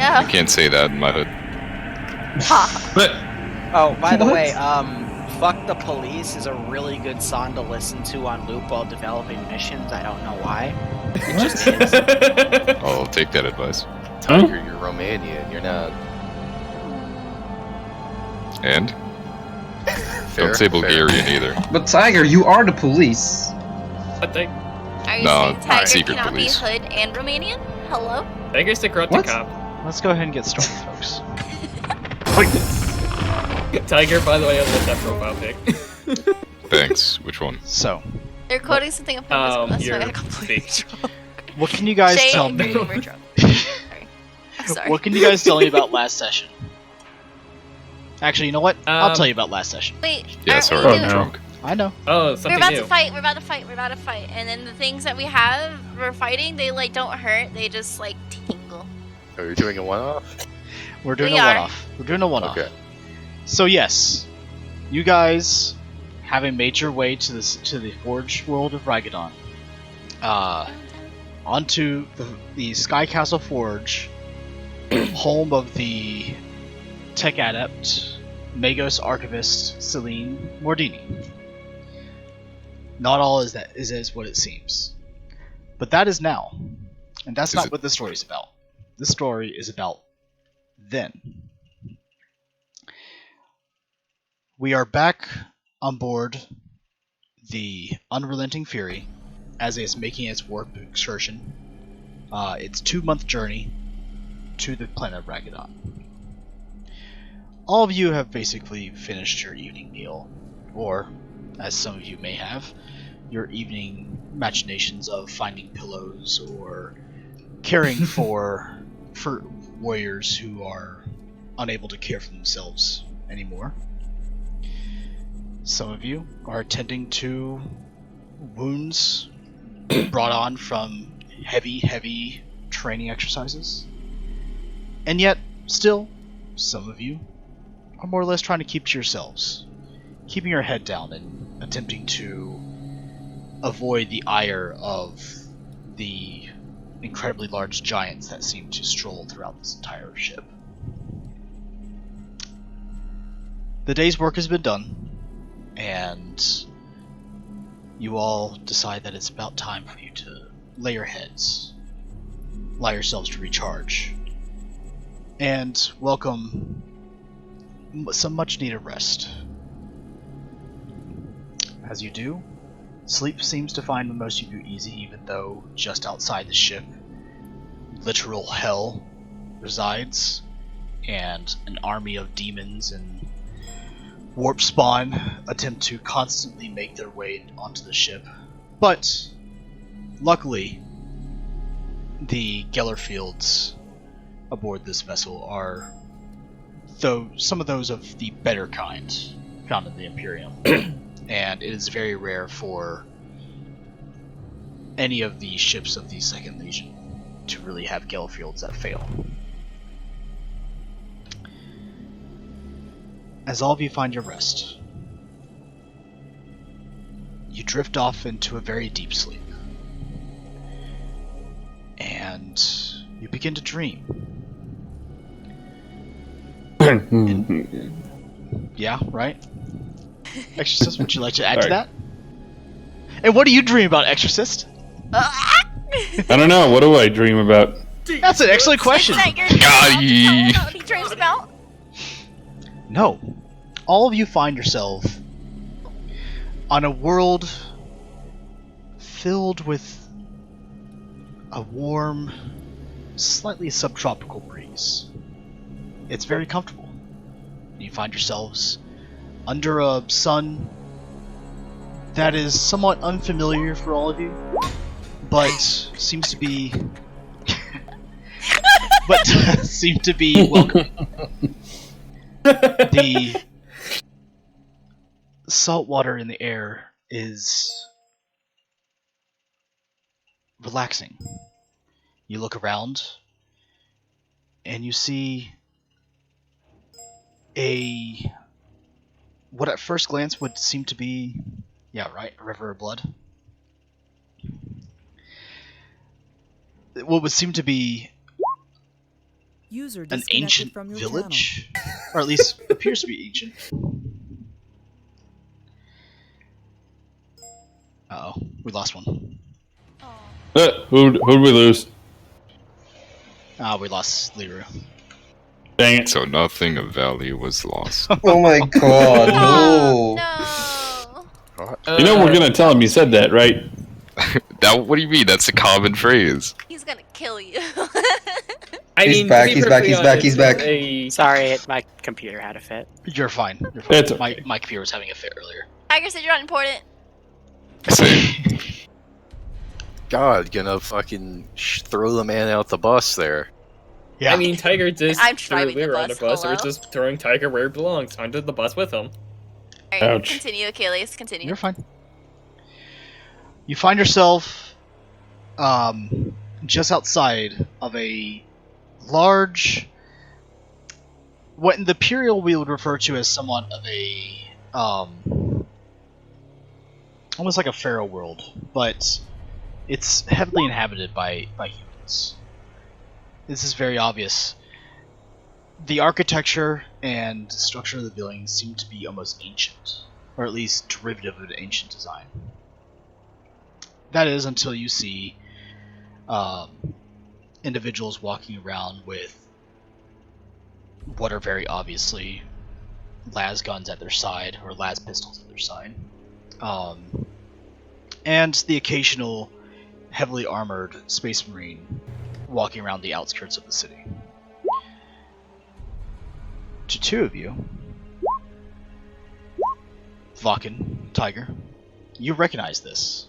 Yeah. You can't say that in my hood. But Oh, by the What? way, Fuck the Police is a really good song to listen to on loop while developing missions. I don't know why. It just is. I'll take that advice. Tiger, you're Romanian. You're not. And? Fair, Don't say fair. Bulgarian either. But Tiger, you are the police. I think Are you No, saying Tiger secret cannot police. be hood and Romanian? Hello? Tiger's the corrupt What? cop. Let's go ahead and get started, folks. Tiger, by the way, I love that profile pic. Thanks. Which one? So, They're quoting something up on this, that's why I your completely face. drunk. what can you guys Shay tell and me? Green were drunk. Sorry. I'm sorry. What can you guys tell me about last session? Actually, you know what? I'll tell you about last session. Wait, Yeah, aren't sorry, we I'm doing- drunk. I know. Oh, We're something about new. to fight, we're about to fight, we're about to fight, and then the things that we're fighting, they like don't hurt, they just like tingle. Oh, you're doing a one-off? We're doing We a are. one-off. We're doing a one-off. Okay. So yes, you guys, having made your way to the Forge world of Ragadan, onto the Sky Castle Forge, home of the tech adept Magos Archivist Celine Mordini. Not all is what it seems, but that is now, and that's Is not it- what this story is about. This story is about then. We are back on board the Unrelenting Fury as it's making its warp excursion. Its 2-month journey to the planet of Ragadan. All of you have basically finished your evening meal, or, as some of you may have, your evening machinations of finding pillows or caring for warriors who are unable to care for themselves anymore. Some of you are attending to wounds brought on from heavy training exercises. And yet, still, some of you are more or less trying to keep to yourselves, keeping your head down and attempting to avoid the ire of the incredibly large giants that seem to stroll throughout this entire ship. The day's work has been done, and you all decide that it's about time for you to lay your heads, allow yourselves to recharge, and welcome some much needed rest. As you do, sleep seems to find most of you easy, even though just outside the ship, literal hell resides, and an army of demons and warp spawn attempt to constantly make their way onto the ship. But luckily, the Gellerfields aboard this vessel are, though, some of those of the better kind found in the Imperium. And it is very rare for any of the ships of the Second Legion to really have Gellerfields that fail. As all of you find your rest, you drift off into a very deep sleep. And you begin to dream. Yeah, right? Exorcist, would you like to add to Sorry. that? And what do you dream about, Exorcist? I don't know. What do I dream about? That's an excellent question. Is that your Got ye. tell what he dreams about? No. All of you find yourself on a world filled with a warm, slightly subtropical breeze. It's very comfortable. You find yourselves under a sun that is somewhat unfamiliar for all of you, but seems to be seem to be welcoming. The salt water in the air is relaxing. You look around and you see what at first glance would seem to be, yeah, right, a river of blood. What would seem to be User an disconnected ancient from your village, or at least appears to be ancient. Uh oh, we lost one. Who'd we lose? Ah, we lost Liru. Dang it. So nothing of value was lost. Oh my god, Oh, no. no. You know we're gonna tell him you said that, right? That, what do you mean? That's a common phrase. He's gonna kill you. I He's mean, back, to be he's back, perfectly he's back, honest, he's back. Sorry, my computer had a fit. You're fine. You're fine. It's okay. My computer was having a fit earlier. Tiger said you're not important. Same. God, gonna fucking throw the man out the bus there. Yeah. I mean, Tiger just I'm threw driving the Lyra on the bus, bus, so we're hello? just throwing Tiger where it belongs, onto the bus with him. Alright, Ouch. continue, Achilles, continue. You're fine. You find yourself just outside of a large, what in the Imperial we would refer to as somewhat of a almost like a pharaoh world, but it's heavily inhabited by humans. This is very obvious. The architecture and structure of the buildings seem to be almost ancient, or at least derivative of ancient design. That is until you see individuals walking around with what are very obviously las guns at their side, or las pistols at their side, and the occasional heavily armored space marine walking around the outskirts of the city. To two of you, Vakken, Tiger, you recognize this.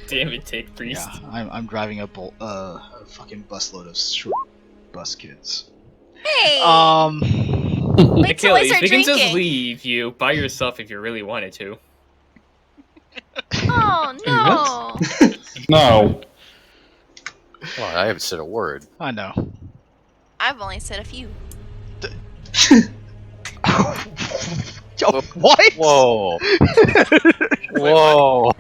Damn it, Take Priest. Yeah, I'm driving a fucking busload of short bus kids. Hey! Wait till I Achilles, start we can drinking. just leave you by yourself if you really wanted to. Oh, no! No. Well, I haven't said a word. I know. I've only said a few. Yo, what? Whoa! Whoa!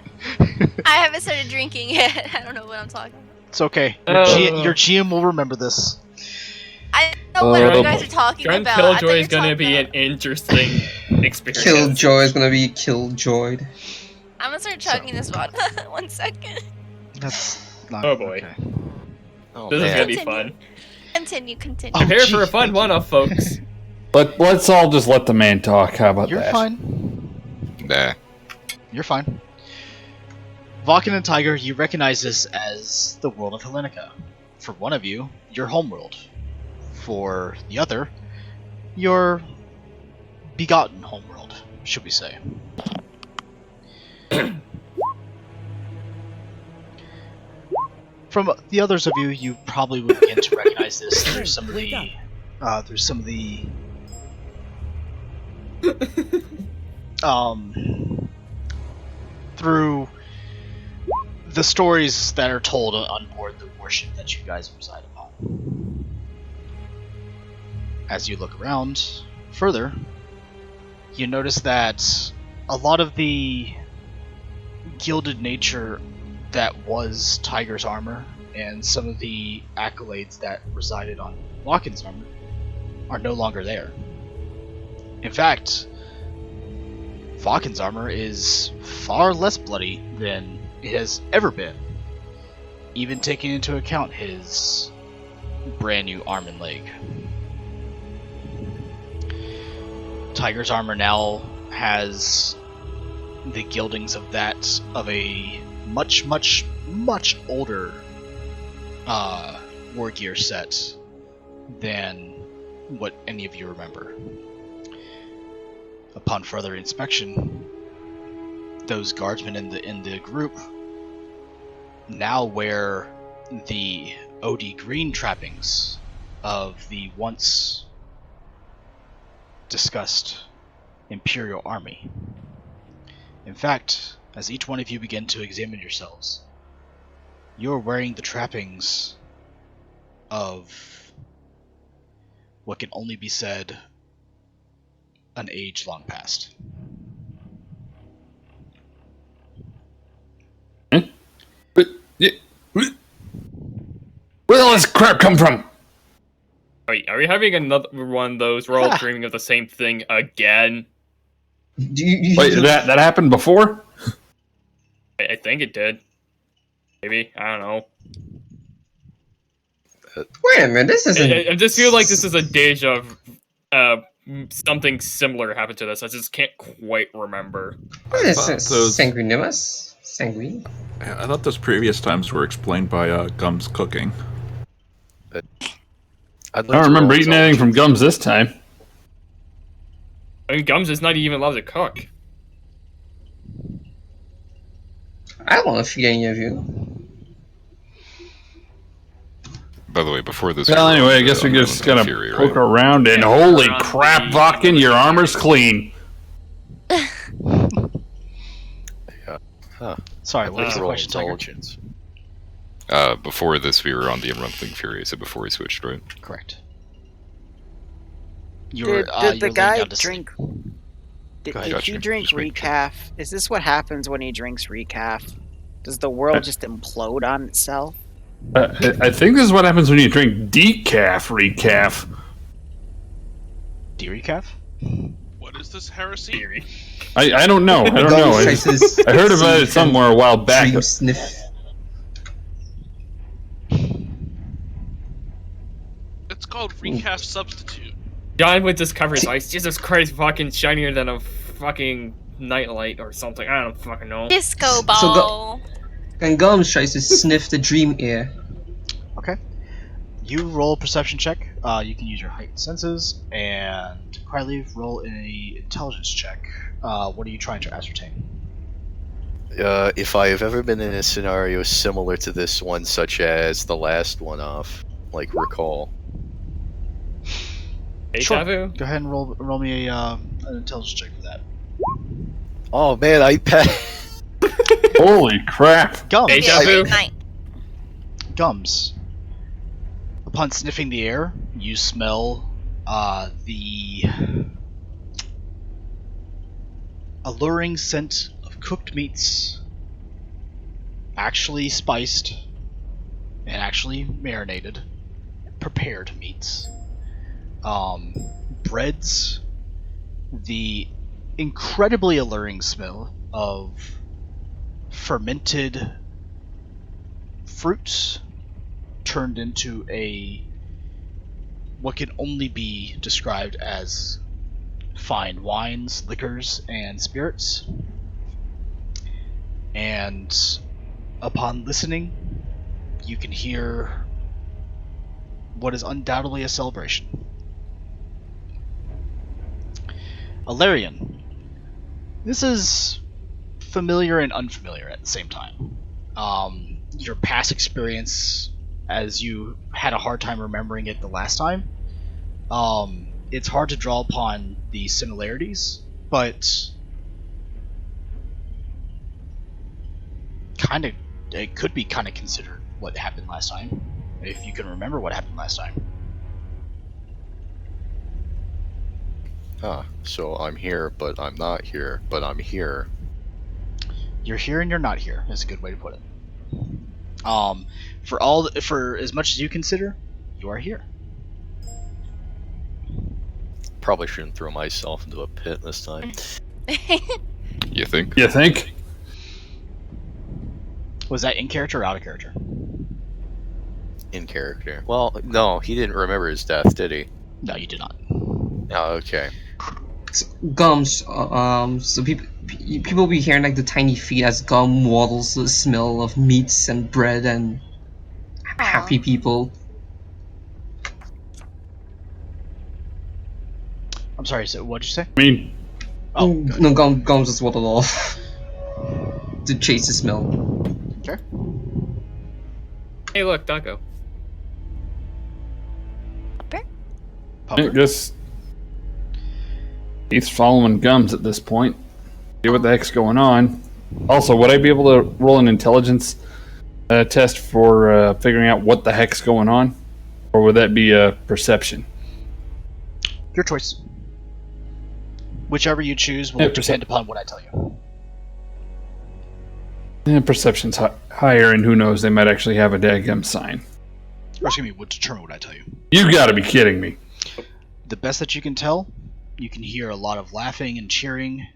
I haven't started drinking yet. I don't know what I'm talking about. It's okay. Your GM will remember this. I don't know what you guys are talking Gun about. I thought Killjoy you is were gonna talking be an about- interesting experience. Killjoy is gonna be killjoyed. I'm gonna start chugging this vodka. 1 second. That's not Oh boy. okay. Oh, This is man. gonna be Continue. fun. Continue. Oh, Prepare for a gee. fun one-off, folks. Let's all just let the man talk. How about You're that? fine. Nah. You're fine. Vakken and Tiger, you recognize this as the world of Hellenica. For one of you, your homeworld. For the other, your begotten homeworld, should we say. From the others of you, you probably would begin to recognize this. There's some of the through the stories that are told on board the warship that you guys reside upon. As you look around further, you notice that a lot of the gilded nature that was Tiger's armor and some of the accolades that resided on Vakken's armor are no longer there. In fact, Vakken's armor is far less bloody than it has ever been, even taking into account his brand new arm and leg. Tiger's armor now has the gildings of that of a much older war gear set than what any of you remember. Upon further inspection, those guardsmen in the group now wear the OD green trappings of the once discussed Imperial Army. In fact, as each one of you begin to examine yourselves, you're wearing the trappings of what can only be said an age long past. this crap come from? Wait, are we having another one of those? We're all dreaming of the same thing again. Wait, that happened before? I think it did. Maybe, I don't know. Wait a minute, this isn't. I just feel like this is a deja something similar happened to this. I just can't quite remember. What is thought this? those- Sanguinimus? Sanguine? I thought those previous times were explained by Gum's cooking. I don't remember eating anything from Gums this time. I mean, Gums is not even allowed to cook. I don't want to feed any of you. By the way, before this. Well, anyway, I guess we just gotta poke around and holy crap, Vakken, your armor's clean. Huh. Sorry, what was the Roll question, Tiger? intelligence. Before this, we were on the Unrumbling Fury, so before we switched, right? Correct. Did you're the laying guy down to sleep. drink? Did Go ahead. he Gotcha. drink Just make sure. recaf? Is this what happens when he drinks recaf? Does the world just implode on itself? I think this is what happens when you drink decaf recaf. D-recaf? What is this heresy? Theory. I don't know. I don't know. I heard about it somewhere a while back. Dream sniff. It's called recast substitute. John with this cover size. Jesus Christ, fucking shinier than a fucking nightlight or something. I don't fucking know. Disco ball. And Gums tries to sniff the dream air. Okay. You roll a perception check. You can use your heightened senses, and Kryleaf, roll a intelligence check. What are you trying to ascertain? If I have ever been in a scenario similar to this one, such as the last one off, like recall. Deja vu? Go ahead and roll me an intelligence check for that. Oh man, I passed. Holy crap. Gums. Deja vu? Night. Gums. Upon sniffing the air, you smell the alluring scent of cooked meats, actually spiced and actually marinated, prepared meats, breads, the incredibly alluring smell of fermented fruits turned into what can only be described as fine wines, liquors, and spirits. And upon listening, you can hear what is undoubtedly a celebration. Alarian, this is familiar and unfamiliar at the same time. Your past experience, as you had a hard time remembering it the last time, it's hard to draw upon the similarities, but it could be kind of considered what happened last time, if you can remember what happened last time. So I'm here, but I'm not here, but I'm here. You're here and you're not here is a good way to put it. For as much as you consider, you are here. Probably shouldn't throw myself into a pit this time. You think? You think? Was that in character or out of character? In character. Well, no, he didn't remember his death, did he? No, you did not. Oh, okay. Gums, so people be hearing like the tiny feet as Gum waddles the smell of meats and bread and happy people. I'm sorry, so what'd you say? I mean, Oh, No, Gums just waddled off to chase the smell. okay. Hey, look, Daco. I Pumper. guess he's following Gums at this point. See what the heck's going on. Also, would I be able to roll an intelligence test for figuring out what the heck's going on? Or would that be a perception? Your choice. Whichever you choose will Yeah, depend upon what I tell you. Perception's higher, and who knows, they might actually have a dadgum sign. Or excuse me, would determine what I tell you. You gotta be kidding me. The best that you can tell, you can hear a lot of laughing and cheering.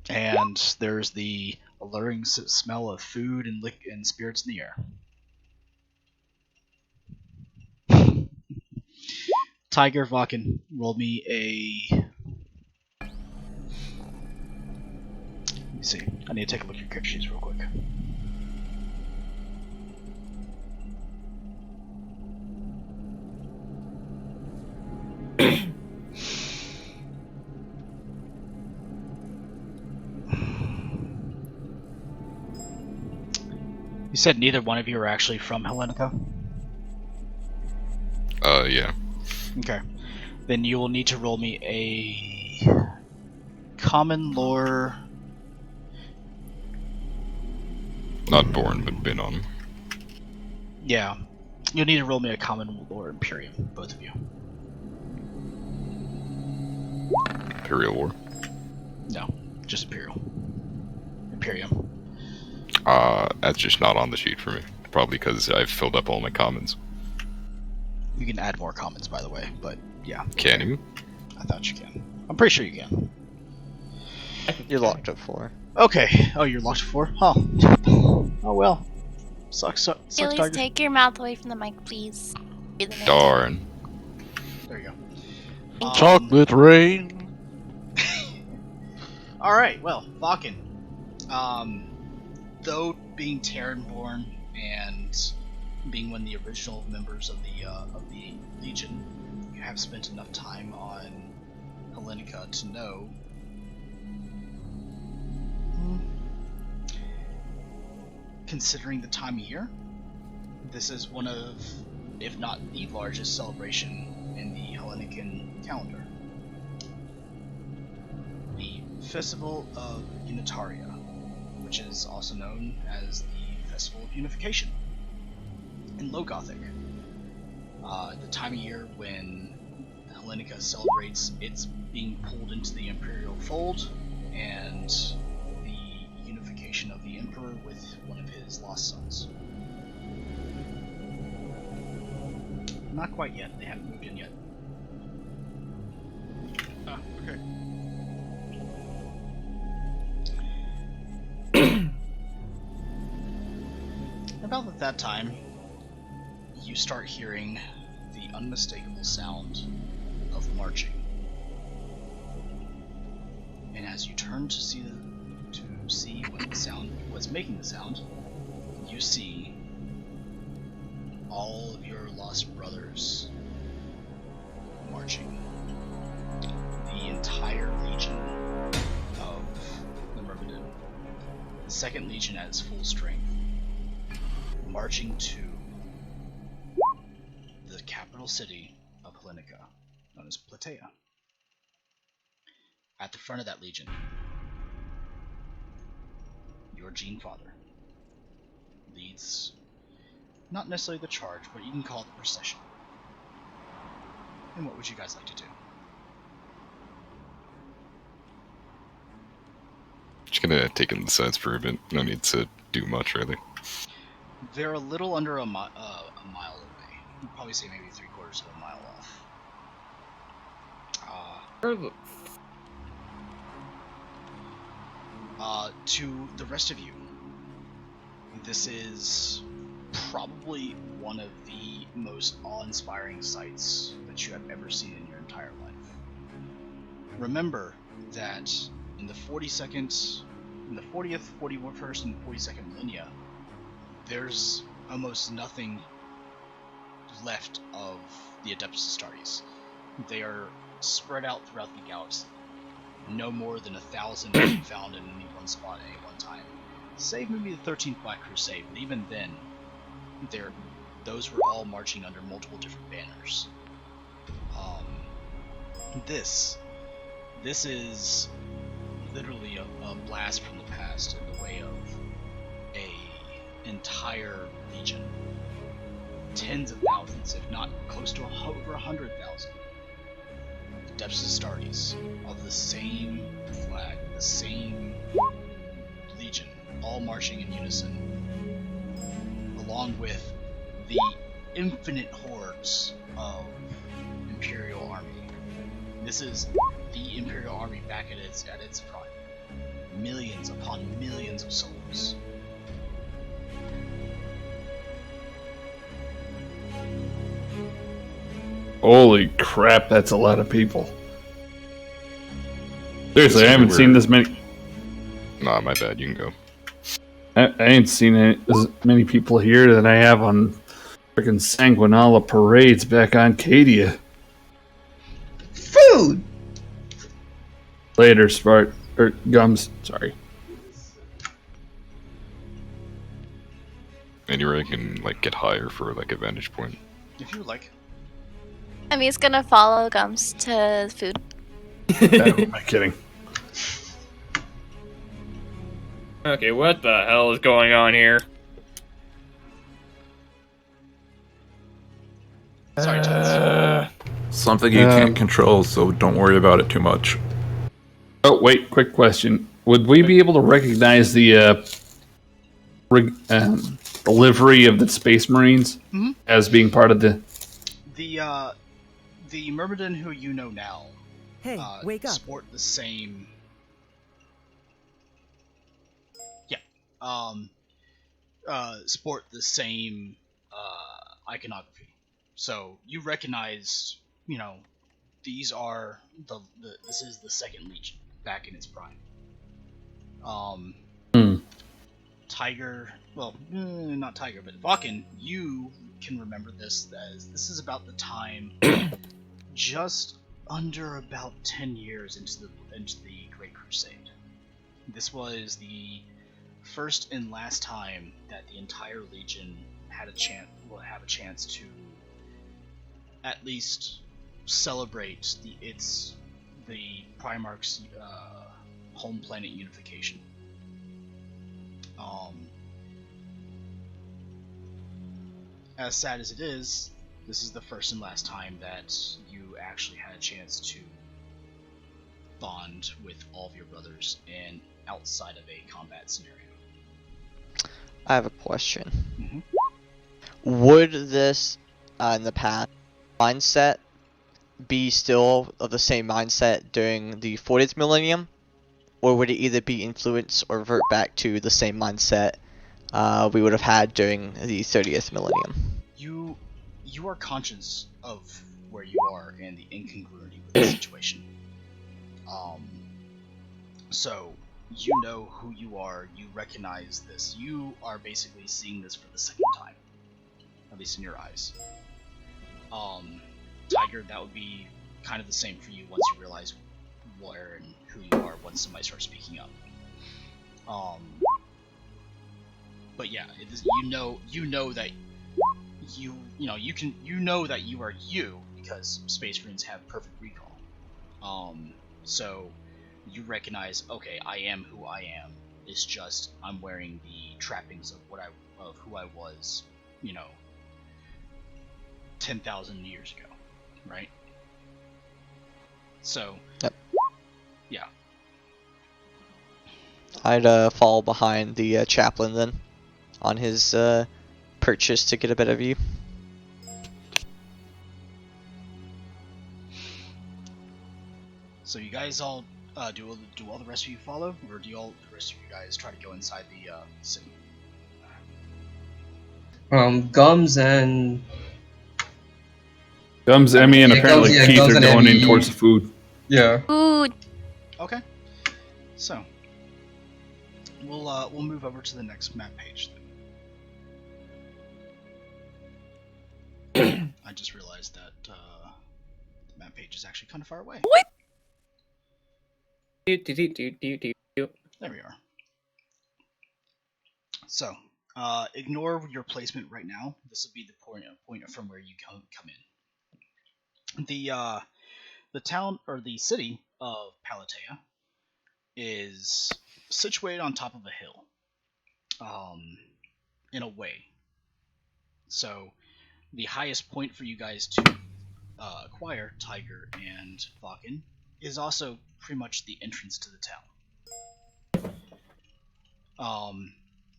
And there's the alluring smell of food and spirits in the air. Tiger Vakken rolled me a... Let me see. I need to take a look at your character sheets real quick. You said neither one of you are actually from Hellenica? Yeah. Okay. Then you will need to roll me a common lore. Not born, but been on. Yeah. You'll need to roll me a common lore Imperium, both of you. Imperial War. No, just Imperial. Imperium. That's just not on the sheet for me. Probably because I've filled up all my commons. You can add more commons, by the way, but yeah. Can you? I thought you can. I'm pretty sure you can. You're locked at 4. Okay. Oh, you're locked at 4? Huh. Oh well. Sucks, Please Tiger. take your mouth away from the mic, please. Be the man. Darn. There you go. Chocolate rain. Alright, well, Vakken. Though being Terran-born and being one of the original members of the Legion, you have spent enough time on Hellenica to know considering the time of year, this is one of, if not the largest celebration in the Hellenican calendar. The Festival of Unitaria, which is also known as the Festival of Unification in Low Gothic. The time of year when Hellenica celebrates its being pulled into the Imperial fold and the unification of the Emperor with one of his lost sons. Not quite yet, they haven't moved in yet. Ah, okay. About at that time, you start hearing the unmistakable sound of marching. And as you turn to see what the sound was making the sound, you see all of your lost brothers marching. The entire legion of the Myrmidon. The second legion at its full strength. Marching to the capital city of Hellenica, known as Plataea. At the front of that legion, your Gene Father leads, not necessarily the charge, but you can call it the procession. And what would you guys like to do? Just gonna take in the sides for a bit. No need to do much, really. They're a little under a mile away. You'd probably say maybe 3/4 of a mile off. To the rest of you, this is probably one of the most awe-inspiring sights that you have ever seen in your entire life. Remember that in the 40th, 41st, and 42nd millennia, there's almost nothing left of the Adeptus Astartes. They are spread out throughout the galaxy. No more than 1,000 can be found in any one spot at any one time. Save maybe the 13th Black Crusade, but even then, those were all marching under multiple different banners. This is literally a blast from the past in the way of a entire legion. Tens of thousands, if not close to over 100,000. Adeptus Astartes of the same flag, the same legion, all marching in unison. along with the infinite hordes of Imperial army. This is the Imperial army back at its prime. Millions upon millions of souls. Holy crap, that's a lot of people. Seriously, I haven't We're- seen this many. Nah, my bad. You can go. I ain't seen as many people here than I have on freaking Sanguinala parades back on Cadia. Food! Later, Gums. Sorry. Anyway, I can like get higher for like a vantage point. If you would like. Emmy's gonna follow Gums to food. Who am I kidding? Okay, what the hell is going on here? Sorry, Chance. Something you can't control, so don't worry about it too much. Oh, wait, quick question. Would we be able to recognize the livery of the Space Marines as being part of the... The Myrmidon who you know now wake up. sport the same... sport the same iconography. So you recognize, these are this is the Second Legion back in its prime. Tiger, well, not Tiger, but Vulcan, you can remember this as this is about the time, just under about 10 years into the Great Crusade. This was the first and last time that the entire Legion have a chance to at least celebrate the Primarch's home planet unification. As sad as it is, this is the first and last time that you actually had a chance to bond with all of your brothers and outside of a combat scenario. I have a question. Would this, in the past, mindset be still of the same mindset during the 40th millennium? Or would it either be influenced or revert back to the same mindset we would have had during the 30th millennium? You are conscious of where you are and the incongruity with the situation. So you know who you are, you recognize this, you are basically seeing this for the second time. At least in your eyes. Tiger, that would be kind of the same for you once you realize where and who you are once somebody starts speaking up. But yeah, you know that you know that you are you because Space Marines have perfect recall. So you recognize, okay, I am who I am. It's just I'm wearing the trappings of who I was, 10,000 years ago, right? So, yep. Yeah. I'd fall behind the chaplain then, on his purchase to get a better view. So you guys all do all the rest of you follow, or do the rest of you guys try to go inside the city? Gums and Emmy, and apparently Keith Gums are and going in Emmy. towards the food. Yeah. Food. Okay. So we'll move over to the next map page then. I just realized that the map page is actually kind of far away. What? There we are. So, ignore your placement right now. This will be the point from where you come in. The town or the city of Palatea is situated on top of a hill. In a way. So, the highest point for you guys to acquire, Tiger and Falcon, is also pretty much the entrance to the town.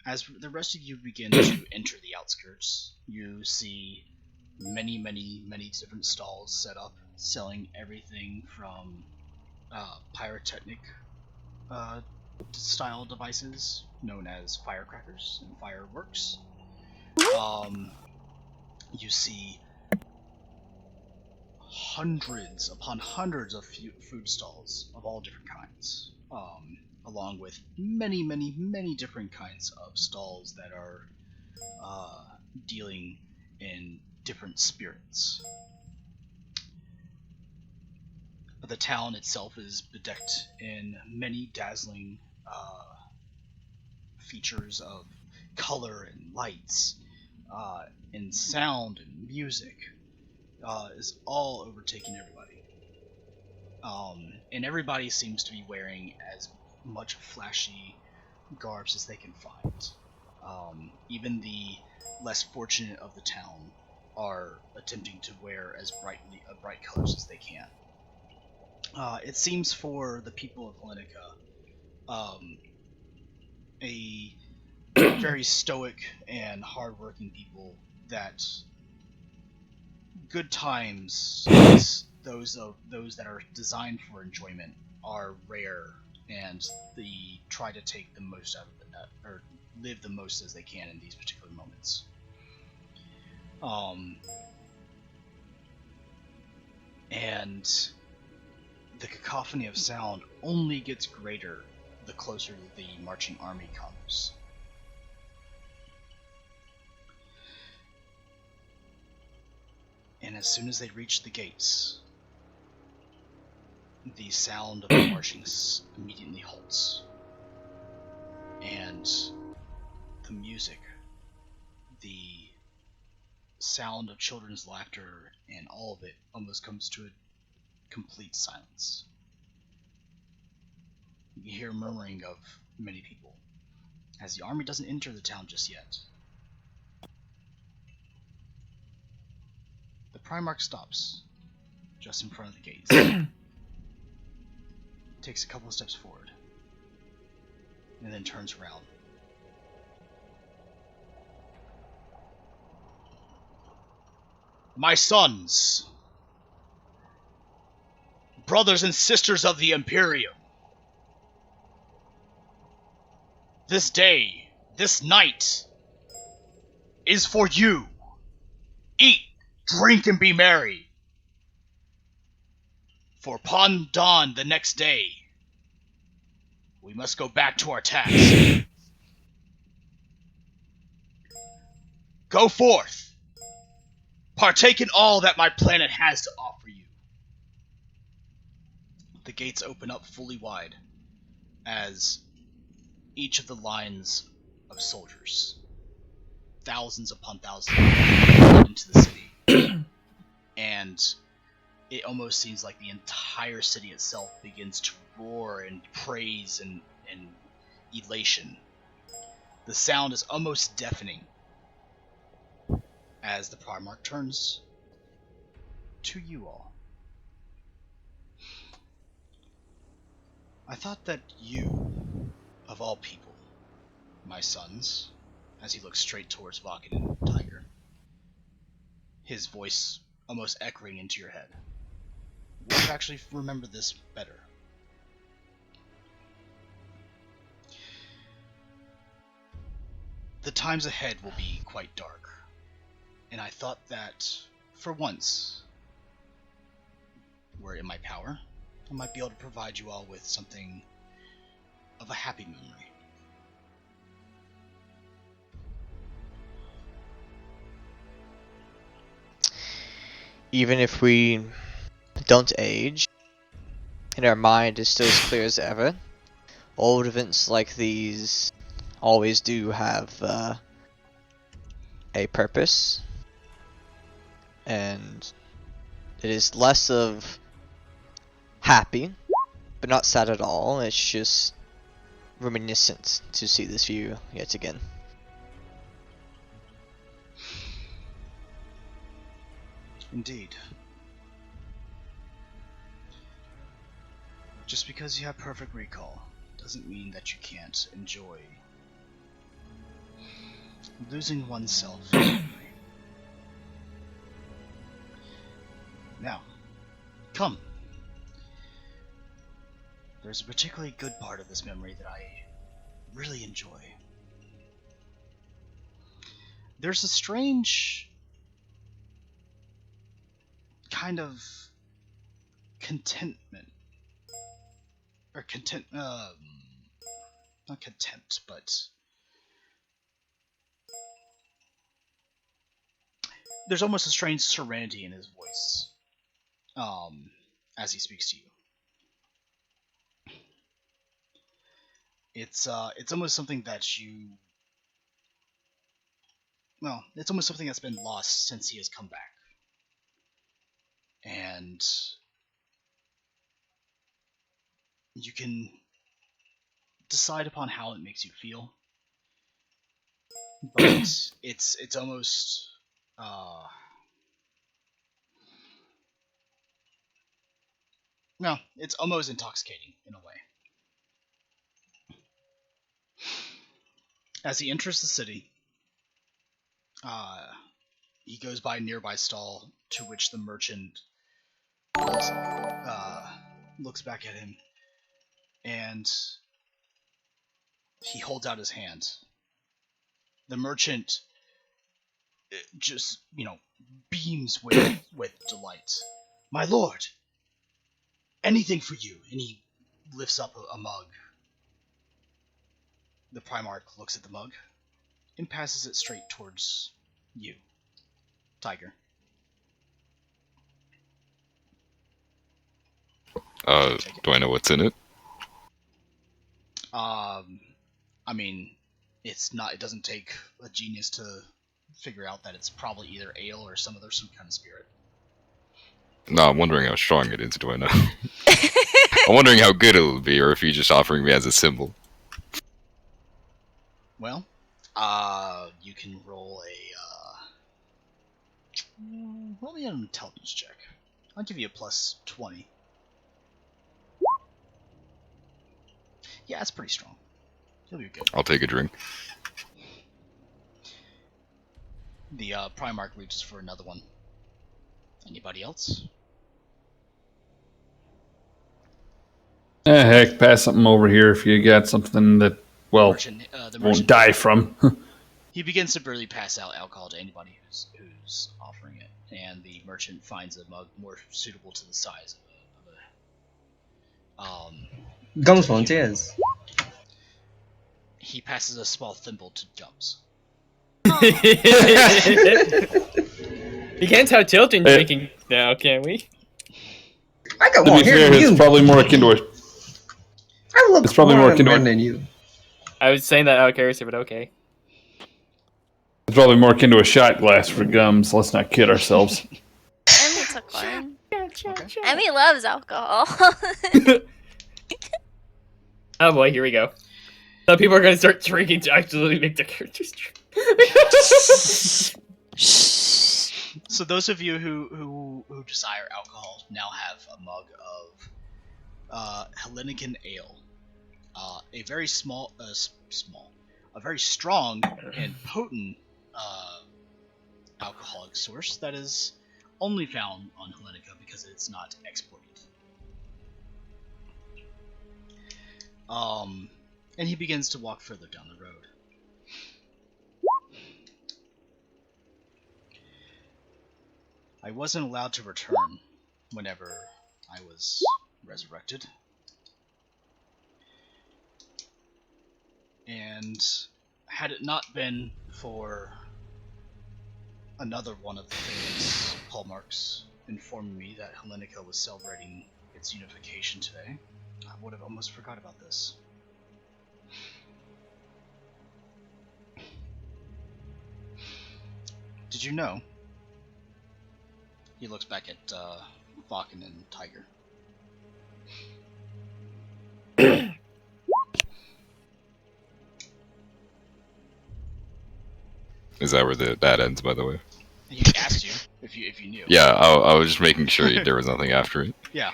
As the rest of you begin to enter the outskirts, you see many different stalls set up, selling everything from pyrotechnic style devices known as firecrackers and fireworks. You see hundreds upon hundreds of food stalls of all different kinds, along with many different kinds of stalls that are dealing in different spirits. The town itself is bedecked in many dazzling features of color and lights, and sound and music is all overtaking everybody. And everybody seems to be wearing as much flashy garbs as they can find. Even the less fortunate of the town are attempting to wear as bright colors as they can. It seems for the people of Hellenica, a very stoic and hardworking people, that good times, those that are designed for enjoyment, are rare, and they try to take the most out of it, or live the most as they can in these particular moments. And the cacophony of sound only gets greater the closer the marching army comes. And as soon as they reach the gates, the sound of the marching immediately halts. And the music, the sound of children's laughter, and all of it almost comes to a complete silence. You hear murmuring of many people, as the army doesn't enter the town just yet. The Primarch stops just in front of the gates. Takes a couple of steps forward, and then turns around. My sons, brothers and sisters of the Imperium, this day, this night, is for you. Eat, drink, and be merry. For upon dawn the next day, we must go back to our task. Go forth. Partake in all that my planet has to offer you. The gates open up fully wide as each of the lines of soldiers, thousands upon thousands, into the city. And it almost seems like the entire city itself begins to roar and praise and elation. The sound is almost deafening as the Primarch turns to you all. I thought that you, of all people, my sons, as he looks straight towards Vakin and Tiger, his voice almost echoing into your head, would actually remember this better. The times ahead will be quite dark, and I thought that, for once, were it in my power, I might be able to provide you all with something of a happy memory. Even if we don't age, and our mind is still as clear as ever, old events like these always do have a purpose, and it is less of happy, but not sad at all. It's just reminiscent to see this view yet again. Indeed. Just because you have perfect recall doesn't mean that you can't enjoy losing oneself. Now, come. There's a particularly good part of this memory that I really enjoy. There's a strange kind of contentment, or not contempt, but there's almost a strange serenity in his voice, as he speaks to you. It's almost something that you, well, it's almost something that's been lost since he has come back. And you can decide upon how it makes you feel. But it's almost no, it's almost intoxicating in a way. As he enters the city, he goes by a nearby stall, to which the merchant looks back at him, and he holds out his hand. The merchant just, beams with delight. "My lord, anything for you." And he lifts up a mug. The Primarch looks at the mug and passes it straight towards you, Tiger. Do I know what's in it? I mean, it doesn't take a genius to figure out that it's probably either ale or some kind of spirit. No, I'm wondering how strong it is. Do I know? I'm wondering how good it'll be, or if you're just offering me as a symbol. Well, you can roll roll me an intelligence check. I'll give you a plus 20. Yeah, that's pretty strong. You'll be good. I'll take a drink. The Primarch reaches for another one. Anybody else? Heck, pass something over here if you got something that, well, The won't merchant, die from. he begins to barely pass out alcohol to anybody who's offering it, and the merchant finds a mug more suitable to the size of Gums volunteers. He passes a small thimble to Gums. You can't tell Tilton's drinking now, can we? I got To more be hair fair, than you. it's probably more akin to a. I look It's probably more akin to man a. than you. I was saying that out of curiosity, but okay. It's probably more akin to a shot glass for Gums. Let's not kid ourselves. Emmy took one. Emmy loves alcohol. Oh boy, here we go. Some people are gonna start drinking to actually make their characters drink. So those of you who desire alcohol now have a mug of Hellenican ale, a very a very strong and potent alcoholic source that is only found on Hellenica because it's not exported. And he begins to walk further down the road. I wasn't allowed to return whenever I was resurrected. And had it not been for another one of the famous hallmarks informing me that Hellenica was celebrating its unification today, I would have almost forgot about this. Did you know? He looks back at Falcon and Tiger. Is that where that ends, by the way? He asked you if you knew. Yeah, I was just making sure there was nothing after it. Yeah.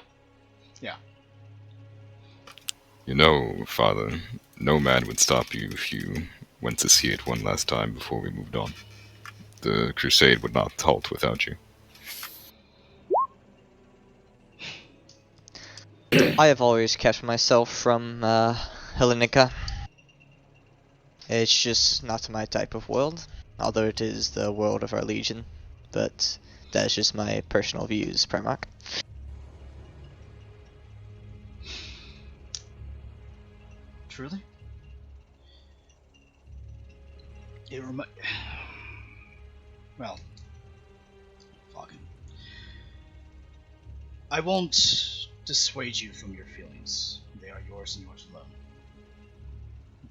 You know, Father, no man would stop you if you went to see it one last time before we moved on. The Crusade would not halt without you. I have always kept myself from Hellenica. It's just not my type of world, although it is the world of our legion. But that's just my personal views, Primarch. Truly? Well, fucking. I won't dissuade you from your feelings. They are yours and yours alone.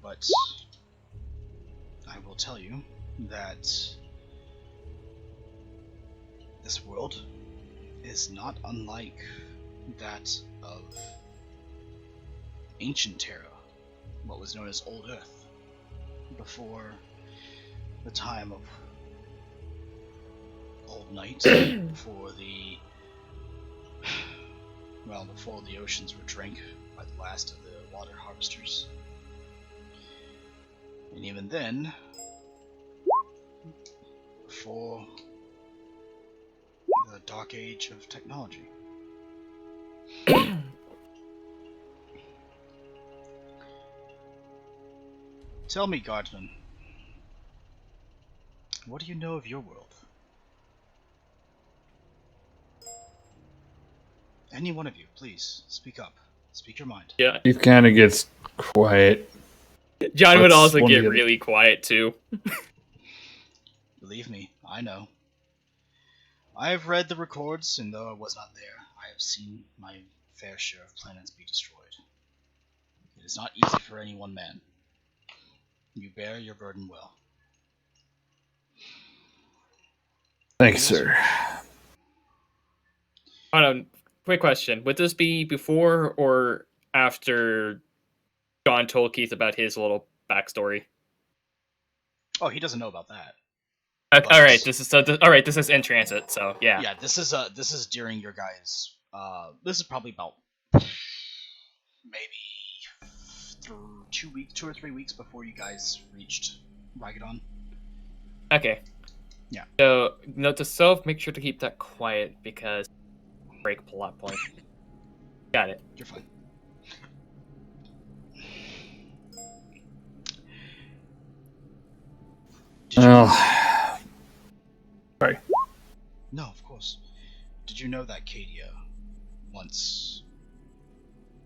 But I will tell you that this world is not unlike that of ancient Terra, what was known as Old Earth, before the time of Old Night, before the oceans were drank by the last of the water harvesters. And even then, before the dark age of technology. Tell me, Guardsman, what do you know of your world? Any one of you, please, speak up. Speak your mind. Yeah. He kind of gets quiet. John would That's also one get of the- really quiet too. Believe me, I know. I have read the records, and though I was not there, I have seen my fair share of planets be destroyed. It is not easy for any one man. You bear your burden well. Thanks, sir. Hold on, quick question. Would this be before or after John told Keith about his little backstory? Oh, he doesn't know about that. Okay, But- all right, this is in transit, so yeah. Yeah, this is during your guys. This is probably about maybe through 2 or 3 weeks before you guys reached Ragadan. Okay. Yeah. So note to self: make sure to keep that quiet because break plot point. Got it. You're fine. Did you Well, sorry. No, of course. Did you know that Cadia once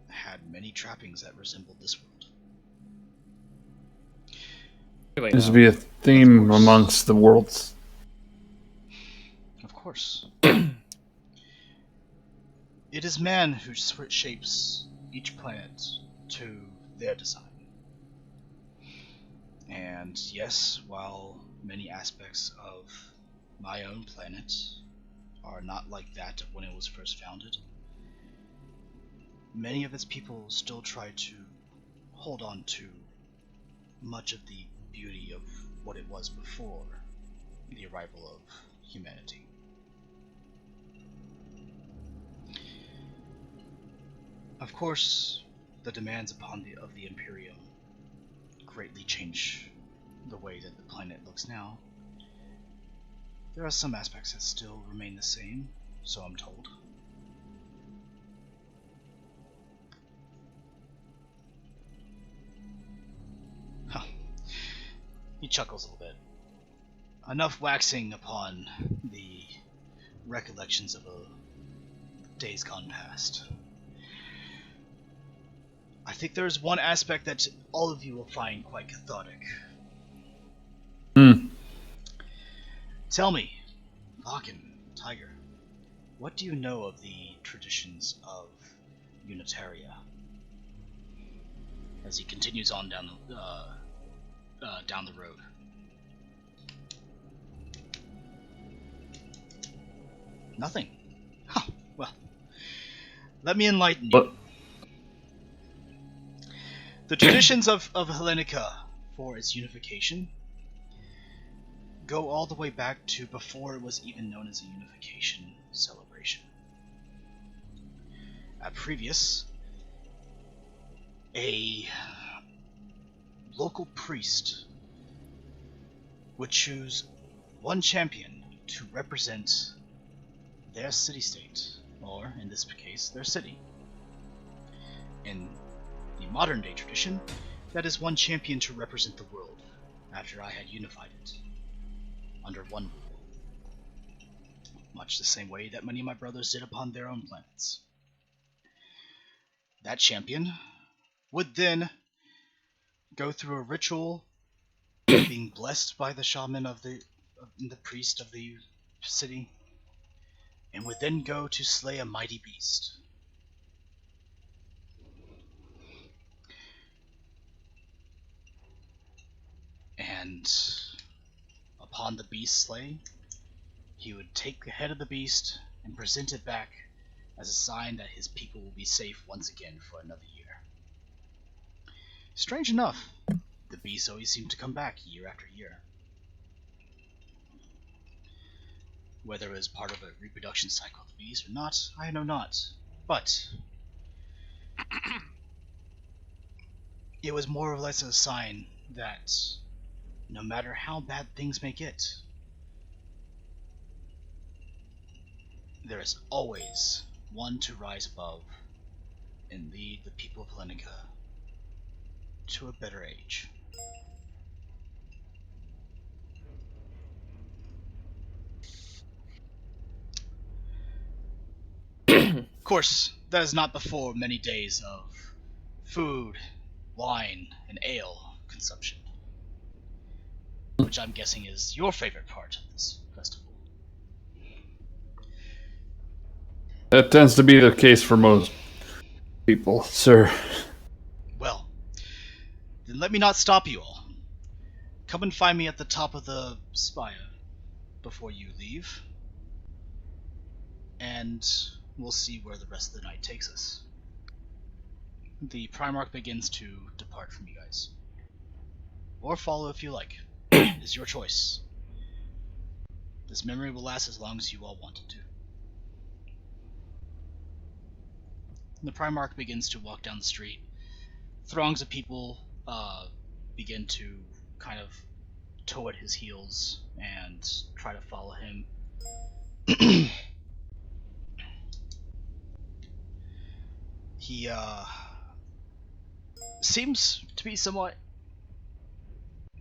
had many trappings that resembled this world? Really There's no. to be a theme Of course. amongst the worlds. Of course. It is man who shapes each planet to their design. And yes, while many aspects of my own planet are not like that of when it was first founded, many of its people still try to hold on to much of the beauty of what it was before the arrival of humanity. Of course, the demands upon the Imperium greatly change the way that the planet looks now. There are some aspects that still remain the same, so I'm told. Huh. He chuckles a little bit. Enough waxing upon the recollections of days gone past. I think there's one aspect that all of you will find quite cathartic. Tell me, Locken, Tiger, what do you know of the traditions of Unitaria? As he continues on down the road. Nothing. Huh, well, let me enlighten you. But The traditions of Hellenica for its unification go all the way back to before it was even known as a unification celebration. At previous, a local priest would choose one champion to represent their city-state, or in this case, their city. In the modern-day tradition, that is one champion to represent the world, after I had unified it under one rule, much the same way that many of my brothers did upon their own planets. That champion would then go through a ritual being blessed by the shaman of the priest of the city, and would then go to slay a mighty beast. And upon the beast slay, he would take the head of the beast and present it back as a sign that his people will be safe once again for another year. Strange enough, the beast always seemed to come back year after year. Whether it was part of a reproduction cycle of the beast or not, I know not. But it was more or less a sign that no matter how bad things may get, there is always one to rise above and lead the people of Lenica to a better age. Of course, that is not before many days of food, wine, and ale consumption, which I'm guessing is your favorite part of this festival. That tends to be the case for most people, sir. Well, then let me not stop you all. Come and find me at the top of the spire before you leave, and we'll see where the rest of the night takes us. The Primarch begins to depart from you guys. Or follow if you like. It is your choice. This memory will last as long as you all want it to. The Primarch begins to walk down the street. Throngs of people begin to kind of tow at his heels and try to follow him. He seems to be somewhat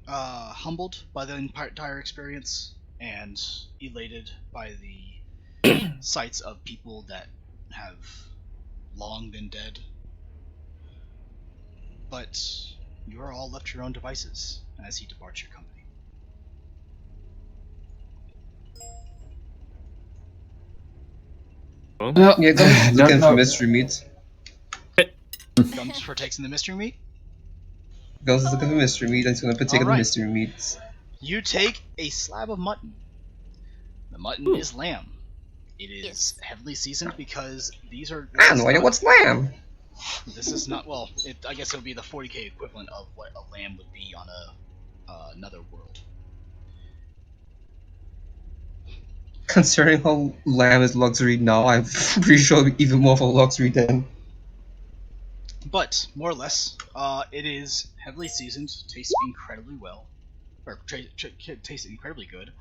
humbled by the entire experience and elated by the sights of people that have long been dead. But you are all left to your own devices as he departs your company. Yeah, Gums looking for mystery meat. Gums partakes in the mystery meat. Gums is looking for mystery meat and he's gonna partake in the Alright. mystery meats. You take a slab of mutton. The mutton is lamb. It is heavily seasoned because these are. I have no idea what's lamb. This is not well. I guess it would be the 40k equivalent of what a lamb would be on another world. Considering how lamb is luxury now, I'm pretty sure it'll be even more of a luxury then. But more or less, it is heavily seasoned, tastes incredibly well, or tastes incredibly good.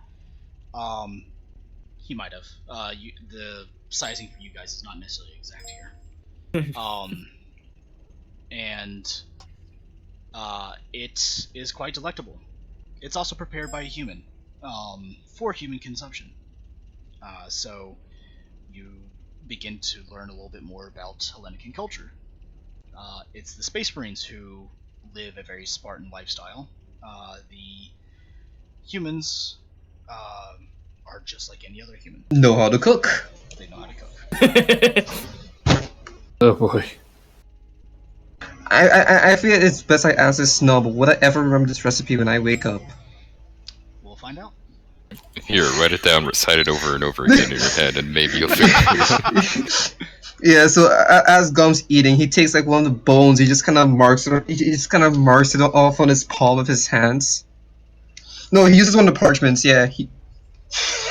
He might have. The sizing for you guys is not necessarily exact here. And it is quite delectable. It's also prepared by a human, for human consumption. So you begin to learn a little bit more about Hellenican culture. It's the Space Marines who live a very Spartan lifestyle. The humans are just like any other human. Know how to cook. They know how to cook. Oh boy. I feel it's best I ask this now, but would I ever remember this recipe when I wake up? We'll find out. Here, write it down, recite it over and over again in your head, and maybe you'll figure it out. Yeah, so as Gum's eating, he takes like one of the bones, he just kind of marks it off on his palm of his hands. No, he uses one of the parchments, yeah.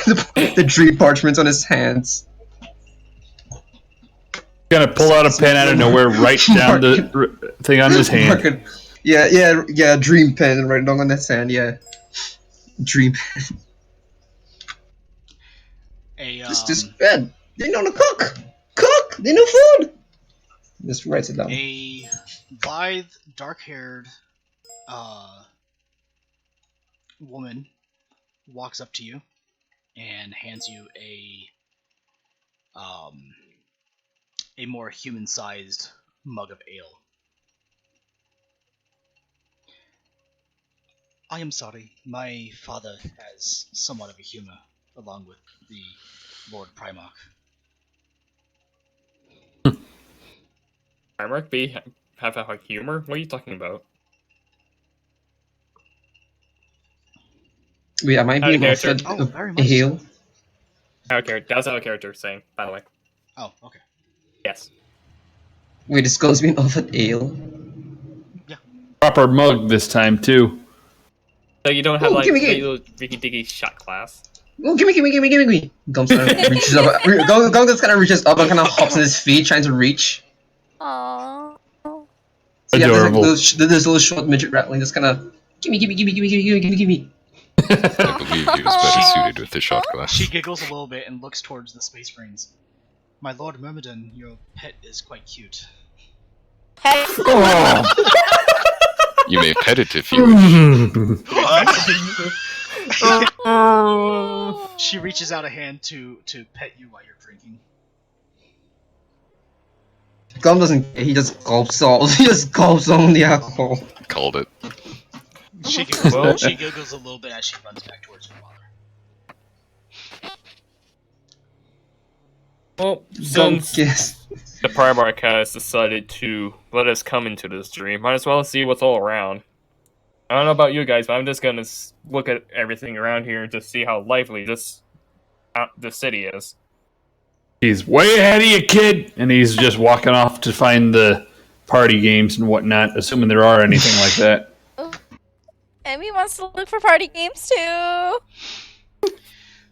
The dream parchments on his hands. Gonna pull out a pen out of nowhere, write down the thing on his hand. Yeah, dream pen and write it down on his hand, yeah. Dream. Just bad. They know to cook. Cook. They know food. Just writes it down. A lithe, dark-haired woman walks up to you and hands you a more human-sized mug of ale. I am sorry, my father has somewhat of a humor, along with the Lord Primarch. Primarch have a humor? What are you talking about? Wait, am I being character. offered Oh, very a much hail? That was our character saying, by the way. Oh, okay. Yes. Wait, this girl's being offered ale? Proper mug this time too. So you don't have Oh, like gimme. little Ricky Diggy shot glass. Oh, gimme. Gums kind of reaches up. Gums just kind of reaches up and kind of hops on his feet, trying to reach. Aww. So yeah, Adorable. this little short midget rattling, just kind of gimme. I believe he was better suited with the shot glass. She giggles a little bit and looks towards the Space Marines. My Lord Myrmidon, your pet is quite cute. Oh. You may pet it if you wish. She reaches out a hand to pet you while you're drinking. Gum doesn't care, he just gulps all. He just gulps on the alcohol. Called it. She giggles a little bit as she runs back towards her father. Well, Gum since kiss. the Primarch has decided to let us come into this dream, might as well see what's all around. I don't know about you guys, but I'm just gonna look at everything around here and just see how lively this city is. He's way ahead of you, kid, and he's just walking off to find the party games and whatnot, assuming there are anything like that. Emmy wants to look for party games too.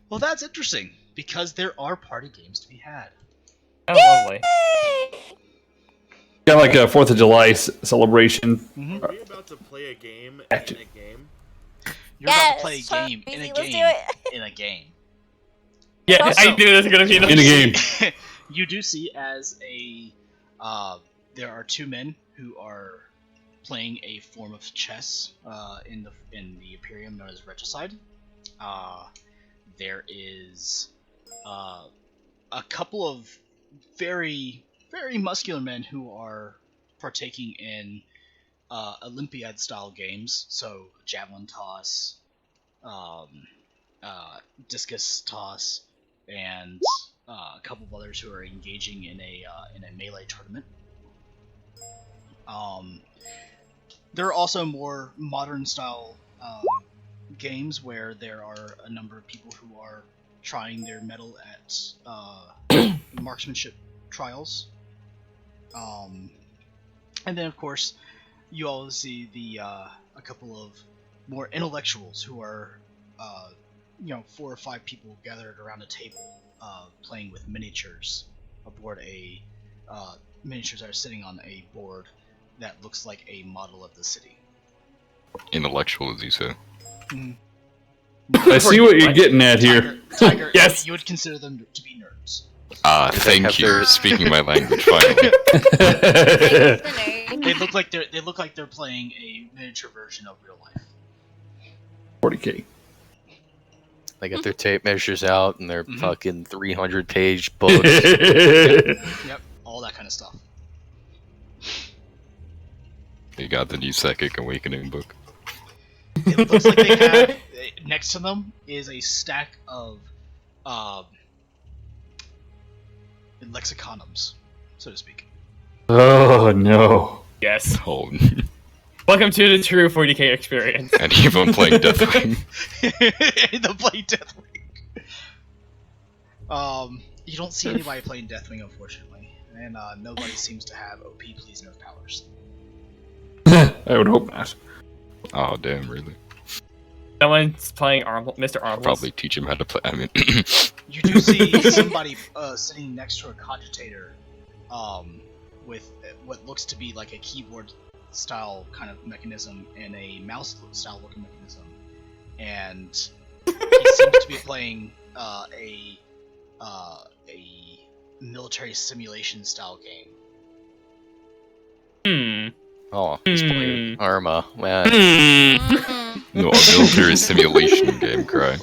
Well, that's interesting, because there are party games to be had. Oh, lovely. Got like a 4th of July celebration. Mm-hmm. Are we about to play a game Action. in a game? You're about to play a game in a Let's do game it. in a game. Yeah, Also- I knew this was gonna be In a game. You do see as there are two men who are playing a form of chess in the Imperium known as Regicide. There is a couple of very muscular men who are partaking in Olympiad style games, so javelin toss, discus toss, and a couple of others who are engaging in a melee tournament. There are also more modern style games where there are a number of people who are trying their mettle at marksmanship trials. And then of course you all see a couple of more intellectuals who are 4 or 5 people gathered around a table playing with miniatures aboard a miniatures that are sitting on a board that looks like a model of the city. Intellectual, as you say. I see what you're getting at here. Tiger, Yes. you would consider them to be nerds. Thank you. Speaking my language, finally. They look like they're playing a miniature version of real life. 40K. They get their tape measures out and their fucking 300-page books. Yep, all that kind of stuff. You got the new Psychic Awakening book. It looks like they have next to them is a stack of lexiconums, so to speak. Oh no. Yes. Oh, Welcome to the true 40k experience. and even playing Deathwing. The playing Deathwing. You don't see anybody playing Deathwing, unfortunately, and nobody seems to have OP Please Nerf powers. I would hope not. Oh, damn, really? Someone's playing Mr. Armless. Probably teach him how to play. I mean, You do see somebody sitting next to a cogitator, with what looks to be like a keyboard style kind of mechanism and a mouse style looking mechanism, and he seems to be playing a military simulation style game. Oh, he's playing Arma, man. No, a military simulation game, cry.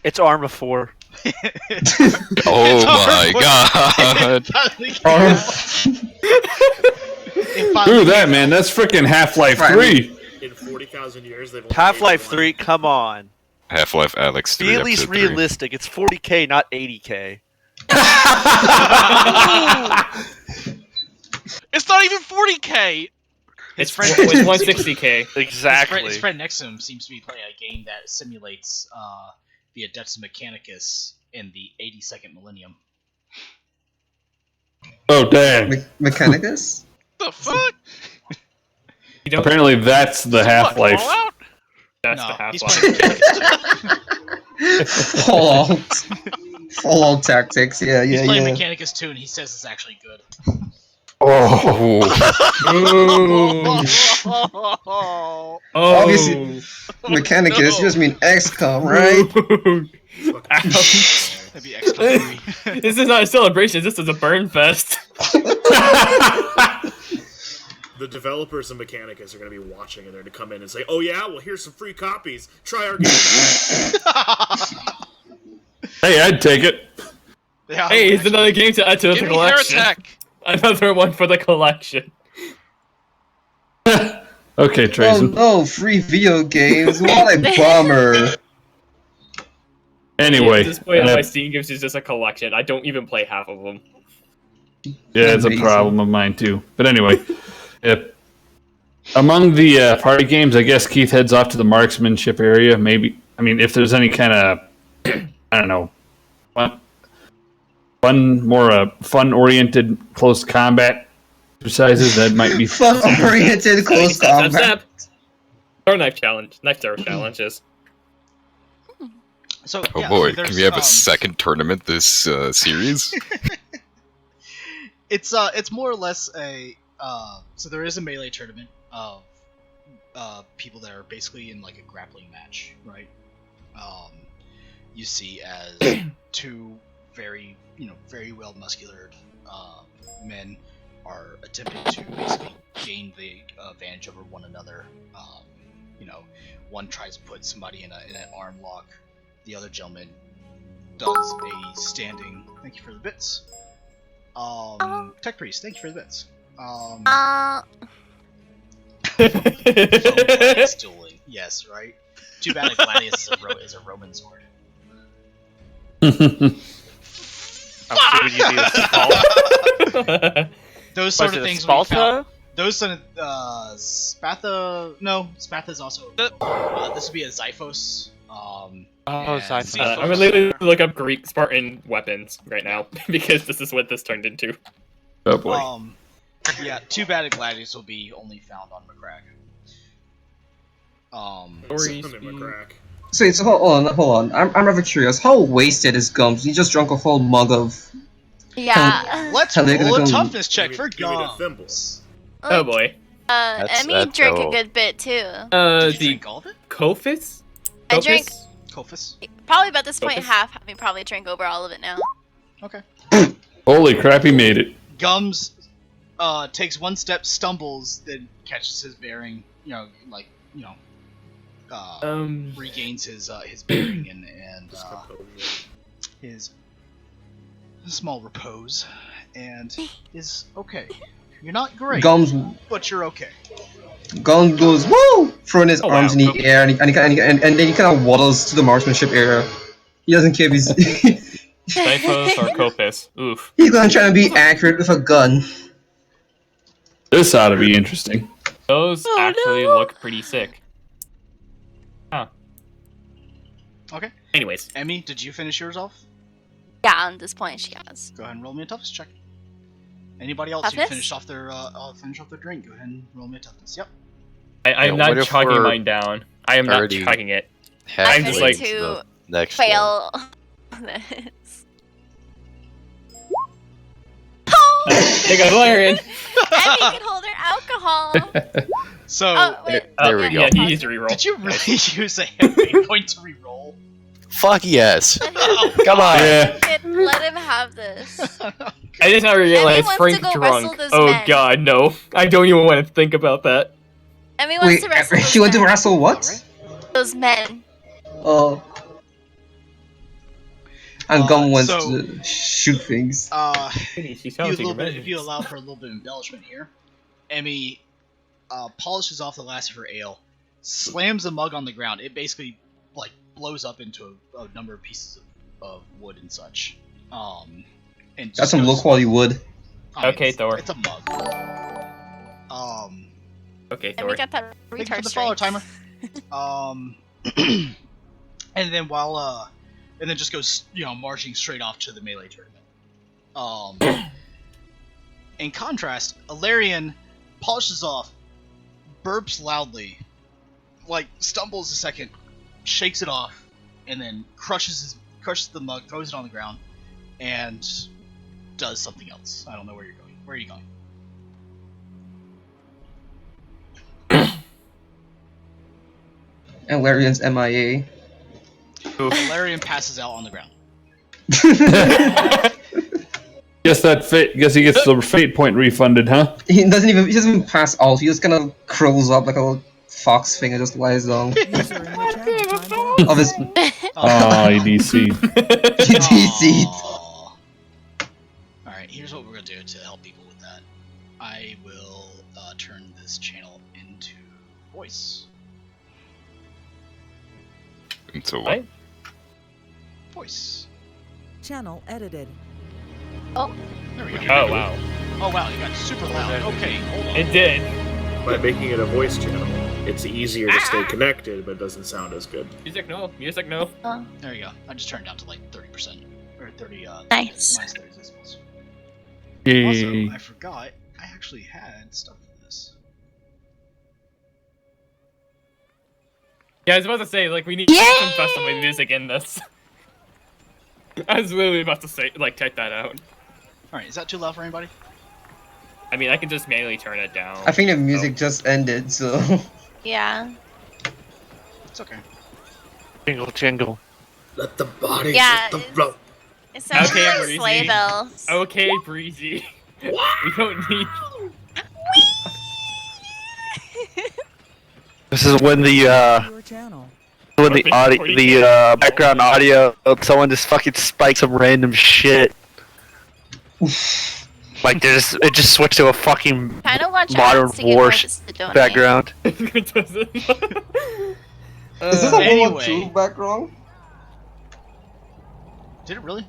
It's Arma 4. Oh my god! Screw that, man. That's freaking Half-Life 3. In 40,000 years, they've Half-Life 3, come on. Half-Life Alex 3. Be at least episode 3. realistic. It's 40k, not 80k. It's not even 40k. It's 160k. Exactly. His friend next to him seems to be playing a game that simulates the Adeptus Mechanicus in the 82nd millennium. Oh, damn. Mechanicus? The fuck? Apparently that's the Half-Life. That's No, the he's Half-Life. playing Fallout tactics, yeah, He's yeah, playing yeah. Mechanicus 2 and he says it's actually good. Oh. Obviously, Mechanicus, you just mean XCOM, right? That'd be XCOM 3. This is not a celebration, this is a burn fest. The developers of Mechanicus are going to be watching and they're going to come in and say, "Oh yeah, well here's some free copies. Try our game." Hey, I'd take it. Hey, it's another game to add to the Give me collection. Heretic. Another one for the collection. Okay, Oh Trazen. no, free video games. What a bummer. Anyway. At this point, my Steam games is just a collection. I don't even play half of them. Yeah, it's a problem of mine too. But anyway, yep. Among the party games, I guess Keith heads off to the marksmanship area. Maybe, I mean, if there's any kind of, I don't know, more fun-oriented close combat exercises, that might be fun-oriented close combat. Or knife throw challenges. So, Oh yeah, boy, so can we have a there's, second tournament this series? It's more or less a so there is a melee tournament of people that are basically in like a grappling match, right? You see as two very well muscular men are attempting to basically gain the advantage over one another. One tries to put somebody in an arm lock. The other gentleman does a standing. Thank you for the bits. Tech Priest, thank you for the bits. Gladius dueling. Yes, right? Too bad a Gladius is a Roman sword. Those sort of things. Spalta? Those sort of Spatha. No, Spatha's also. This would be a Xiphos. Xiphos. I'm gonna literally look up Greek Spartan weapons right now because this is what this turned into. Oh boy. Yeah, too bad a Gladius will be only found on McCrack. So hold on. I'm rather curious. How wasted is Gums? He just drunk a whole mug of. Yeah. Let's roll a toughness check for Gums. Oh boy. Emmy drank a good bit too. Did you drink all of it? Kophis? I drank Kophis? probably about this point Kophis? half. I mean, probably drank over all of it now. Okay. Holy crap, he made it. Gums takes one step, stumbles, then catches his bearing. Regains his bearing and his small repose, and is okay. You're not great, Gums but you're okay. Gums goes woo, throwing his arms in the air, and then he kind of waddles to the marksmanship area. He doesn't care if he's. Xiphos or Kophis? Oof. He's gonna try to be accurate with a gun. This ought to be interesting. Those actually look pretty sick. Huh. Okay. Anyways. Emmy, did you finish yours off? Yeah, on this point she has. Go ahead and roll me a toughness check. Anybody else who Toughness? finished off their drink, go ahead and roll me a toughness. Yep. I'm what not if chugging we're mine down. I am not already chugging it. I'm just ready like to next fail this. I think I'm learning. Emmy can hold her alcohol. So Oh, wait. There we go. Yeah, he needs to reroll. did you really use a hit point to reroll? Fuck yes. Oh, Come on. Yeah. Let him have this. I did not realize wants Frank to go wrestle drunk. those Oh men. god, no. I don't even want to think about that. Emmy wants Wait, to wrestle those she went to men. wrestle what? Those men. Oh. And Gum wants so- to shoot things. She's If you allow for a little bit of embellishment here, Emmy polishes off the last of her ale, slams the mug on the ground. It basically like blows up into a number of pieces of wood and such. And That's just some goes- low quality wood. I mean, Okay, Thor. It's a mug. Okay, Emmy Thor. got that Thank you for retard the follow strength. timer. And then and then just goes, marching straight off to the melee tournament. In contrast, Alarian polishes off, burps loudly, like stumbles a second, shakes it off, and then crushes the mug, throws it on the ground, and does something else. I don't know where you're going. Where are you going? And Larian's MIA. Alarian passes out on the ground. Guess he gets the fate point refunded, huh? He doesn't even pass out. He just kind of curls up like a little fox thing and just lies down. Of his EDC. EDC. Alright, here's what we're gonna do to help people with that. I will turn this channel into voice. Into what? Voice. Channel edited. Oh. There we go. Oh, wow. Oh wow, you got super loud. Okay, hold on. It did. By making it a voice channel, it's easier to stay connected, but it doesn't sound as good. Music no. Music no. There you go. I just turned it down to like 30%. Or 30, Nice. minus 30 decibels. Yay. Also, I forgot, I actually had stuff for this. Yeah, I was about to say, like, we need some custom music in this. I was literally about to say, like, check that out. Alright, is that too loud for anybody? I mean, I can just manually turn it down. I think the music just ended, so. Yeah. It's okay. Jingle, jingle. Let the body Yeah, hit the flow. It sounds Okay, like Breezy. sleigh bells. Okay, Breezy. We don't need. This is when the Your channel. when the background audio of someone just fucking spikes some random shit. Like it just switched to a fucking Kind of watch modern ads to get war Marcus to donate. background. Is this a Anyway. World War II background? Did it really?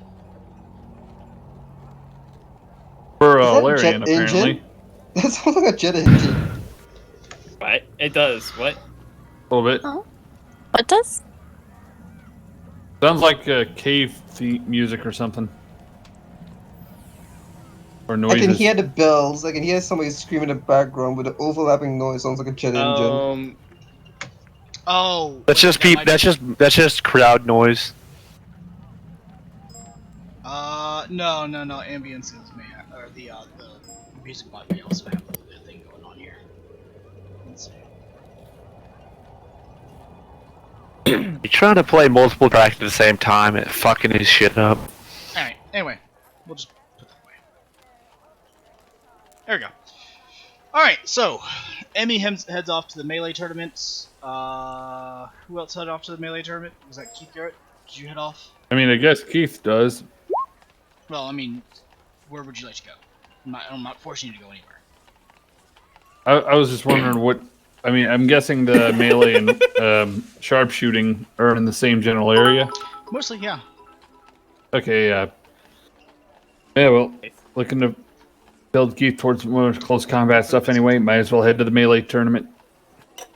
For Is that Larian, jet engine? apparently. That sounds like a jet engine. What? It does. What? A little bit. Oh. What does? Sounds like cave music or something. Or I noises. can hear the bells. I can hear somebody screaming in the background, but the overlapping noise sounds like a jet engine. Oh. That's just that's just crowd noise. No. Ambience is or the music mod may also have a little bit of thing going on here. Let's see. You're trying to play multiple tracks at the same time and fucking his shit up. Alright, anyway, we'll just put that away. There we go. Alright, so, Emmy heads off to the Melee tournament. Who else headed off to the Melee tournament? Was that Keith Garrett? Did you head off? I mean, I guess Keith does. Well, I mean, where would you like to go? I'm not forcing you to go anywhere. I was just wondering what. I mean, I'm guessing the melee and sharpshooting are in the same general area. Mostly, yeah. Okay, yeah, well, looking to build Keith towards more close combat stuff anyway. Might as well head to the melee tournament.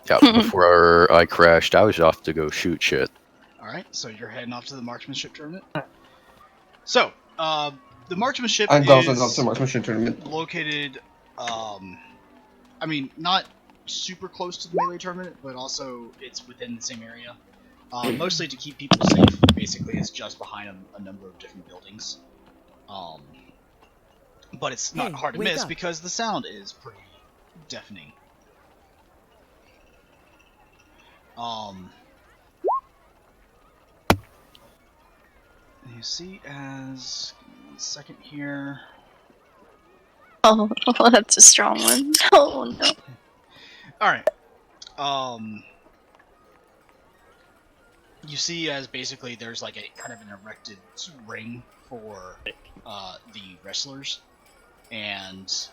Yeah, before I crashed, I was off to go shoot shit. Alright, so you're heading off to the marksmanship tournament. So, the marksmanship I'm also off is to the marksmanship tournament. located, I mean, not super close to the melee tournament, but also it's within the same area. Mostly to keep people safe. Basically, it's just behind a number of different buildings. But it's not hard to wake miss up. because the sound is pretty deafening. You see as give me 1 second here. Oh, that's a strong one. Oh no. All right. You see as basically there's like a kind of an erected ring for the wrestlers, and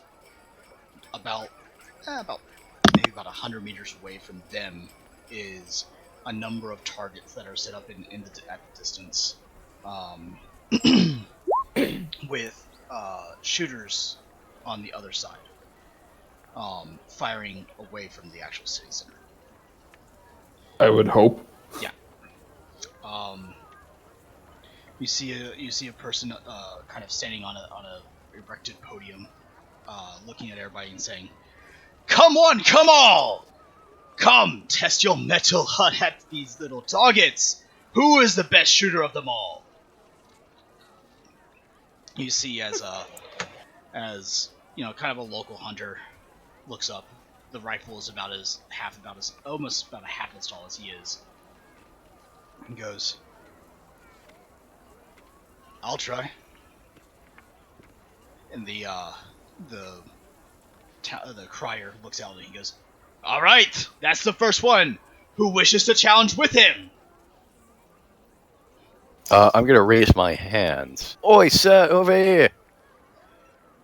about maybe about 100 meters away from them is a number of targets that are set up at the distance, with shooters on the other side, firing away from the actual city center. I would hope. Yeah. You see a person kind of standing on a erected podium, looking at everybody and saying, "Come on, come all! Come, test your metal hut at these little targets! Who is the best shooter of them all?" You see as you know, kind of a local hunter looks up. The rifle is almost about a half as tall as he is. And goes, "I'll try." And the crier looks out and he goes, "All right, that's the first one. Who wishes to challenge with him?" I'm gonna raise my hands. Oi, sir, over here.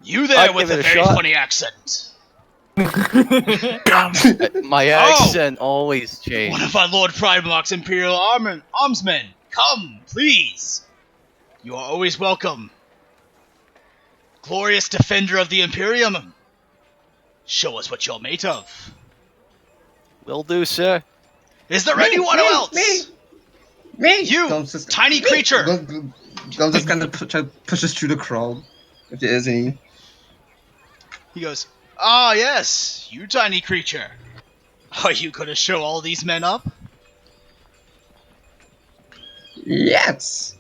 You there with a very funny accent. My accent always changes. One of our Lord Primarch's Imperial Armsmen. Come, please. You are always welcome. Glorious defender of the Imperium. Show us what you're made of. Will do, sir. Is there anyone else? Me! You, tiny creature! Gums just kind of pushes through the crowd, if there is any. He goes, "Ah, yes, you tiny creature. Are you gonna show all these men up?" Yes!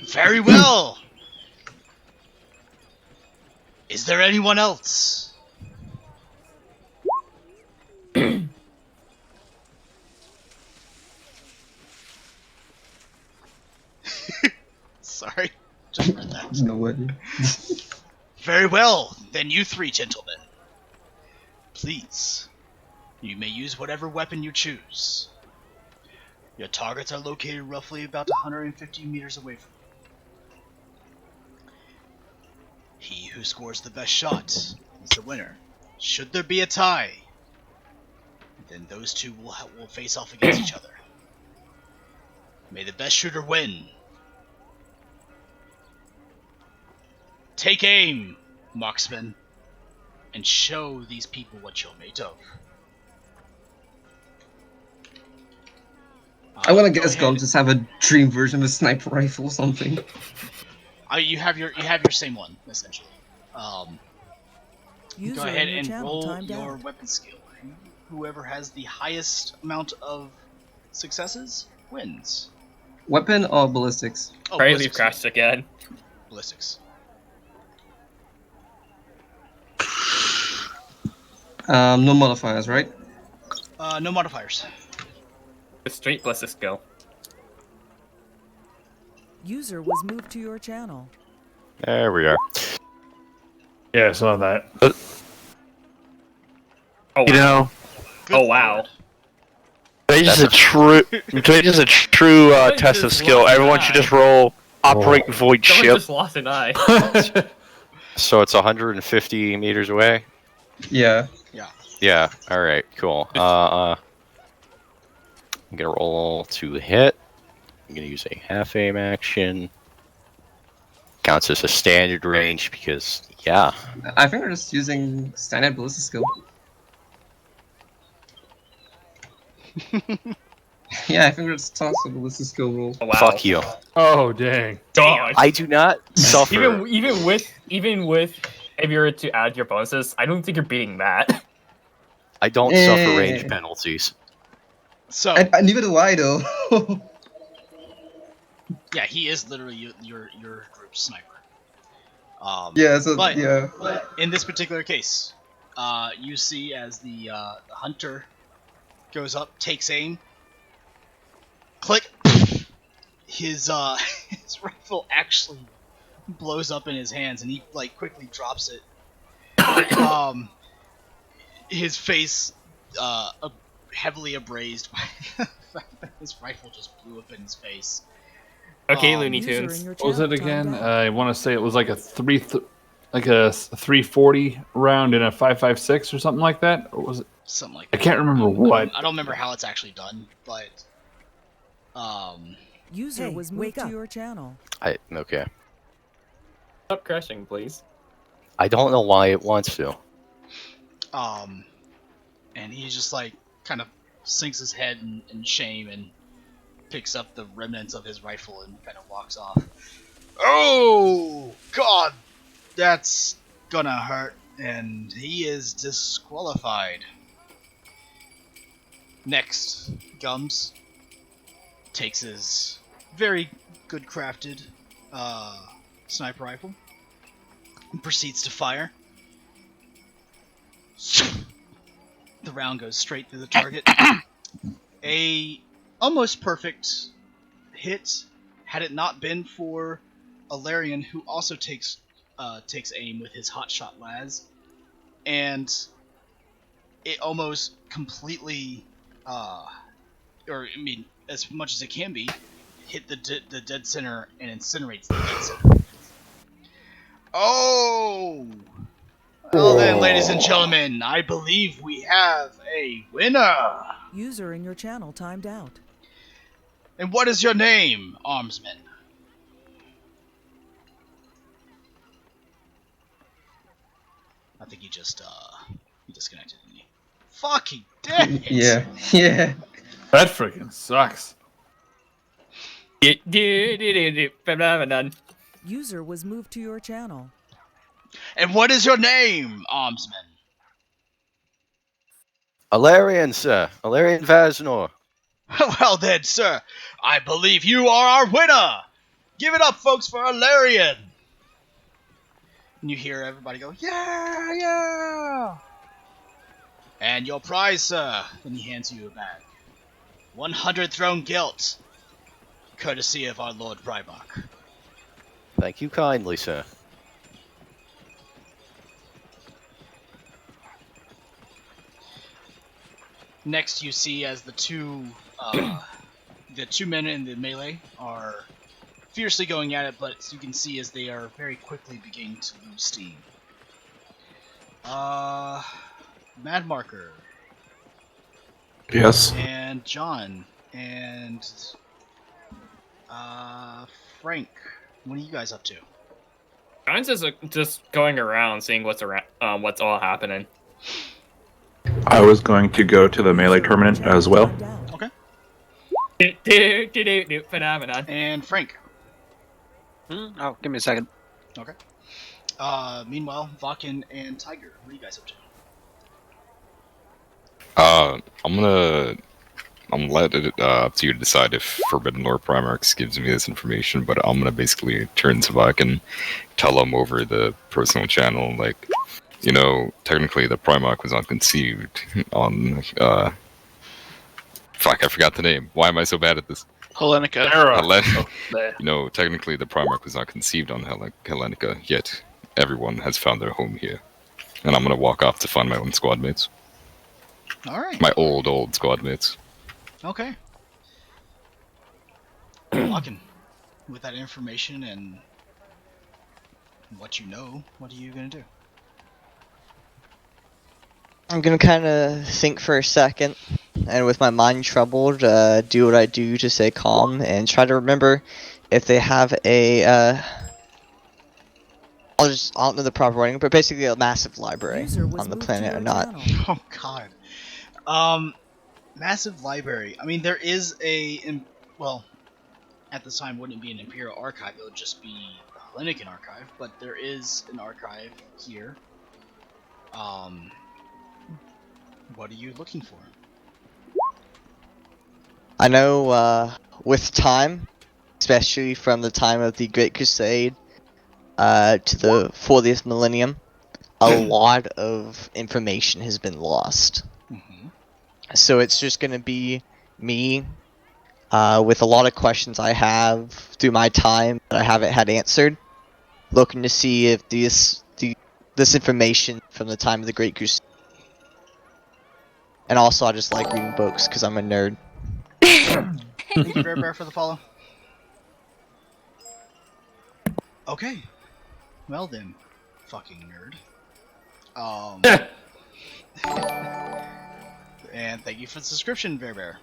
Very well. Is there anyone else? Sorry, just read that. No way. Very well, then you three gentlemen. Please, you may use whatever weapon you choose. Your targets are located roughly about 150 meters away from you. He who scores the best shot is the winner. Should there be a tie, then those two will face off against each other. May the best shooter win. Take aim, marksman, and show these people what you're made of. I want to guess Gums just have a dream version of a sniper rifle or something. You have your same one essentially. Go ahead and roll your weapon skill. Whoever has the highest amount of successes wins. Weapon or ballistics? Oh, Crazy crashed again. Ballistics. No modifiers, right? No modifiers. The straight ballistic skill. User was moved to your channel. There we are. Yeah, I saw that. Oh, wow. You know, oh wow. It's just a true test of skill. Everyone should just roll operate void Someone ship. just lost an eye. So it's 150 meters away? Yeah. Yeah, alright, cool. I'm gonna roll to hit. I'm gonna use a half aim action. Counts as a standard range because, yeah. I think we're just using standard ballistic skill. Yeah, I think we're just tossing a ballistic skill roll. Oh, wow. Fuck you. Oh, dang. God. I do not suffer. Even with if you were to add your bonuses, I don't think you're beating that. I don't suffer range penalties. So neither do I, though. yeah, he is literally your group sniper. But in this particular case, you see as the hunter goes up, takes aim, Click. His his rifle actually blows up in his hands, and he like quickly drops it. His face heavily abrased by the fact that his rifle just blew up in his face. Okay, Looney Tunes. What was it again? I want to say it was like a 340 round in a 5.56 or something like that. Or was it something like I that? can't remember what. I don't remember how it's actually done, but User was moved to your channel. Okay. Stop crashing, please. I don't know why it wants to. And he just like kind of sinks his head in shame and picks up the remnants of his rifle and kind of walks off. Oh God, that's gonna hurt, and he is disqualified. Next, Gums takes his very good crafted sniper rifle and proceeds to fire. The round goes straight through the target. A almost perfect hit, had it not been for Alarian, who also takes aim with his hotshot las, and it almost completely, as much as it can be, hit the dead center and incinerates the dead center. Oh! Well then, ladies and gentlemen, I believe we have a winner! User in your channel timed out. And what is your name, Armsman? I think he just, he disconnected, didn't he? Fuck, he did! Yeah, yeah. That freaking sucks. User was moved to your channel. And what is your name, Armsman? Alarian, sir. Alarian Vasnor. Well then, sir, I believe you are our winner! Give it up, folks, for Alarian! And you hear everybody go, yeah, yeah! And your prize, sir. And he hands you a bag. 100 throne gilt, courtesy of our Lord Primarch. Thank you kindly, sir. Next, you see as the two men in the melee are fiercely going at it, but as you can see as they are very quickly beginning to lose steam. Mad Marker. Yes. And John. And Frank. What are you guys up to? I'm just going around seeing what's all happening. I was going to go to the melee tournament as well. Okay. Phenomenon. And Frank. Oh, give me a second. Okay. Meanwhile, Vakin and Tiger, what are you guys up to? I'm gonna let it up to you to decide if Forbidden Lore Primarchs gives me this information, but I'm gonna basically turn to Vak and tell him over the personal channel, like, you know, technically the Primarch was not conceived on, fuck, I forgot the name. Why am I so bad at this? Hellenica. You know, technically the Primarch was not conceived on Hellenica, yet everyone has found their home here. And I'm gonna walk off to find my own squad mates. Alright. My old squad mates. Okay. Vakin, with that information and what you know, what are you gonna do? I'm gonna kind of think for a second, and with my mind troubled, do what I do to stay calm and try to remember if they have a, I don't know the proper wording, but basically a massive library on the planet or not. Oh god. Massive library. I mean, there is well, at this time wouldn't be an Imperial archive, it would just be a Hellenican archive, but there is an archive here. What are you looking for? I know, with time, especially from the time of the Great Crusade, to the 40th millennium, a lot of information has been lost. So it's just gonna be me with a lot of questions I have through my time that I haven't had answered. Looking to see if this information from the time of the Great Crusade. And also, I just like reading books because I'm a nerd. Thank you, Bear Bear, for the follow. Okay. Well then, fucking nerd. And thank you for the subscription, Bear Bear.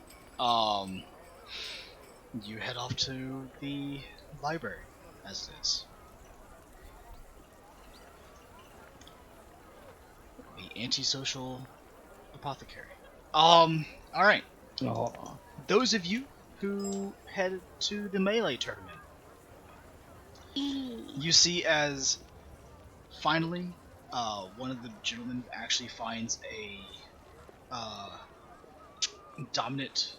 You head off to the library, as it is. The antisocial apothecary. Alright. Oh. Those of you who head to the melee tournament, you see as finally one of the gentlemen actually finds a dominant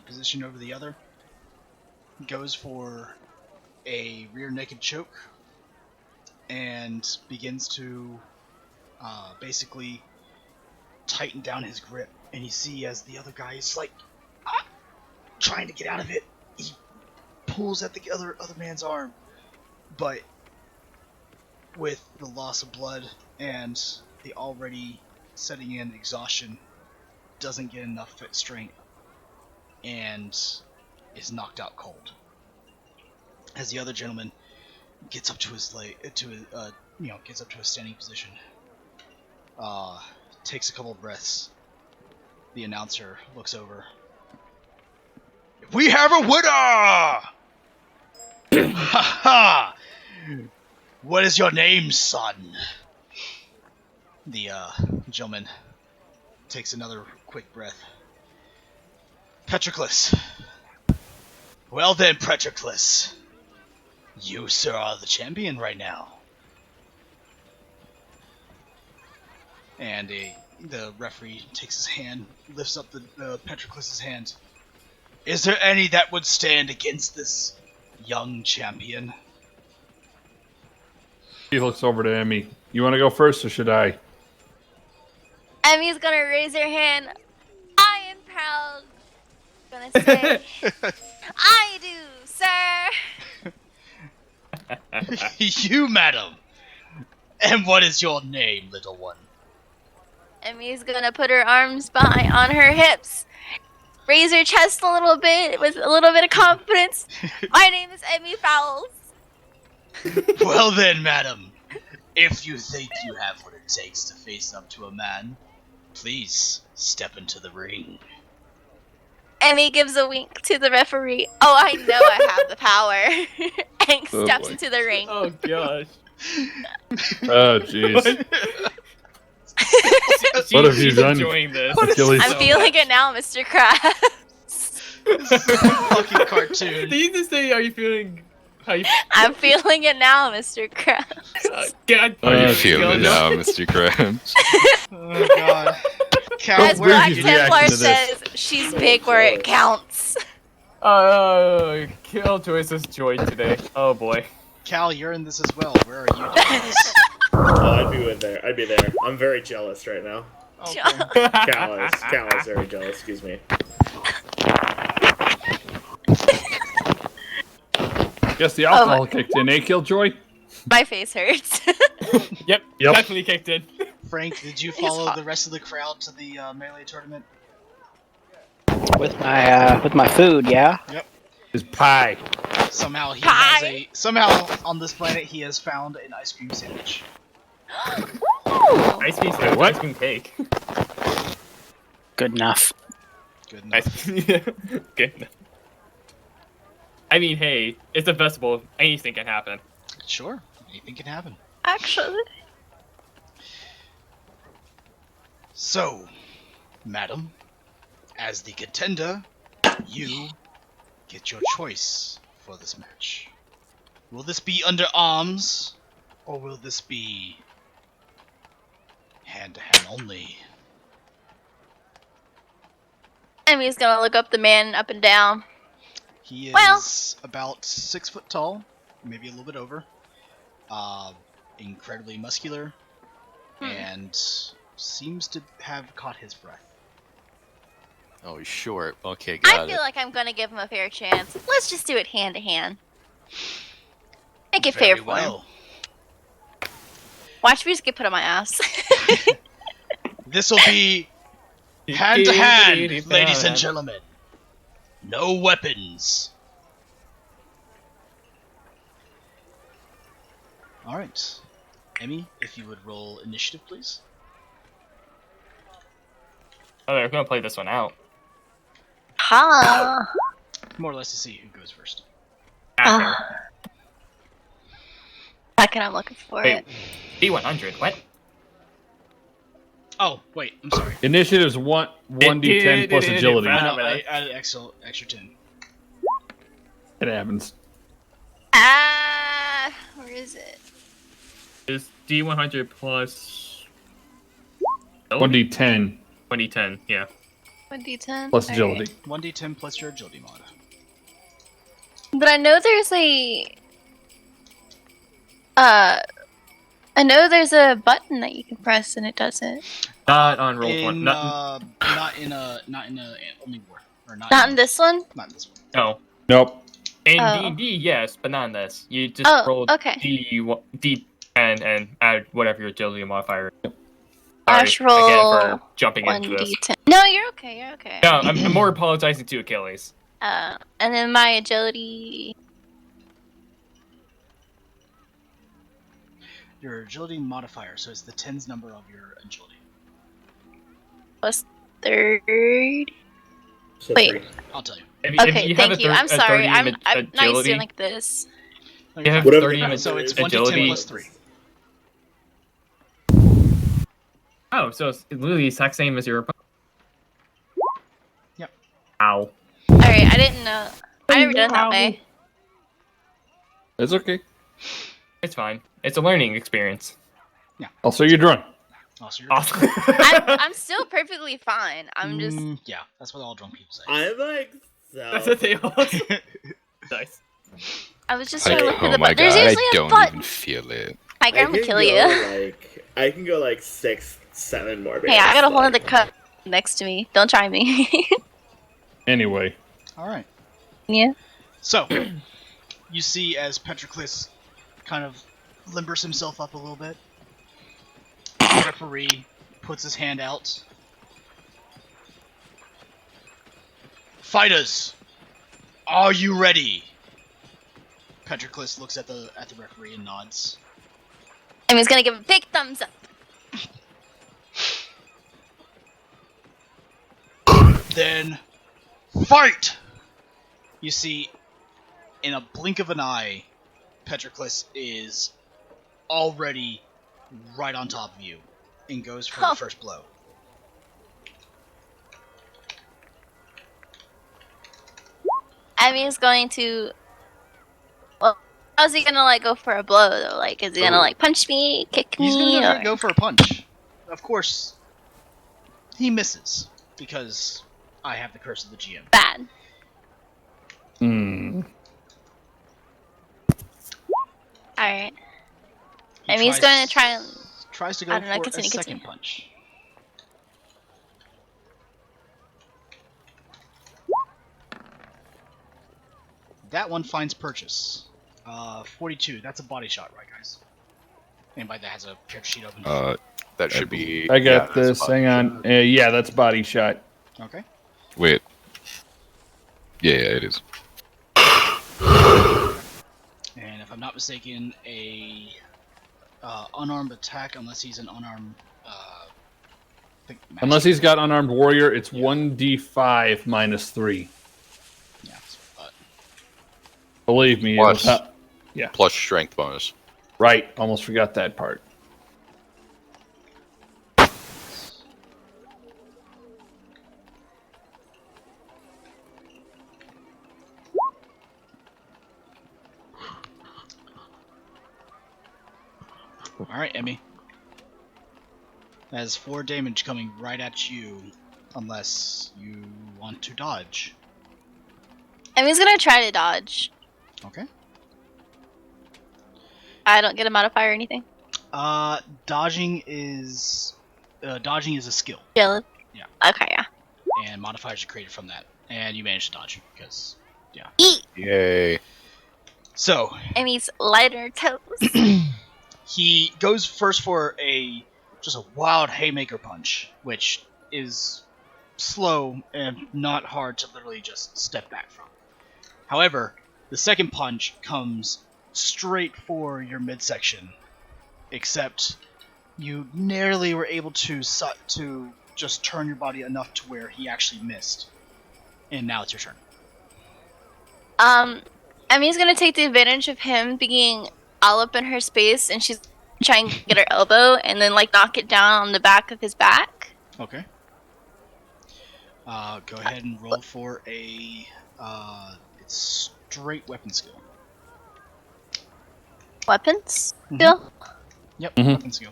position over the other, goes for a rear naked choke, and begins to basically tighten down his grip. And you see as the other guy is like trying to get out of it, he pulls at the other man's arm, but with the loss of blood and the already setting in exhaustion, doesn't get enough strength and is knocked out cold. As the other gentleman gets up to his gets up to a standing position, takes a couple breaths. The announcer looks over. We have a winner! Ha ha! What is your name, son? The gentleman takes another quick breath. Patroclus. Well then, Patroclus. You, sir, are the champion right now. And the referee takes his hand, lifts up the Patroclus's hand. Is there any that would stand against this young champion? He looks over to Emmy. You want to go first, or should I? Emmy's gonna raise her hand. I am proud. Gonna say, I do, sir. You, madam. And what is your name, little one? Emmy's gonna put her arms on her hips, raise her chest a little bit with a little bit of confidence. My name is Emmy Fowles. Well then, madam, if you think you have what it takes to face up to a man, please step into the ring. Emmy gives a wink to the referee. Oh, I know I have the power. And steps into the ring. Oh gosh. Oh jeez. What have you done? This. I'm feeling it now, Mr. Krabs. This is a fucking cartoon. Did you just say, are you feeling... I'm feeling it now, Mr. Krabs. God, I feel it now, Mr. Krabs. Oh god. Cal, As Black Templar says, she's big where it counts. Killjoy's joined today. Oh boy. Cal, you're in this as well. Where are you? Oh, I'd be there. I'm very jealous right now. Okay. Cal is very jealous, excuse me. Guess the alcohol kicked in, eh, Killjoy? My face hurts. Yep, definitely kicked in. Frank, did you follow the rest of the crowd to the melee tournament? With my food, yeah. Yep. His pie. Somehow he has somehow on this planet he has found an ice cream sandwich. Ice cream sandwich, ice cream cake. Good enough. Good enough. Good enough. I mean, hey, it's a festival. Anything can happen. Sure, anything can happen. Actually. So, madam, as the contender, you get your choice for this match. Will this be under arms, or will this be hand-to-hand only? Emmy's gonna look up the man up and down. He is about 6 foot tall, maybe a little bit over. Incredibly muscular, and seems to have caught his breath. Oh, he's short. Okay, I got feel it. like I'm gonna give him a fair chance. Let's just do it hand to hand. Make it Very fair for him. well. Watch me just get put on my ass. This will be hand to hand, ladies and gentlemen. No weapons. Alright. Emmy, if you would roll initiative, please. Oh, they're gonna play this one out. Ha! More or less to see who goes first. Second, I'm looking for Wait, it. D100. What? Oh, wait, I'm sorry. Initiative's 1d10 plus agility. I know, I added extra 10. It happens. Where is it? Is D100 plus 1d10 2010? Yeah. 1d10 plus agility. 1d10 plus your agility mod. But I know there's I know there's a button that you can press and it does it. Not on roll 20. Not in only war or Not in this one? Not in this one. No. Nope. In D&D, yes, but not in this. You just roll okay. D10 and add whatever your agility modifier. Slash Sorry, again roll for jumping into this. 1d10. No, you're okay. You're okay. No, I'm more apologizing to Achilles. And then my agility. Your agility modifier, so it's the tens number of your agility. Plus 30. Wait. I'll tell you. Okay, thank you. I'm sorry. I'm not used to like this. You have Whatever 30 so it's agility. 1d10 plus 3. Oh, so it's literally the exact same as your opponent. Yep. Ow. Alright, I didn't know. I never done it that way. It's okay. It's fine. It's a learning experience. Yeah. Also, you're drunk. Awesome. I'm still perfectly fine. I'm just. Yeah, that's what all drunk people say. I'm like, so. That's what they all say. Nice. I was just trying to look for Oh the my button. There's god, I usually a don't button. even feel it. Tiger, I'm gonna can kill go, you. I can go like 6, 7 more. Hey, I got a whole minutes, other cup next to me. Don't try me. Anyway. Alright. Yeah. So, you see as Patroclus kind of limbers himself up a little bit. The referee puts his hand out. Fighters, are you ready? Patroclus looks at the referee and nods. And he's gonna give a big thumbs up. Then, fight! You see, in a blink of an eye, Patroclus is already right on top of you and goes for the first blow. Emmy's going to. Well, how's he gonna like go for a blow though? Like, is he gonna like punch me, kick He's me? gonna or- go for a punch. Of course, he misses because I have the curse of the GM. Bad. Hmm. Alright. He Emmy's gonna try and. tries to go I don't know, for continue, a second continue. punch. That one finds purchase. 42. That's a body shot, right, guys? Anybody that has a character sheet open? That should be. I yeah, got that's this. fine. Hang on. Yeah, that's body shot. Okay. Wait. Yeah, it is. And if I'm not mistaken, a unarmed attack, unless he's an unarmed. Unless he's got unarmed warrior, it's 1d5 minus 3. Yeah, that's what I thought. Believe me. Plus, yeah. plus strength bonus. Right. Almost forgot that part. Alright, Emmy. That has 4 damage coming right at you, unless you want to dodge. Emmy's gonna try to dodge. Okay. I don't get a modifier or anything. Dodging is a skill. Jill. Yeah. Okay, yeah. and modifiers are created from that. And you manage to dodge, because, yeah. Yay. So, Emmy's lighter toes. he goes first for just a wild haymaker punch, which is slow and not hard to literally just step back from. However, the second punch comes straight for your midsection, except you nearly were able to just turn your body enough to where he actually missed. And now it's your turn. Emmy's gonna take the advantage of him being all up in her space, and she's trying to get her elbow and then like knock it down on the back of his back. Okay. Go ahead and roll for a it's straight weapon skill. Weapons skill. Yep, weapon skill.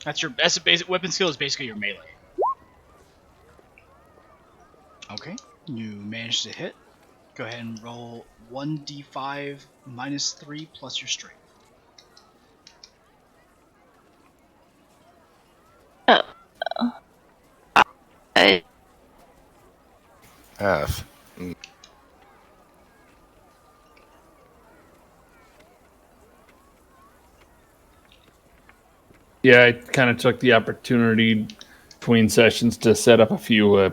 That's a basic weapon skill is basically your melee. Okay, you managed to hit. Go ahead and roll 1d5 minus 3 plus your strength. F. Yeah, I kind of took the opportunity between sessions to set up a few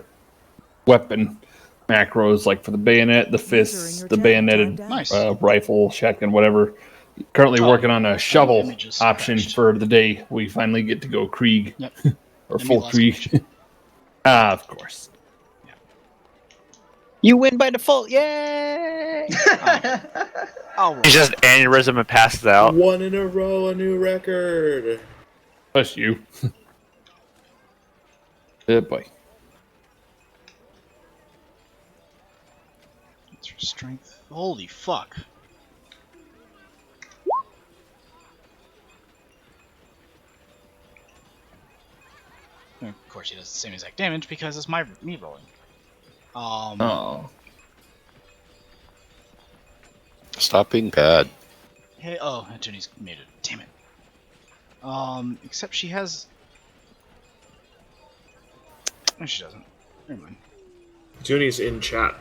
weapon macros, like for the bayonet, the fists, the bayoneted rifle, shotgun, whatever. Currently working on a shovel option for the day we finally get to go Krieg. Yep. Or full Krieg. Of course. You win by default, yay! He's just aneurysm and passes out. 1 in a row, a new record. Bless you. Good boy. That's your strength. Holy fuck. And of course, he does the same exact damage because it's me rolling. Oh. Stop being bad. Hey, oh, Anthony's made it. Damn it. Except she has. No, she doesn't. Never mind. Junie's in chat.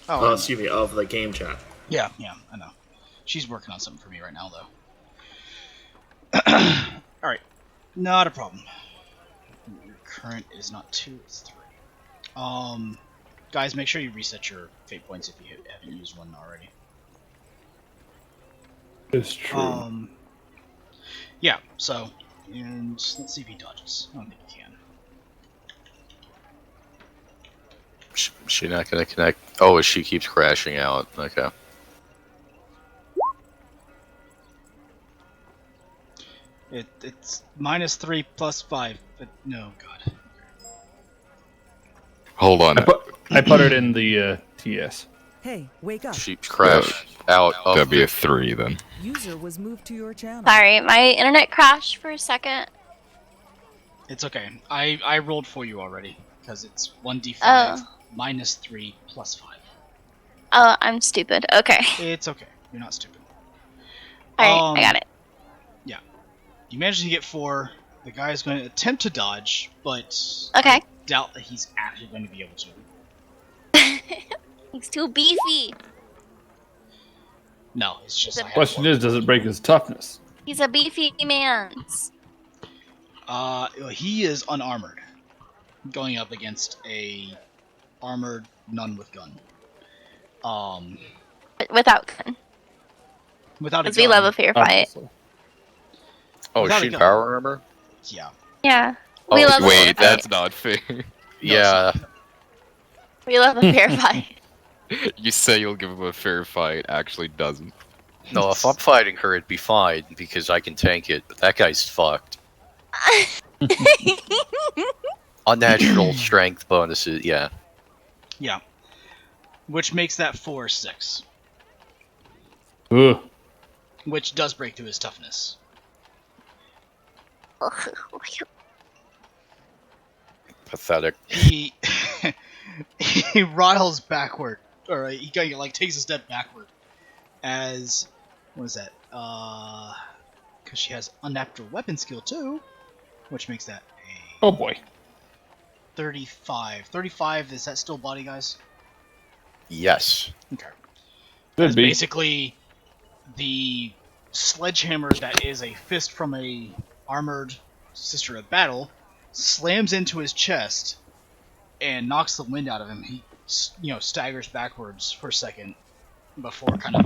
Oh, Excuse me, of the game chat. Yeah, I know. She's working on something for me right now, though. Alright. Not a problem. Your current is not 2, it's 3. Guys, make sure you reset your fate points if you haven't used one already. It's true. Yeah, so, and let's see if he dodges. I don't think he can. She not gonna connect. Oh, she keeps crashing out. Okay. It's minus 3 plus 5, but no, God. Hold on. I put it in the TS. Hey, wake up. She crashed out of That'd be a 3 then. User was moved to your channel. Sorry, my internet crashed for a second. It's okay. I rolled for you already, because it's 1d5 minus 3 plus 5. Oh, I'm stupid. Okay. It's okay. You're not stupid. Alright, I got it. Yeah. You managed to get 4. The guy is going to attempt to dodge, but Okay. I doubt that he's actually going to be able to. He's too beefy. No, it's just. The question is, does it break his toughness? He's a beefy man. He is unarmored, going up against a armored none with gun. Without gun. Without a gun. Because we love a fair fight. Oh, Without is a she gun. power armor? Yeah. Yeah. We Oh, love a fair Wait, fight. that's not fair. Yeah. We love a fair fight. You say you'll give him a fair fight, actually doesn't. No, if I'm fighting her, it'd be fine because I can tank it. But that guy's fucked. Unnatural strength bonuses. Yeah. Yeah. Which makes that 4 6. Ugh. Which does break through his toughness. Pathetic. He he rattles backward, or he like takes a step backward. As what is that? Because she has unnatural weapon skill too, which makes that Oh boy. 35. 35, is that still body, guys? Yes. Okay. Could That's be. basically the sledgehammer that is a fist from a armored Sister of Battle slams into his chest and knocks the wind out of him. He, staggers backwards for a second before kind of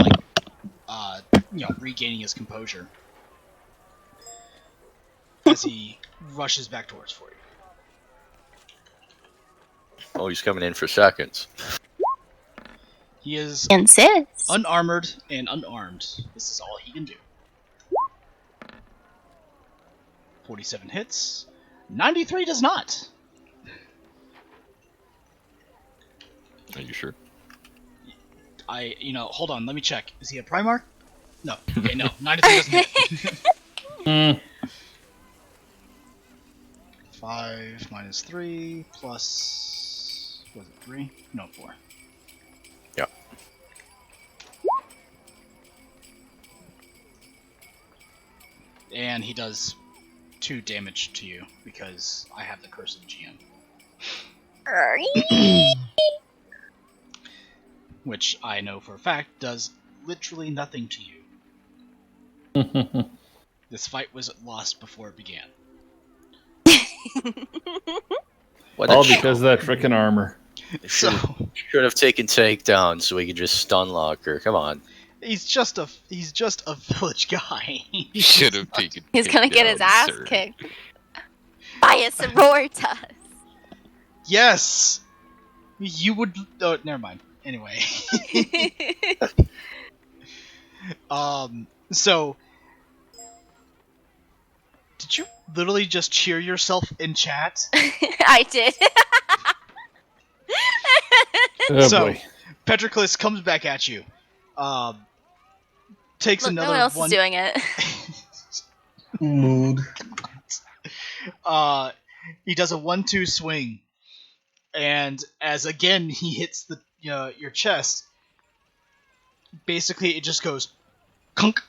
regaining his composure as he rushes back towards for you. Oh, he's coming in for seconds. He is Insist. unarmored and unarmed. This is all he can do. 47 hits. 93 does not. Are you sure? Hold on, let me check. Is he a Primarch? No. Okay, no. 93 doesn't hit. 5 minus 3 plus... was it 3? No, 4. Yep. And he does 2 damage to you because I have the curse of GM. Which I know for a fact does literally nothing to you. This fight was lost before it began. All because of that frickin' armor. Should have taken takedown so we could just stun lock her. Come on. He's just a village guy. You should have taken. He's gonna get his ass sir. kicked by a sororitas. Yes! You would... Oh, never mind. Anyway. So... Did you literally just cheer yourself in chat? I did. Oh, so, boy. Petroclus comes back at you. Takes Look, another no one else one... is doing it. Mood. He does a 1-2 swing. And as again he hits the your chest, basically it just goes kunk.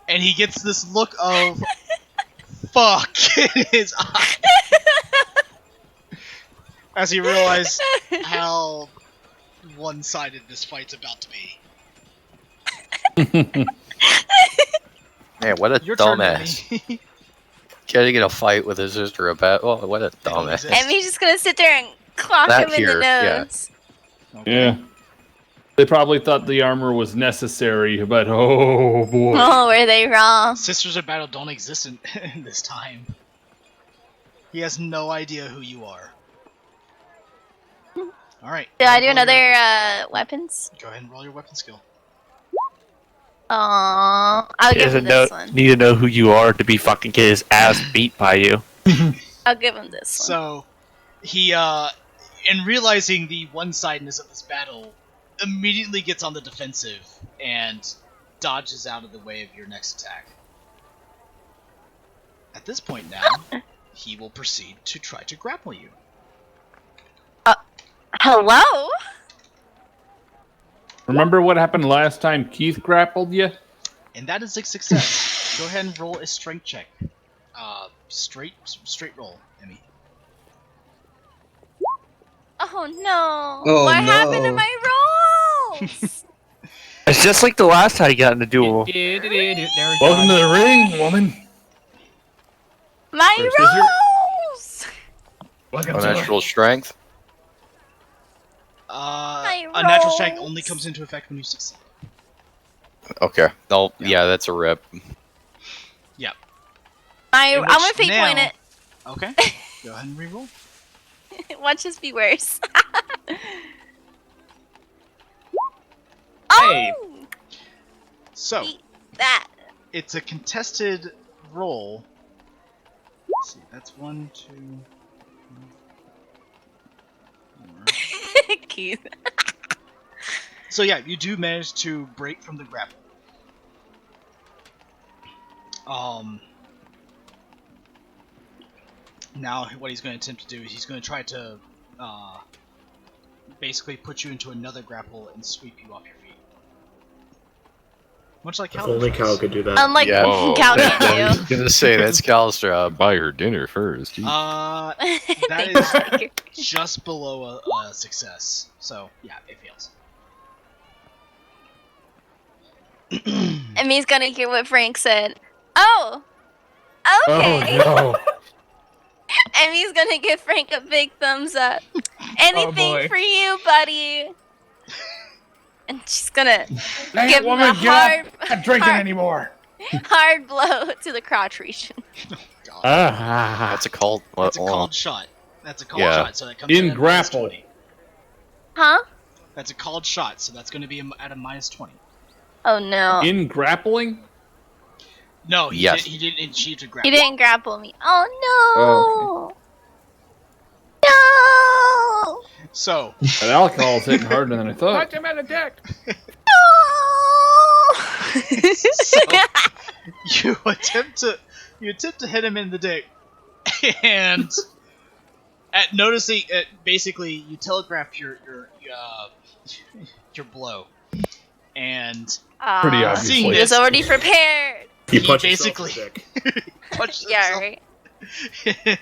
And he gets this look of fuck in his eye as he realizes how one-sided this fight's about to be. Man, what a Your turn, dumbass. Emmy. Getting in a fight with his sister about... Oh, what a dumbass. Emmy's just gonna sit there and clock That him in here, the yeah. nose. Yeah. They probably thought the armor was necessary, but oh boy. Oh, were they wrong? Sisters of Battle don't exist in this time. He has no idea who you are. Alright. Do I do another weapons? Go ahead and roll your weapon skill. Aww. I'll give him this one. Need to know who you are to be fucking get his ass beat by you. I'll give him this one. So, he, in realizing the one-sidedness of this battle, immediately gets on the defensive and dodges out of the way of your next attack. At this point now, he will proceed to try to grapple you. Hello? Remember what happened last time Keith grappled you? And that is a success. Go ahead and roll a strength check. Straight roll, Emmy. Oh no. Oh, what no. happened to my rolls? It's just like the last time you got in the duel. Welcome to the ring, woman. My Where's rolls! Unnatural strength. A natural strength only comes into effect when you succeed. Okay. Oh, yeah, that's a rip. Yep. I'm gonna fake now- point it. Okay. Go ahead and reroll. Watch this be worse. Hey. Oh! So, Eat that. it's a contested roll. Let's see, that's 1, 2, 4. Keith. So yeah, you do manage to break from the grapple. Now what he's going to attempt to do is he's going to try to basically put you into another grapple and sweep you off your feet. Much like If Cal only does. Cal could do that. Unlike Cal I can was gonna say that's Cal's job. Buy her dinner first. Jeez. do. That Thank is you. just below a success. So yeah, it fails. And he's gonna hear what Frank said. Oh, okay. Oh And he's gonna give Frank a big thumbs up. Anything boy. for you, buddy. And she's gonna Dang give it, him woman, a get up! hard, I'm not drinking hard, anymore. hard blow to the crotch region. That's a called. That's a called shot. That's a called Yeah. shot. So that comes In in at minus grapple. 20. Huh? That's a called shot. So that's going to be at a minus 20. Oh no. In grappling? No, he, Yes. he didn't achieve to grapple. He didn't grapple me. Oh no. No. So That alcohol's hitting harder than I thought. Punch him in the dick. so you attempt to hit him in the dick, and at noticing it, basically you telegraph your blow, and Pretty Ah, obviously. seeing he was this, already prepared. He he punched basically himself in the dick. punched Yeah, himself. right.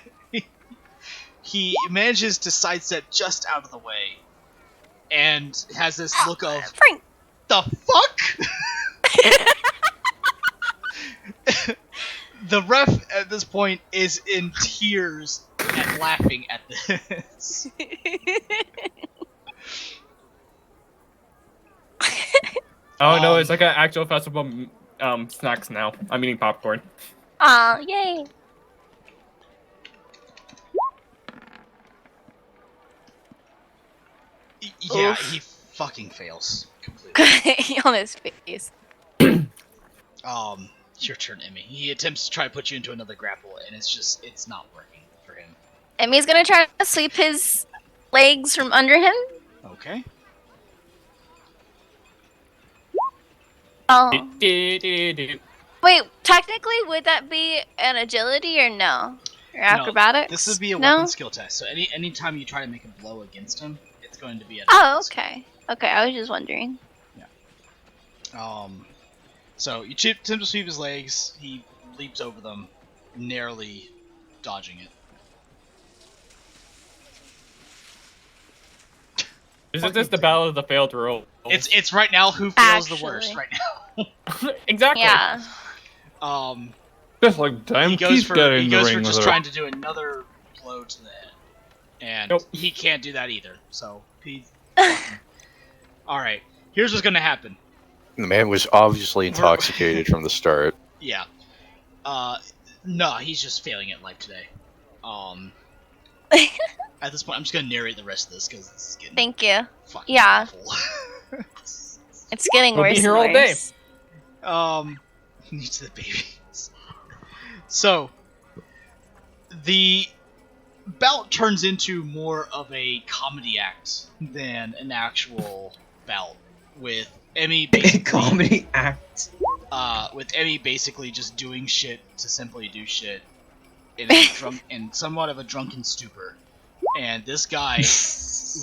He manages to sidestep just out of the way, and has this look of Frank. the fuck. The ref at this point is in tears and laughing at this. Oh no, it's like an actual festival snacks now. I'm eating popcorn. Aw, yay. Yeah, Oof. he fucking fails completely. On his face. Your turn, Emmy. He attempts to try to put you into another grapple, and it's not working for him. Emmy's gonna try to sweep his legs from under him. Okay. Oh. Do-do-do-do. Wait, technically, would that be an agility or no? Or acrobatics? No, this would be a No? weapon skill test. So any time you try to make a blow against him, it's going to be an Oh, okay. Okay, I was just wondering. So you attempt to sweep his legs. He leaps over them, narrowly dodging it. Is this the battle of the failed roll? It's right now who feels the Actually. worst right now. Exactly. Yeah. Just like time he goes Keith for got in the just ring with her. trying to do another blow to the head, and Nope. he can't do that either. So he's all right. Here's what's gonna happen. The man was obviously intoxicated from the start. Yeah. No, he's just failing at life today. At this point, I'm just gonna narrate the rest of this because this is getting Thank you. fucking Yeah. awful. It's getting We'll be worse here and all day. worse. Needs the babies. So, the bout turns into more of a comedy act than an actual bout, with Emmy basically Comedy act. with Emmy basically just doing shit to simply do shit in somewhat of a drunken stupor, and this guy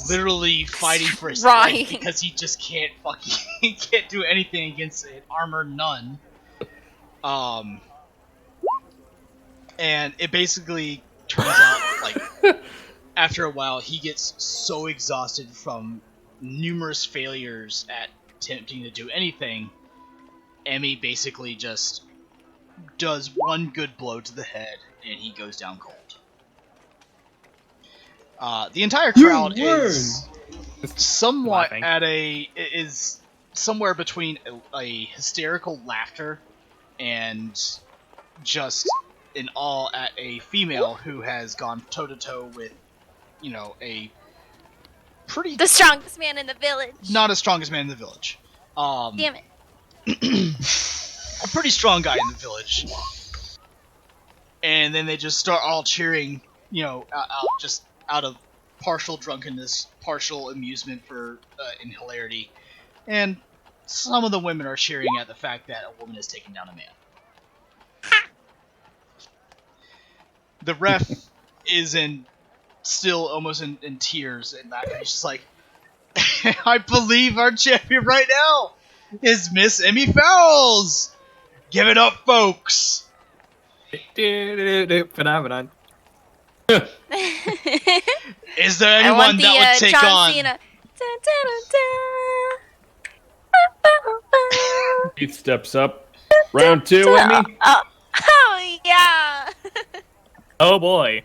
literally fighting for his Right. life because he just can't fucking can't do anything against an armored nun. And it basically turns out like after a while he gets so exhausted from numerous failures at attempting to do anything. Emmy basically just does one good blow to the head and he goes down cold. The entire crowd is somewhat Laughing. is somewhere between a hysterical laughter and just in awe at a female who has gone toe to toe with, a pretty The strongest man in the village. not as strongest man in the village. Damn it. A pretty strong guy in the village. And then they just start all cheering, just out of partial drunkenness, partial amusement for and hilarity. And some of the women are cheering at the fact that a woman has taken down a man. The ref is still almost in tears and laughing. He's just like, I believe our champion right now. is Miss Emmy Fowles. Give it up, folks. Phenomenon. Is there I anyone want the that would take John on? Cena. Dun, dun, dun, Keith steps up. Round 2, Emmy. oh yeah. Oh boy.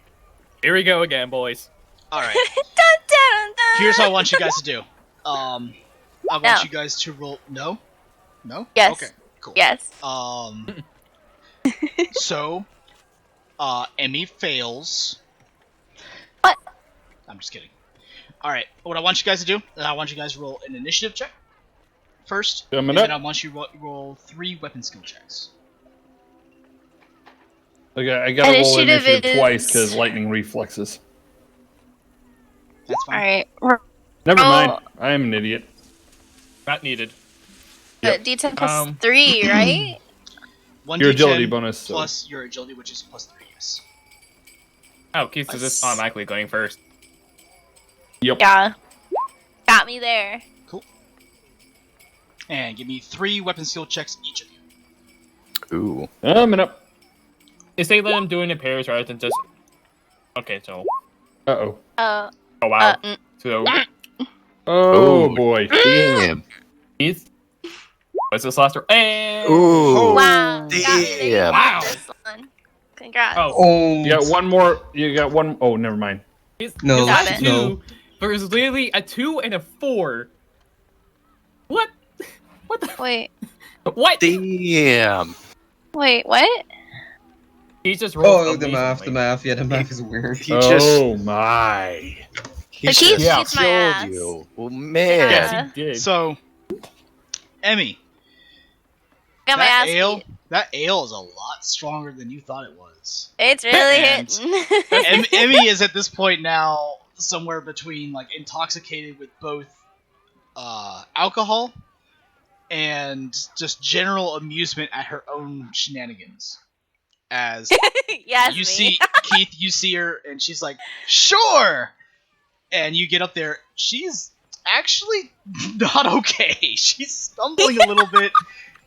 Here we go again, boys. All right. Dun, dun, dun. Here's what I want you guys to do. I want No. you guys to roll. No. No. Yes. Okay. Cool. Yes. So, Emmy fails. What? I'm just kidding. All right. What I want you guys to do, I want you guys to roll an initiative check first, Coming and up. then I want you to roll 3 weapon skill checks. Okay, I gotta roll Initiative initiative is- twice because lightning reflexes. That's All fine. right. Never Oh. mind. I am an idiot. Not needed. D10 plus 3, right? One Your D10 agility bonus, so- plus your agility, which is plus 3. Yes. Oh, Keith is just automatically going first. Yep. Yeah. Got me there. And give me 3 weapon skill checks each of you. Ooh. I'm up. Is they let him do it in pairs rather than just... Okay, so... Uh-oh. Oh wow. So... Oh, boy. Damn. Keith? What's this last round? And... Ooh. Wow. Damn. Wow. This one. Congrats. Oh. You got one more. You got one. Oh, never mind. No, His last it. 2, no. there's literally a 2 and a 4. What? What the... Wait. What? Damn. Wait, what? He just rolled Oh, the math. amazingly. The math. Yeah, the math is weird. He just. Oh, my. He But Keith just beats my killed ass. you. Oh, man. Yeah. Yes, he did. So, Emmy, Got my that ass ale, beat. that ale is a lot stronger than you thought it was. It's really And hitting. Emmy is at this point now somewhere between like intoxicated with both alcohol and just general amusement at her own shenanigans. As yes, you me. see Keith, you see her and she's like, "Sure." And you get up there, she's actually not okay. She's stumbling a little bit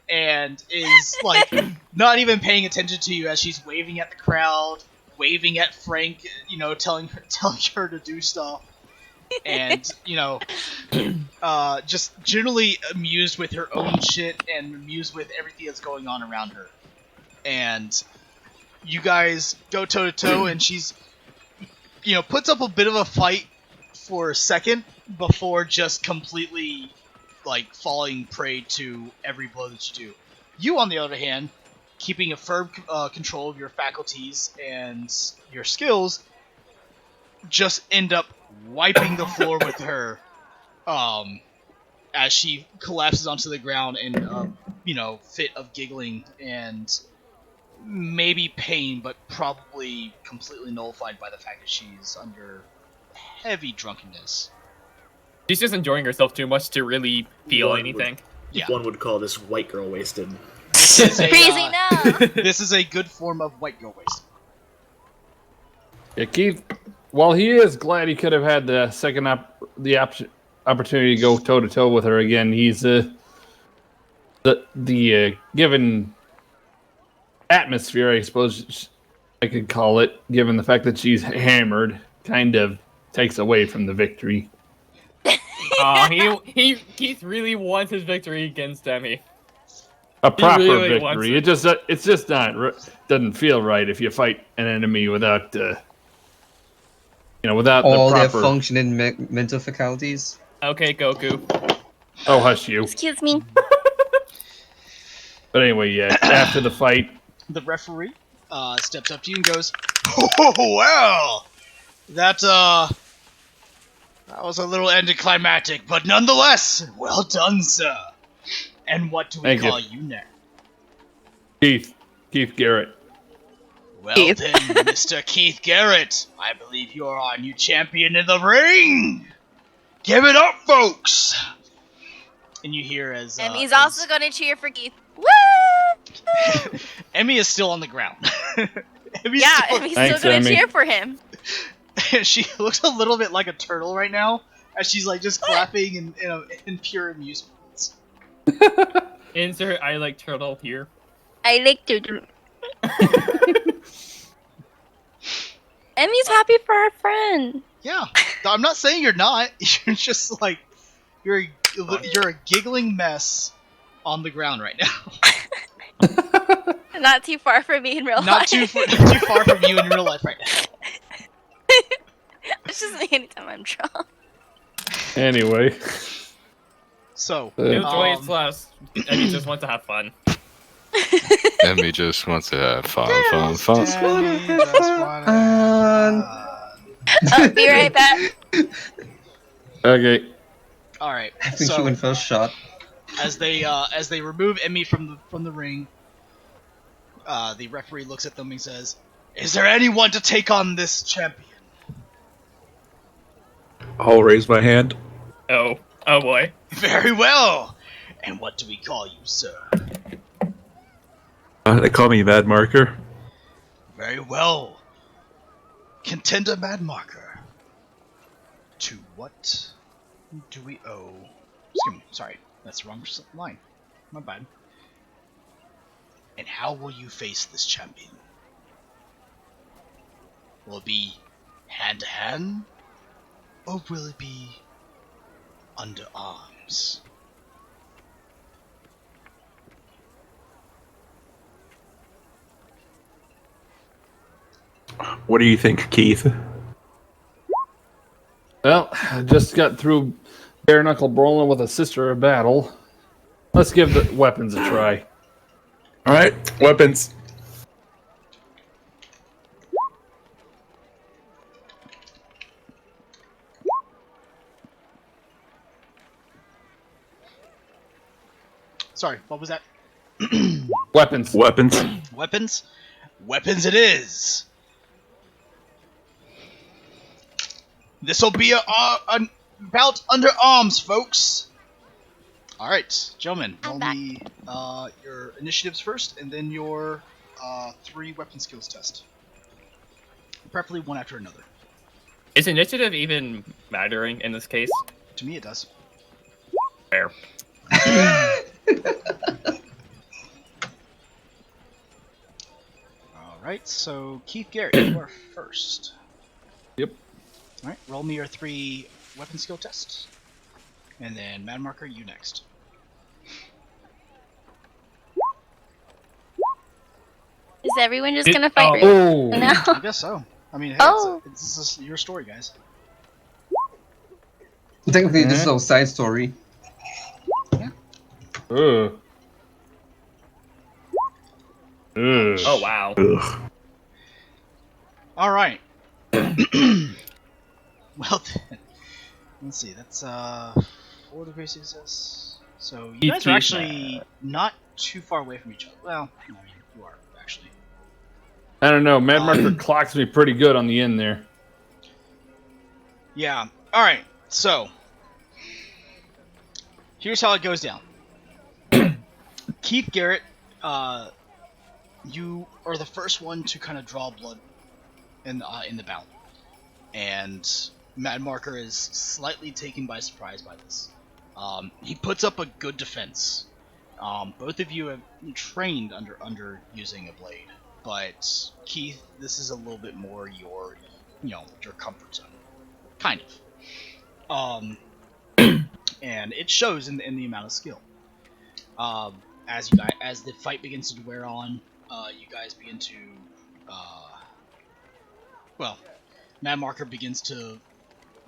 and is like not even paying attention to you as she's waving at the crowd, waving at Frank, you know, telling her to do stuff. And, you know, just generally amused with her own shit and amused with everything that's going on around her. And you guys go toe to toe, and she's, you know, puts up a bit of a fight for a second before just completely, like, falling prey to every blow that you do. You, on the other hand, keeping a firm control of your faculties and your skills, just end up wiping the floor with her, as she collapses onto the ground in, you know, fit of giggling and maybe pain, but probably completely nullified by the fact that she's under heavy drunkenness. She's just enjoying herself too much to really feel One anything. One would call this white girl wasted. This is a, Crazy no. this is a good form of white girl wasted. Yeah, Keith, while he is glad he could have had the opportunity to go toe to toe with her again, he's the given atmosphere, I suppose I could call it, given the fact that she's hammered, kind of takes away from the victory. Keith really wants his victory against Emmy. A proper really wants victory. It's just not doesn't feel right if you fight an enemy without without all the their proper functioning mental faculties. Okay, Goku. Oh, hush you. Excuse me. But anyway, yeah. After the fight, The referee steps up to you and goes, "Oh, well, that was a little anticlimactic, but nonetheless, well done, sir. And what do we Thank you. call you now?" Keith Garrett. Well Keith. then, Mr. Keith Garrett, I believe you're our new champion in the ring. Give it up, folks! And you hear as Emmy's also gonna cheer for Keith. Woo! Emmy is still on the ground. Emmy's Yeah, still- Emmy's Thanks, still gonna Emmy. cheer for him. She looks a little bit like a turtle right now, as she's like just clapping in pure amusement. Insert I like turtle here. I like to do. Emmy's happy for her friend. Yeah, I'm not saying you're not. You're just like you're a giggling mess on the ground right now. Not too far from me in real Not life. too far from you in real life right now. It's just me anytime I'm drunk. Anyway. So, Enjoy its last. Emmy just wants to have fun. Emmy just wants to have fun. I'll be right back. Okay. All right. I think so, she went first shot. As they remove Emmy from the ring, the referee looks at them and says, "Is there anyone to take on this champion?" I'll raise my hand. Oh boy. Very well. And what do we call you, sir? They call me Mad Marker. Very well. Contender Mad Marker. To what do we owe? Excuse me, sorry, that's the wrong line. My bad. And how will you face this champion? Will it be hand to hand? Or will it be under arms? What do you think, Keith? Well, I just got through bare knuckle brawling with a sister of battle. Let's give the weapons a try. Alright, weapons. Sorry, what was that? Weapons. Weapons. Weapons? Weapons it is! This'll be a bout under arms, folks! Alright, gentlemen, roll me your initiatives first, and then your 3 weapon skills test. Preferably one after another. Is initiative even mattering in this case? To me it does. Fair. Alright, so Keith Garrett, you are first. Yep. Alright, roll me your 3 weapon skill tests. And then Mad Marker, you next. Is everyone just gonna fight now? I guess so. I mean, hey, this is your story, guys. Technically, this is a side story. Yeah. Ugh. Ugh. Oh wow. Alright. Well then, let's see, that's 4 degrees success. So you guys are actually not too far away from each other. Well, I mean, you are, actually. I don't know. Mad Marker clocks me pretty good on the end there. Yeah. Alright, so here's how it goes down. Keith Garrett, you are the first one to kind of draw blood in the bout, and Mad Marker is slightly taken by surprise by this. He puts up a good defense. Both of you have trained under using a blade, but Keith, this is a little bit more your comfort zone, kind of. And it shows in the amount of skill. As the fight begins to wear on, you guys begin to, Mad Marker begins to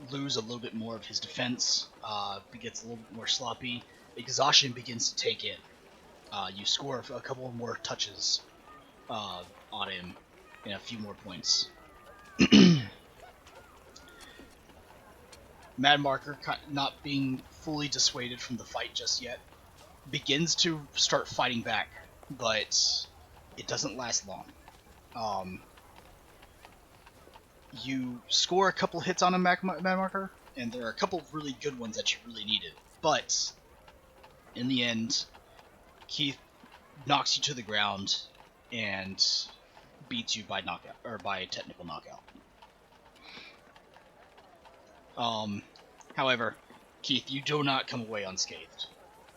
lose a little bit more of his defense, gets a little bit more sloppy. Exhaustion begins to take in. You score a couple more touches on him and a few more points. Mad Marker, not being fully dissuaded from the fight just yet, begins to start fighting back, but it doesn't last long. You score a couple hits on a Mad Marker, and there are a couple of really good ones that you really needed, but in the end, Keith knocks you to the ground and beats you by knockout, or by technical knockout. However, Keith, you do not come away unscathed.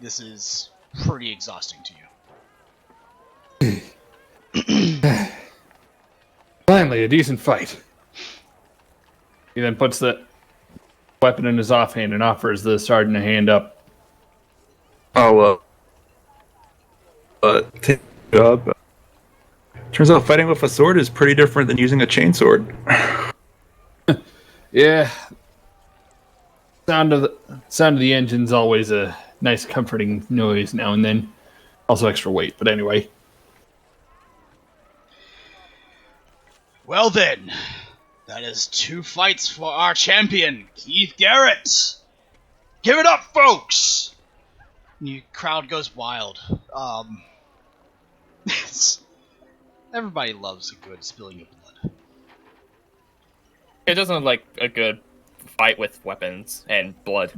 This is pretty exhausting to you. Finally, a decent fight. He then puts the weapon in his offhand and offers the sergeant a hand up. Oh, take a job. Turns out fighting with a sword is pretty different than using a chainsword. Yeah. Sound of the engine's always a nice, comforting noise now and then. Also extra weight, but anyway. Well then, that is 2 fights for our champion, Keith Garrett. Give it up, folks! The crowd goes wild. Everybody loves a good spilling of blood. It doesn't look like a good fight with weapons and blood.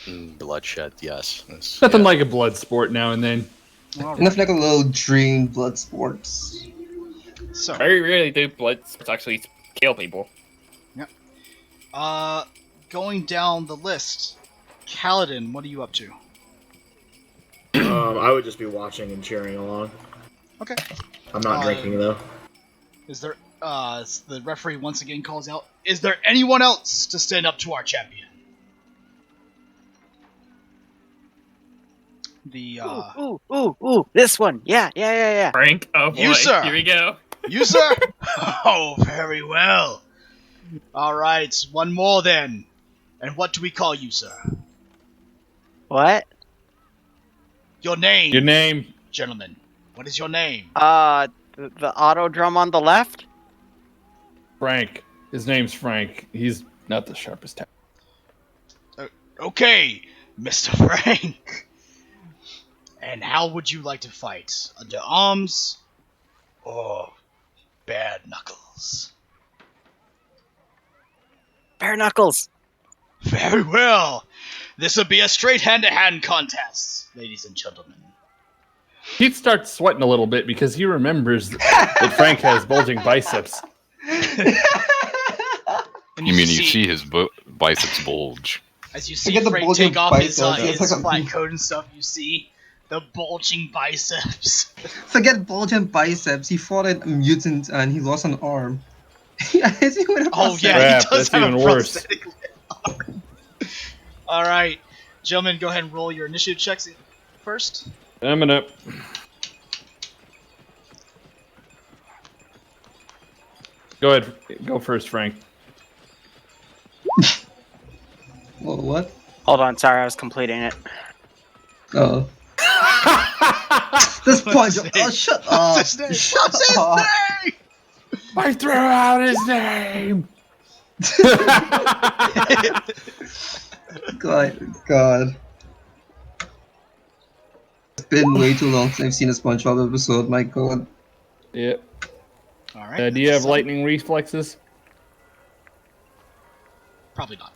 Bloodshed, yes. Nothing like a blood sport now and then. Enough like a little dream blood sports. So very rarely do blood sports actually kill people. Yep. Going down the list, Kaladin, what are you up to? I would just be watching and cheering along. Okay. I'm not drinking though. Is there? The referee once again calls out. Is there anyone else to stand up to our champion? The Ooh, this one. Yeah. Frank, oh boy, You, sir. Here we go. You, sir? Oh, very well. Alright, one more then. And what do we call you, sir? What? Your name. Your name. Gentlemen, what is your name? The auto drum on the left? Frank. His name's Frank. He's not the sharpest town. Okay, Mr. Frank. And how would you like to fight? Under arms? Or bare knuckles? Bare knuckles. Very well. This will be a straight hand-to-hand contest, ladies and gentlemen. Keith starts sweating a little bit because he remembers that Frank has bulging biceps. You mean you see his biceps bulge? As you see Frank take off his flight coat and stuff, you see the bulging biceps. Forget bulging biceps. He fought a mutant and he lost an arm. Oh yeah, he does have a prosthetic arm. All right, gentlemen, go ahead and roll your initiative checks first. I'm gonna. Go ahead. Go first, Frank. What? Hold on, sorry, I was completing it. Oh. This punch. Oh, shut up. What's his name? I threw out his name. God. It's been way too long since I've seen a SpongeBob episode. My God. Yep. All right. Do you have lightning reflexes? Probably not.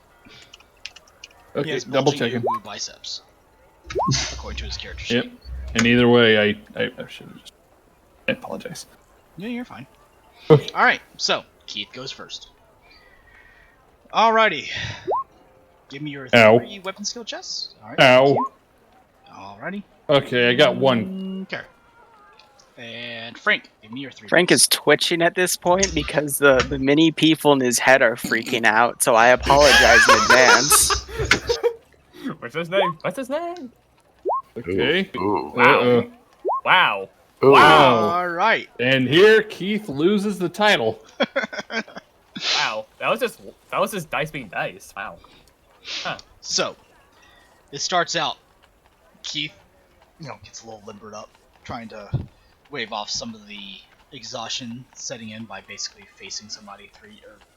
He Okay, has double bulging checking. biceps, according to his character sheet. Yep. And either way, I should have just. I apologize. Yeah, you're fine. Okay. All right, so Keith goes first. Alrighty. Give me your 3 weapon skill chests. All right. Ow. Alrighty. Okay, I got one. Okay. And Frank, give me your 3. Frank is twitching at this point because the mini people in his head are freaking out, so I apologize in advance. What's his name? What's his name? Okay. Ooh. Wow. Wow. Ooh. Wow. All right. And here Keith loses the title. Wow. That was just dice being dice. Wow. Huh. So, it starts out. Keith, gets a little limbered up, trying to wave off some of the exhaustion setting in by basically facing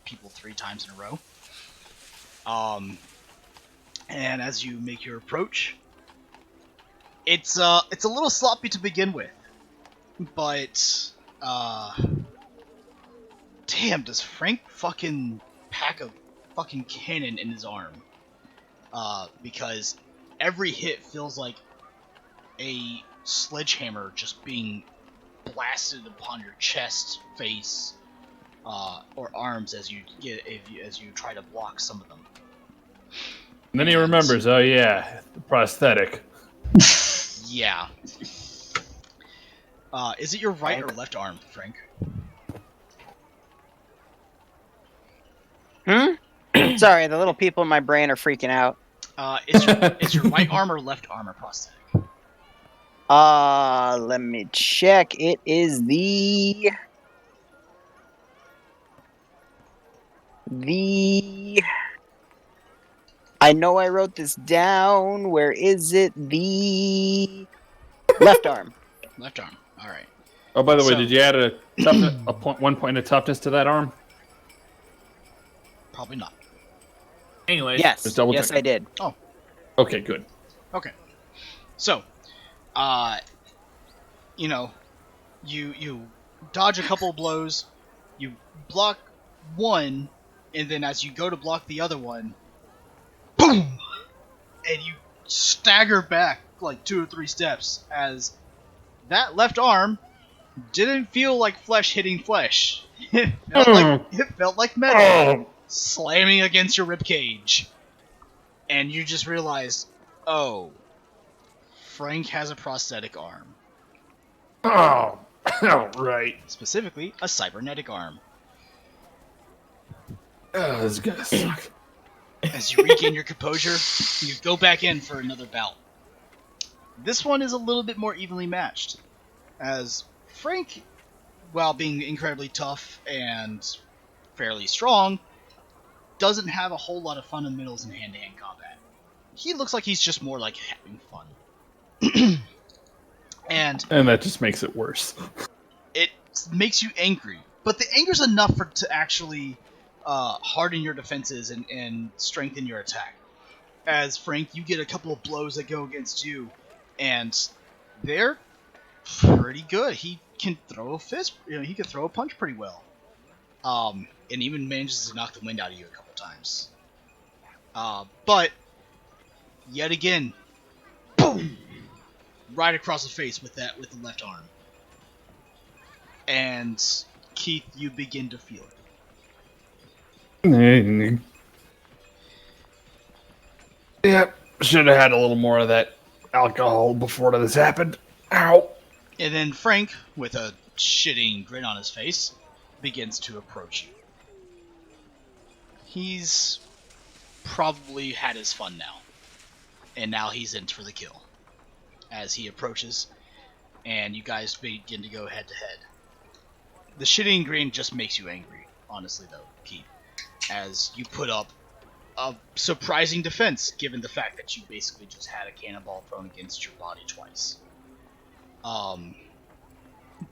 people 3 times in a row. And as you make your approach, it's a little sloppy to begin with, but damn, does Frank fucking pack a fucking cannon in his arm? Because every hit feels like a sledgehammer just being blasted upon your chest, face, or arms as you try to block some of them. And then he remembers, oh yeah, the prosthetic. Yeah. Is it your right or left arm, Frank? Sorry, the little people in my brain are freaking out. Is your right arm or left arm a prosthetic? Let me check. It is the I know I wrote this down. Where is it? The left arm. Left arm. All right. Oh, by the way, did you add a toughness, 1 point of toughness to that arm? Probably not. Anyways, yes, I did. Oh, okay, good. Okay, so, you dodge a couple blows, you block one, and then as you go to block the other one, boom, and you stagger back like 2 or 3 steps as that left arm didn't feel like flesh hitting flesh. It felt like metal slamming against your ribcage. And you just realized, oh, Frank has a prosthetic arm. Oh, right. Specifically, a cybernetic arm. Oh, this is gonna suck. As you regain your composure, you go back in for another bout. This one is a little bit more evenly matched, as Frank, while being incredibly tough and fairly strong, doesn't have a whole lot of fundamentals in hand-to-hand combat. He looks like he's just more like having fun. and that just makes it worse. It makes you angry, but the anger's enough to actually harden your defenses and strengthen your attack. As Frank, you get a couple of blows that go against you, and they're pretty good. He can throw a fist, he can throw a punch pretty well. And even manages to knock the wind out of you a couple times. But yet again, boom, right across the face with the left arm. And Keith, you begin to feel it. Yep, should have had a little more of that alcohol before this happened. Ow. And then Frank, with a shitting grin on his face, begins to approach you. He's probably had his fun now. And now he's in for the kill. As he approaches, and you guys begin to go head to head. The shitting grin just makes you angry, honestly though, Keith. As you put up a surprising defense, given the fact that you basically just had a cannonball thrown against your body twice.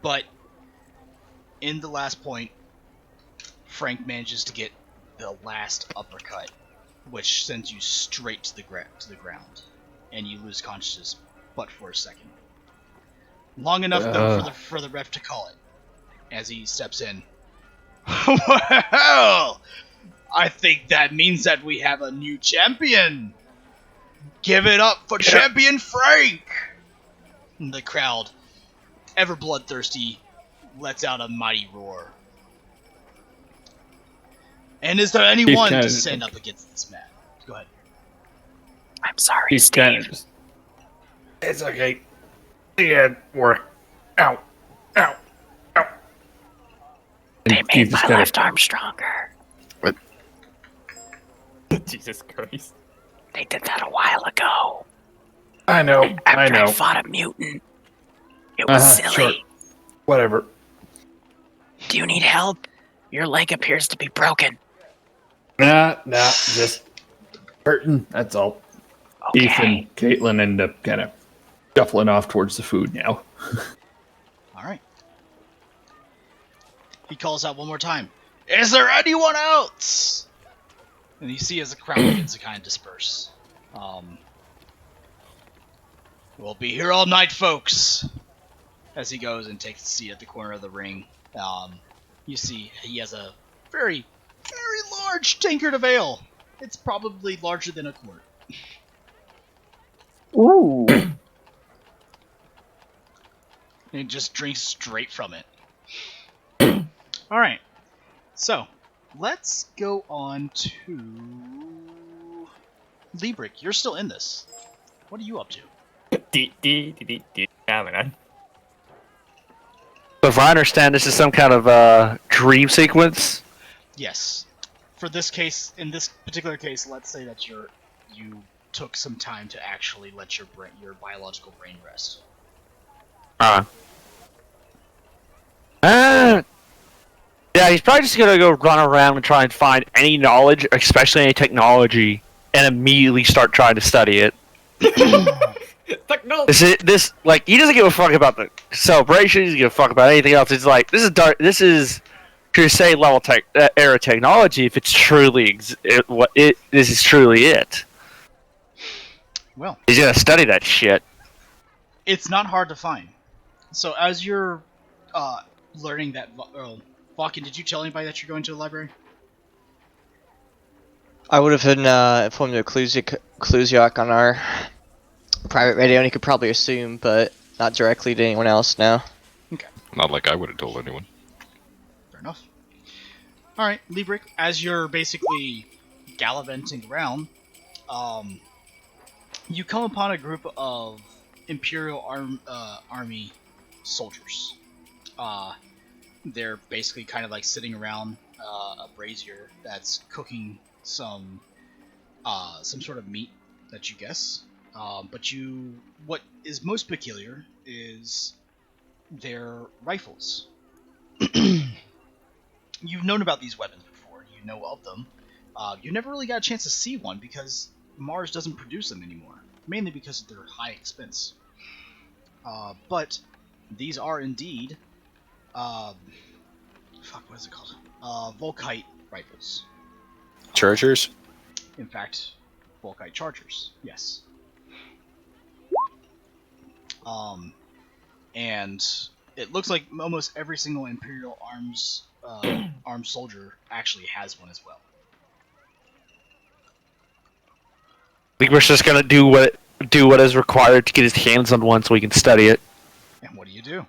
But in the last point, Frank manages to get the last uppercut, which sends you straight to the ground, and you lose consciousness, but for a second. Long enough though for the ref to call it, as he steps in. Well, I think that means that we have a new champion. Give it up for Champion Frank! And the crowd, ever bloodthirsty, lets out a mighty roar. And is there anyone to stand up against this man? Go ahead. I'm sorry, He's Steve. kind of it's okay. Yeah, work. Ow. Ow. Ow. They made my left arm stronger. What? Jesus Christ. They did that a while ago. I know. After I fought a mutant. It was silly. Sure. Whatever. Do you need help? Your leg appears to be broken. Nah, just hurting, that's all. Okay. Keith and Caitlin end up kind of shuffling off towards the food now. Alright. He calls out one more time. Is there anyone else? And you see as the crowd begins to kind of disperse. We'll be here all night, folks. As he goes and takes a seat at the corner of the ring. You see he has a very, very large tankard of ale. It's probably larger than a quart. Ooh. And he just drinks straight from it. Alright. So, let's go on to Liebrecht. You're still in this. What are you up to? Yeah, man. So if I understand, this is some kind of dream sequence. Yes. For this case, in this particular case, let's say that you took some time to actually let your biological brain rest. Yeah, he's probably just gonna go run around and try and find any knowledge, especially any technology, and immediately start trying to study it. This like he doesn't give a fuck about the celebration. He doesn't give a fuck about anything else. It's like this is Crusade level era technology. If it's truly this is truly it. Well, he's gonna study that shit. It's not hard to find. So as you're learning that, Falcon, did you tell anybody that you're going to the library? I would have been informed to Clusiak on our private radio, and he could probably assume, but not directly to anyone else now. Okay. Not like I would have told anyone. Fair enough. Alright, Librick, as you're basically gallivanting around, you come upon a group of Imperial Army soldiers. They're basically kind of like sitting around a brazier that's cooking some sort of meat that you guess. But what is most peculiar is their rifles. You've known about these weapons before. You know of them. You never really got a chance to see one because Mars doesn't produce them anymore, mainly because of their high expense. But these are indeed, what is it called? Volkite rifles. Chargers? In fact, Volkite chargers. Yes. And it looks like almost every single Imperial armed soldier actually has one as well. I think we're just gonna do what is required to get his hands on one so we can study it. And what do you do?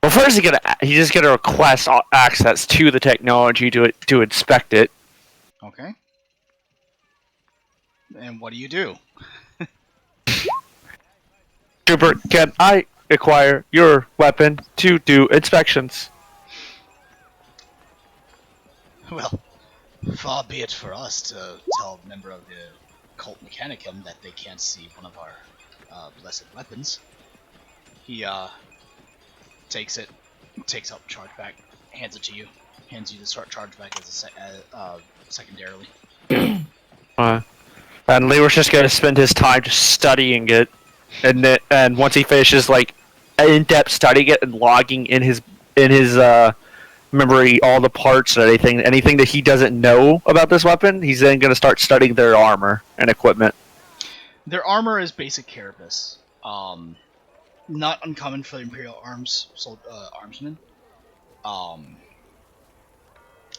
Well, first he's just gonna request access to the technology to inspect it. Okay. And what do you do? Trooper, can I acquire your weapon to do inspections? Well, far be it for us to tell a member of the cult Mechanicum that they can't see one of our blessed weapons. He takes out chargeback, hands it to you, hands you the chargeback as secondarily. And Leroy's just gonna spend his time just studying it, and once he finishes like in-depth studying it and logging in his memory all the parts and anything that he doesn't know about this weapon, he's then gonna start studying their armor and equipment. Their armor is basic carapace. Not uncommon for the Imperial armsmen.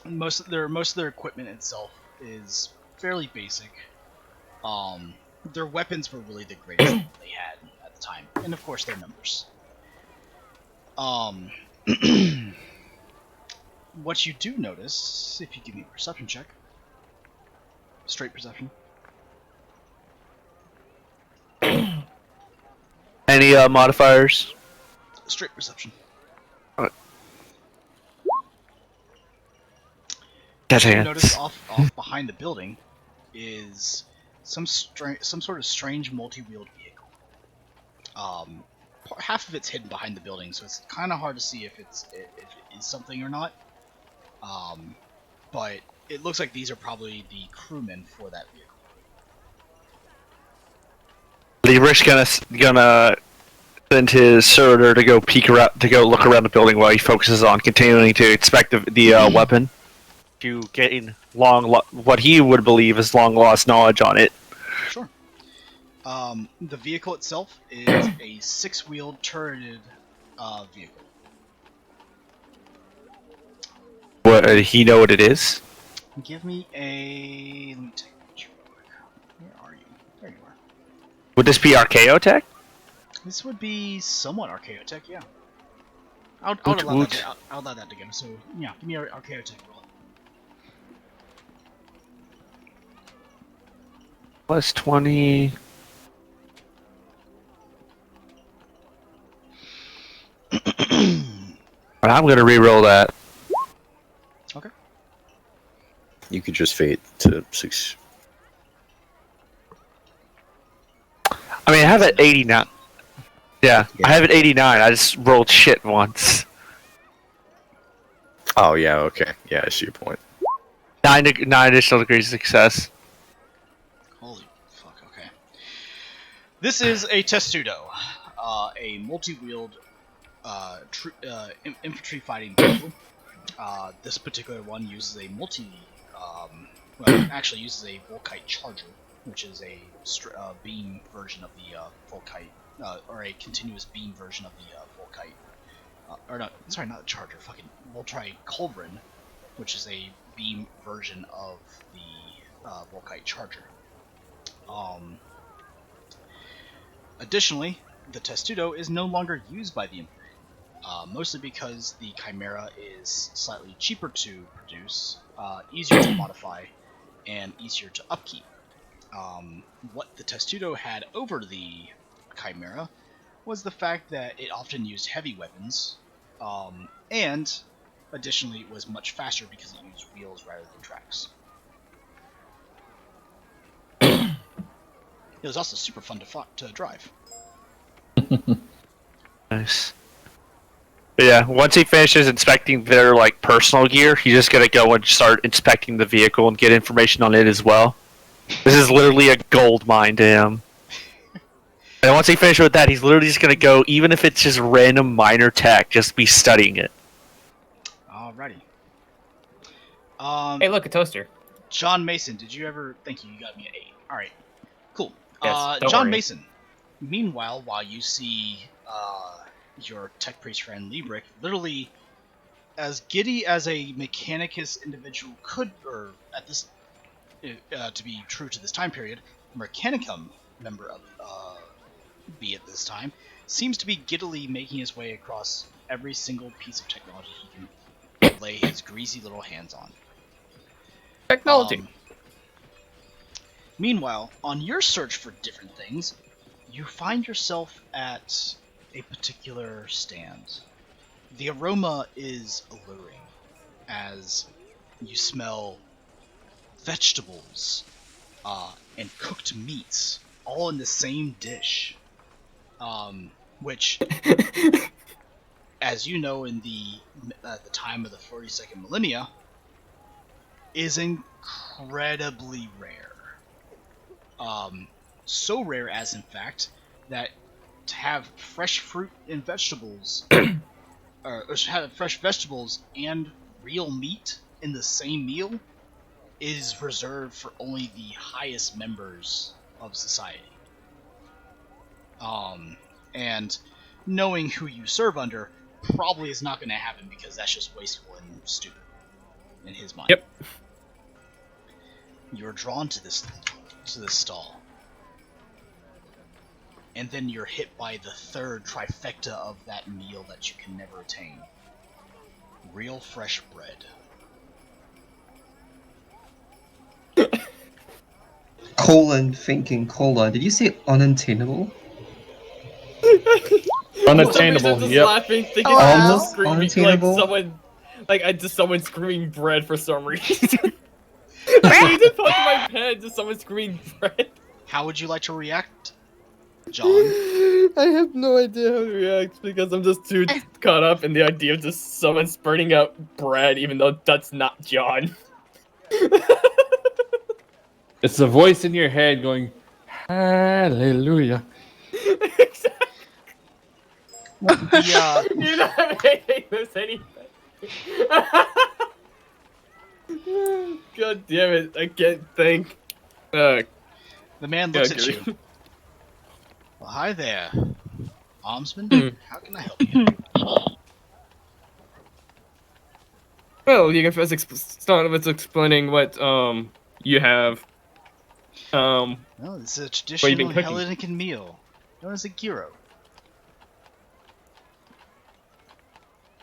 Most of their equipment itself is fairly basic. Their weapons were really the greatest thing they had at the time, and of course their numbers. What you do notice, if you give me a perception check, straight perception. Any modifiers? Straight perception. That's you notice off behind the building is some sort of strange multi-wheeled vehicle. Half of it's hidden behind the building, so it's kind of hard to see if it is something or not. But it looks like these are probably the crewmen for that vehicle. Librick's gonna send his sorter to go look around the building while he focuses on continuing to inspect the weapon. To gain what he would believe is long lost knowledge on it. Sure. The vehicle itself is a 6-wheeled turreted vehicle. What he know what it is? Give me a. Let me take a picture real quick. Where are you? There you are. Would this be Archaeotech? This would be somewhat Archaeotech, yeah. I'll allow that to go. So yeah, give me an Archaeotech roll. Plus 20. I'm gonna re-roll that. Okay. You could just fate to 6. I mean, I have it 89. Yeah, I have it 89. I just rolled shit once. Oh yeah, okay. Yeah, I see your point. 9 additional degrees of success. Holy fuck, okay. This is a Testudo, a multi-wheeled infantry fighting vehicle. This particular one uses a actually uses a Volkite Charger, which is a beam version of the Volkite, or a continuous beam version of the Volkite. Or no, sorry, not a Charger, fucking Multi-Culverin, which is a beam version of the Volkite Charger. Additionally, the Testudo is no longer used by the Imperium, mostly because the Chimera is slightly cheaper to produce, easier to modify, and easier to upkeep. What the Testudo had over the Chimera was the fact that it often used heavy weapons, and additionally was much faster because it used wheels rather than tracks. It was also super fun to drive. Nice. But yeah, once he finishes inspecting their personal gear, he's just gonna go and start inspecting the vehicle and get information on it as well. This is literally a gold mine to him. And once he finishes with that, he's literally just gonna go, even if it's just random minor tech, just be studying it. Alrighty. Hey, look, a toaster. John Mason, did you ever... Thank you, you got me an 8. Alright, cool. Yes, don't John worry. Mason, meanwhile, while you see your tech priest friend Liebrecht literally as giddy as a Mechanicus individual could, or at this, to be true to this time period, Mechanicum member of be at this time, seems to be giddily making his way across every single piece of technology he can lay his greasy little hands on. Technology. Meanwhile, on your search for different things, you find yourself at a particular stand. The aroma is alluring as you smell vegetables and cooked meats all in the same dish. Which, as you know, in the time of the 42nd millennia, is incredibly rare. So rare as, in fact, that to have fresh fruit and vegetables, or have fresh vegetables and real meat in the same meal, is reserved for only the highest members of society. And knowing who you serve under probably is not going to happen because that's just wasteful and stupid in his mind. Yep. You're drawn to this stall, and then you're hit by the third trifecta of that meal that you can never attain: real fresh bread. Did you say unattainable? Unattainable, Just yep. laughing, thinking Almost screaming, unattainable? someone screaming bread for some reason. It just popped in my head, just someone screaming bread. How would you like to react, John? I have no idea how to react because I'm just too caught up in the idea of just someone spurting out bread, even though that's not John. It's the voice in your head going, hallelujah. You're not making this any better. God damn it, I can't think. The man looks at you. Well, hi there, Armsman. How can I help you? Well, you can first start with explaining what you have. Well, this is a traditional cooking? Hellenic meal known as a gyro.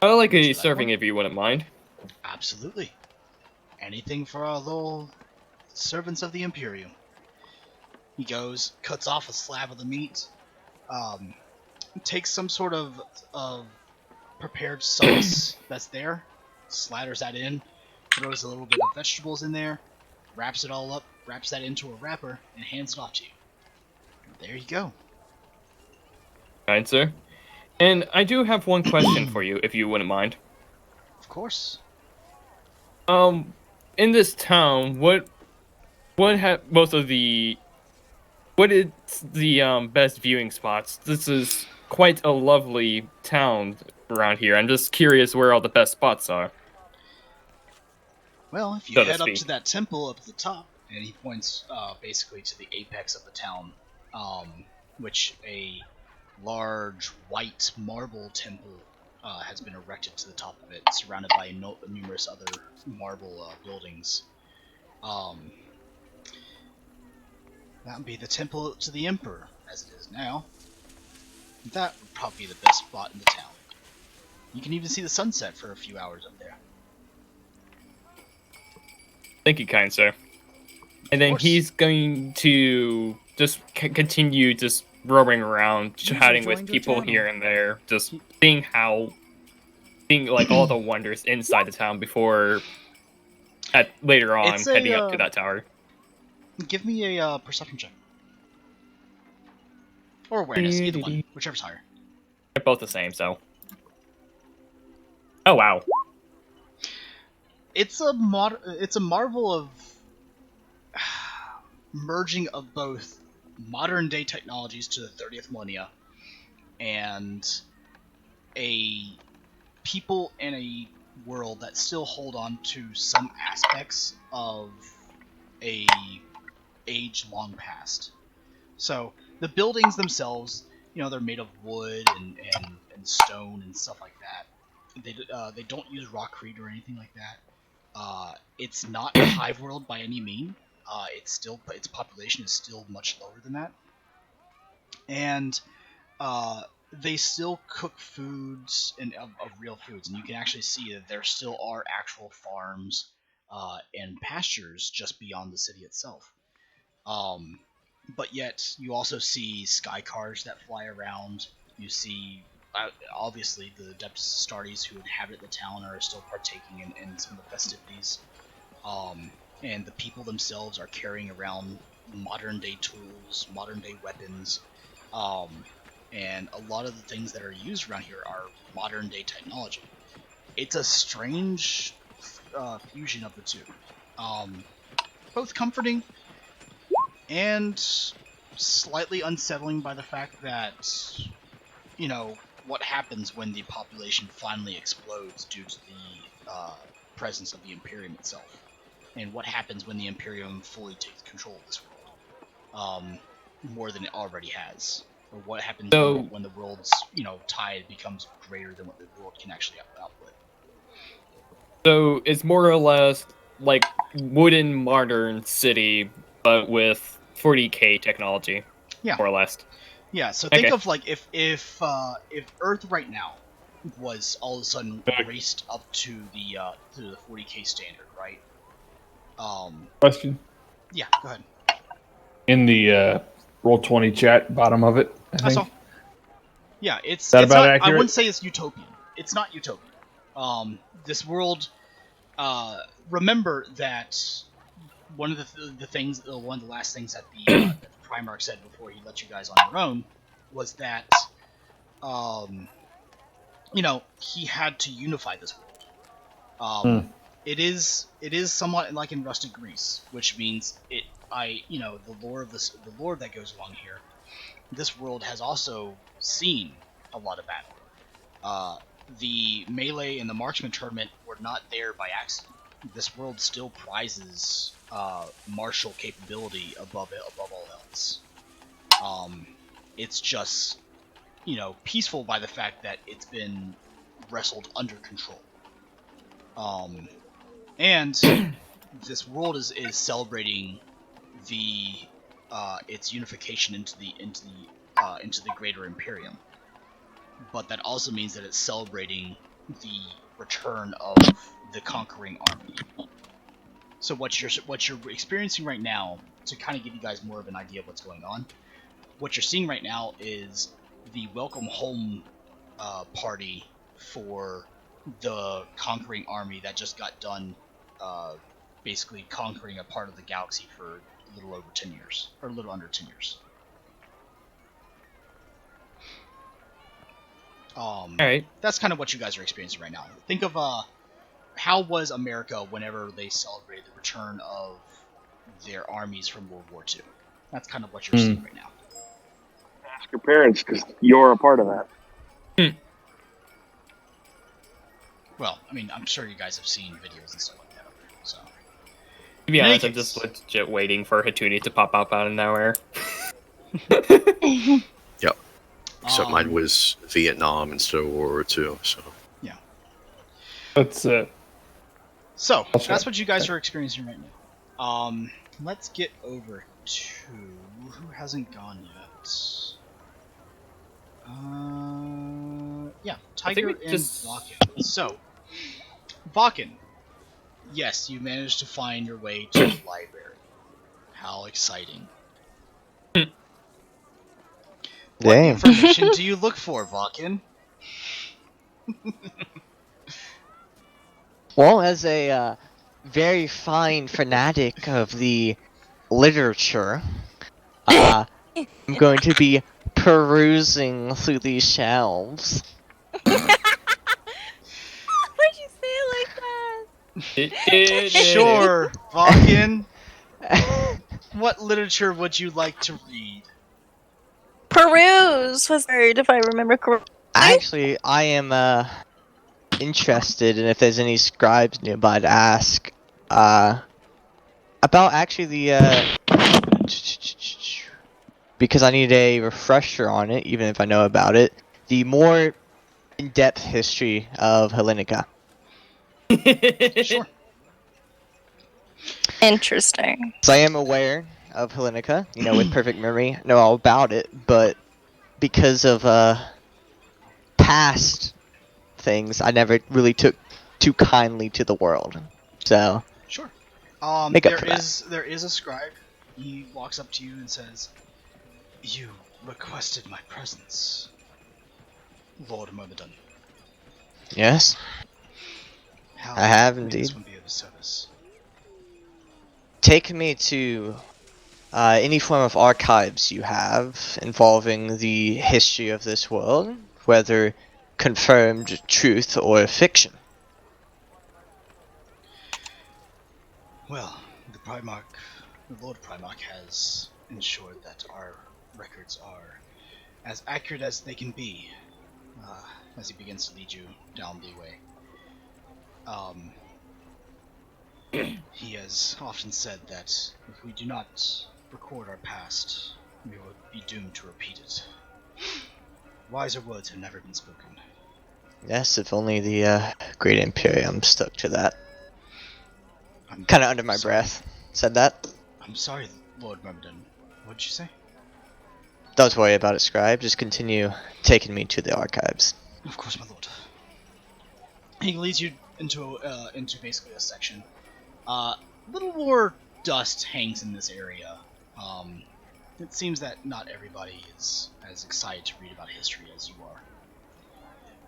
I like a serving if you wouldn't mind. Absolutely. Anything for our little servants of the Imperium. He goes, cuts off a slab of the meat, takes some sort of prepared sauce that's there, slathers that in, throws a little bit of vegetables in there, wraps it all up, wraps that into a wrapper, and hands it off to you. There you go. Kind sir. And I do have one question for you, if you wouldn't mind. Of course. In this town, what is the best viewing spots? This is quite a lovely town around here. I'm just curious where all the best spots are. Well, if you So to head up speak. to that temple up at the top, and he points basically to the apex of the town, which a large white marble temple has been erected to the top of it, surrounded by numerous other marble buildings. That would be the temple to the Emperor, as it is now. That would probably be the best spot in the town. You can even see the sunset for a few hours up there. Thank you, kind sir. And then he's going to just continue just roaming around, chatting with people here and there, just seeing like all the wonders inside the town before later on heading up to that tower. Give me a perception check. Or awareness, either one, whichever's higher. They're both the same, so. Oh wow. It's a marvel of merging of both modern day technologies to the 30th millennia and a people in a world that still hold on to some aspects of a age long past. So the buildings themselves, they're made of wood and stone and stuff like that. They don't use rockcrete or anything like that. It's not a hive world by any mean. Its population is still much lower than that, and they still cook foods of real foods, and you can actually see that there still are actual farms and pastures just beyond the city itself. But yet you also see sky cars that fly around. You see, obviously, the Adeptus Astartes who inhabit the town are still partaking in some of the festivities. And the people themselves are carrying around modern day tools, modern day weapons, and a lot of the things that are used around here are modern day technology. It's a strange fusion of the two, both comforting and slightly unsettling by the fact that, what happens when the population finally explodes due to the presence of the Imperium itself. And what happens when the Imperium fully takes control of this world, more than it already has, or what happens when the world's tide becomes greater than what the world can actually output. So it's more or less like wooden modern city, but with 40K technology. Yeah, more or less. Yeah. So think of like if Earth right now was all of a sudden raced up to the 40K standard, right? Question. Yeah, go ahead. In the Roll20 chat, bottom of it, I think. That's all. Yeah, it's about not, accurate? I wouldn't say it's utopian. It's not utopian. This world. Remember that one of one of the last things that the Primarch said before he let you guys on your own was that, he had to unify this world. It is somewhat like in Rusted Greece, which means the lore that goes along here. This world has also seen a lot of battle. The melee and the marksman tournament were not there by accident. This world still prizes martial capability above all else. It's just peaceful by the fact that it's been wrestled under control. And this world is celebrating its unification into the greater Imperium. But that also means that it's celebrating the return of the conquering army. So what you're experiencing right now, to kind of give you guys more of an idea of what's going on, what you're seeing right now is the welcome home party for the conquering army that just got done basically conquering a part of the galaxy for a little over 10 years, or a little under 10 years. Alright. That's kind of what you guys are experiencing right now. Think of how was America whenever they celebrated the return of their armies from World War II. That's kind of what you're seeing right now. Ask your parents, because you're a part of that. Well, I mean, I'm sure you guys have seen videos and stuff like that. So, To be In any honest, I'm case- just legit waiting for Hatuni to pop up out of nowhere. Yep. Except mine Um, was Vietnam instead of World War II. So yeah. That's So I'll try. that's what you guys are experiencing right now. Let's get over to who hasn't gone yet. Yeah, I think Tiger we and just- Vakken. So, Vakken, yes, you managed to find your way to the library. How exciting! What Damn. information do you look for, Vakken? Well, as a very fine fanatic of the literature, I'm going to be perusing through these shelves. Why'd you say it like that? Sure, Vakken. What literature would you like to read? Peruse was the word, if I remember correctly. Actually, I am interested in if there's any scribes nearby to ask about actually the because I need a refresher on it, even if I know about it. The more in-depth history of Hellenica. Sure. Interesting. So I am aware of Hellenica, with perfect memory, know all about it, but because of past things, I never really took too kindly to the world. So Sure. Make up for that. There is a scribe. He walks up to you and says, "You requested my presence, Lord Myrmidon. Yes, How I have may indeed. this one be of service?" Take me to any form of archives you have involving the history of this world, whether confirmed truth or fiction. Well, the Lord Primarch has ensured that our records are as accurate as they can be, as he begins to lead you down the way. He has often said that if we do not record our past, we will be doomed to repeat it. Wiser words have never been spoken. Yes, if only the Great Imperium stuck to that. Kind of under my breath said that. I'm sorry, Lord Myrmidon. What did you say? Don't worry about it, Scribe. Just continue taking me to the archives. Of course, my lord. He leads you into basically a section. Little more dust hangs in this area. It seems that not everybody is as excited to read about history as you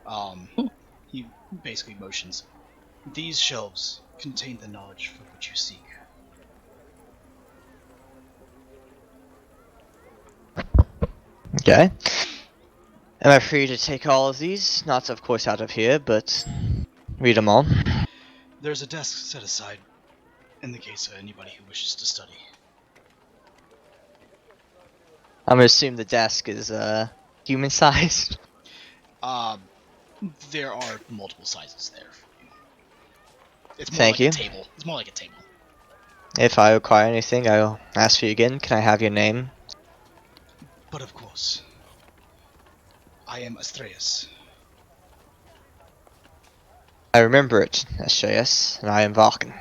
are. He basically motions. These shelves contain the knowledge for which you seek. Okay. Am I free to take all of these? Not, of course, out of here, but read them all. There's a desk set aside in the case of anybody who wishes to study. I'm gonna assume the desk is human-sized. There are multiple sizes there for you. It's more Thank like you. a table. It's more like a table. If I require anything, I'll ask for you again. Can I have your name? But of course, I am Astreus. I remember it, Estrellas, and I am Vakken.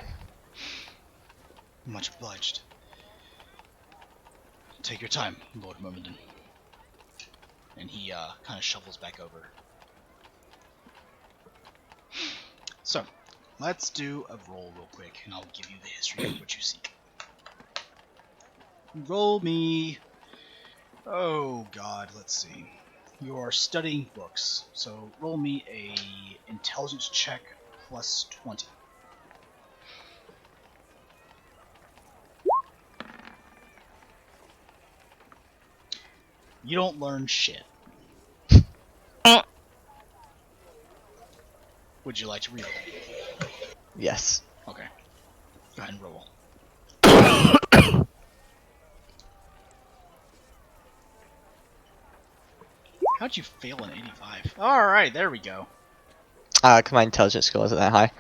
Much obliged. Take your time, Lord Myrmidon. And he kind of shovels back over. So, let's do a roll real quick, and I'll give you the history of what you seek. Roll me. Oh God, let's see. you're studying books, so roll me a intelligence check plus 20. You don't learn shit. Would you like to reroll? Yes. Okay. Go ahead and roll. How'd you fail an 85? Alright, there we go. My intelligence skill isn't that high.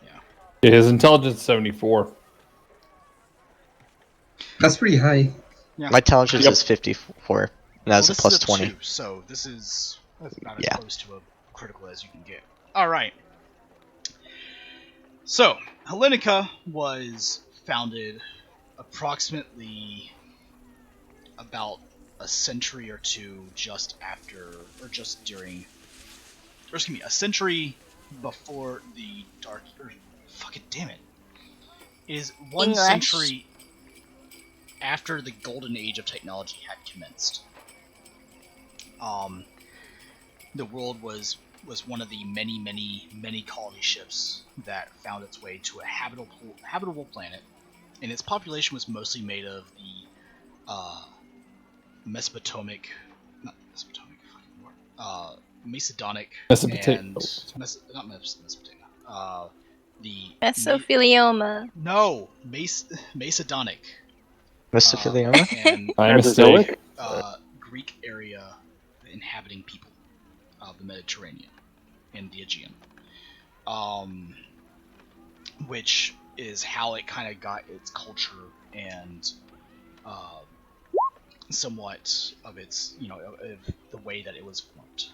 Yeah, his intelligence is 74. That's pretty high. Yeah. My intelligence is 54, and that's a plus 20. 2, so this is about as Yeah. close to a critical as you can get. Alright. So, Hellenica was founded approximately about a century or two just after, or just during, or excuse me, a century before the Dark, or fucking damn it, is one English. century after the golden age of technology had commenced. The world was one of the many colony ships that found its way to a habitable planet, and its population was mostly made of the Mesopotamic, not Mesopotamic, Macedonic, and not Mesopotamia. The Mesothelioma. no, Macedonic. Mesothelioma? And My mistake. Greek area inhabiting people of the Mediterranean and the Aegean, which is how it kind of got its culture and somewhat of its, of the way that it was formed.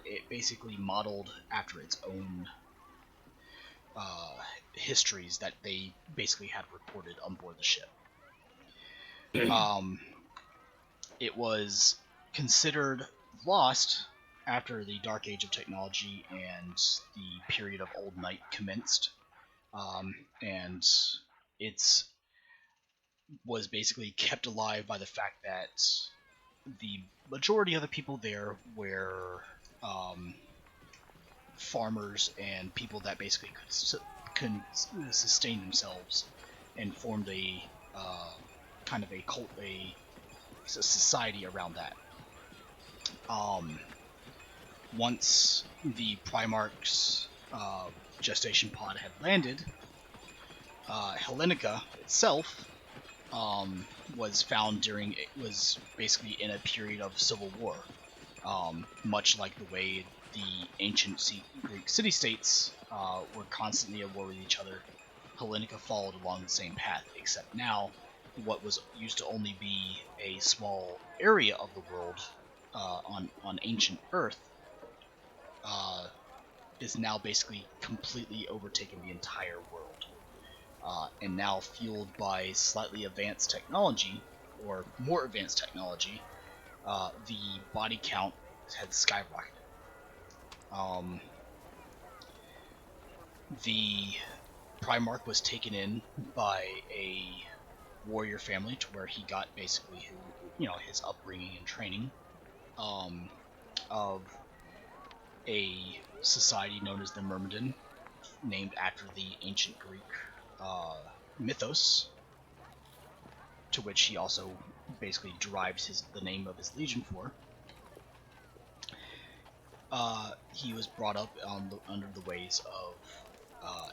It basically modeled after its own histories that they basically had recorded on board the ship. It was considered lost after the Dark Age of technology and the period of Old Night commenced, and it's was basically kept alive by the fact that the majority of the people there were farmers and people that basically could sustain themselves, and formed a kind of a cult, a society around that. Once the Primarch's gestation pod had landed, Hellenica itself was found was basically in a period of civil war, much like the way the ancient Greek city-states were constantly at war with each other. Hellenica followed along the same path, except now what was used to only be a small area of the world on ancient Earth is now basically completely overtaken the entire world, and now fueled by slightly advanced technology, or more advanced technology. The body count had skyrocketed. The Primarch was taken in by a warrior family, to where he got basically his upbringing and training of a society known as the Myrmidon, named after the ancient Greek mythos, to which he also basically derives the name of his legion for. He was brought up under the ways of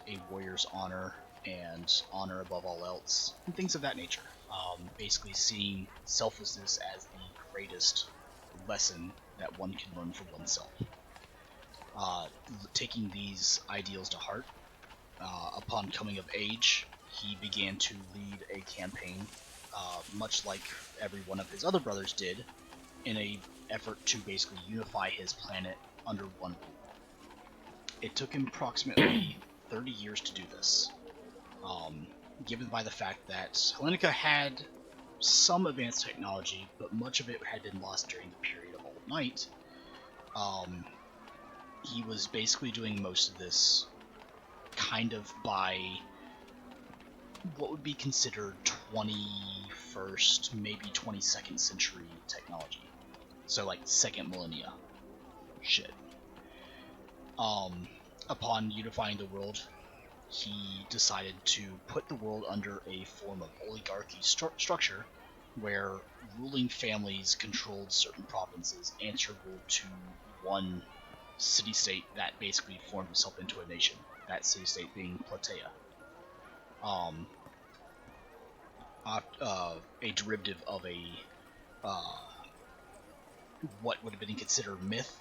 a warrior's honor and honor above all else, and things of that nature. Basically seeing selflessness as the greatest lesson that one can learn for oneself. Taking these ideals to heart, upon coming of age, he began to lead a campaign, much like every one of his other brothers did, in an effort to basically unify his planet under one rule. It took him approximately 30 years to do this, given by the fact that Hellenica had some advanced technology, but much of it had been lost during the period of Old Night. He was basically doing most of this kind of by what would be considered 21st, maybe 22nd century technology. So like second millennia shit. Upon unifying the world, he decided to put the world under a form of oligarchy structure where ruling families controlled certain provinces answerable to one city-state that basically formed itself into a nation. That city-state being Platea. A derivative of a what would have been considered myth,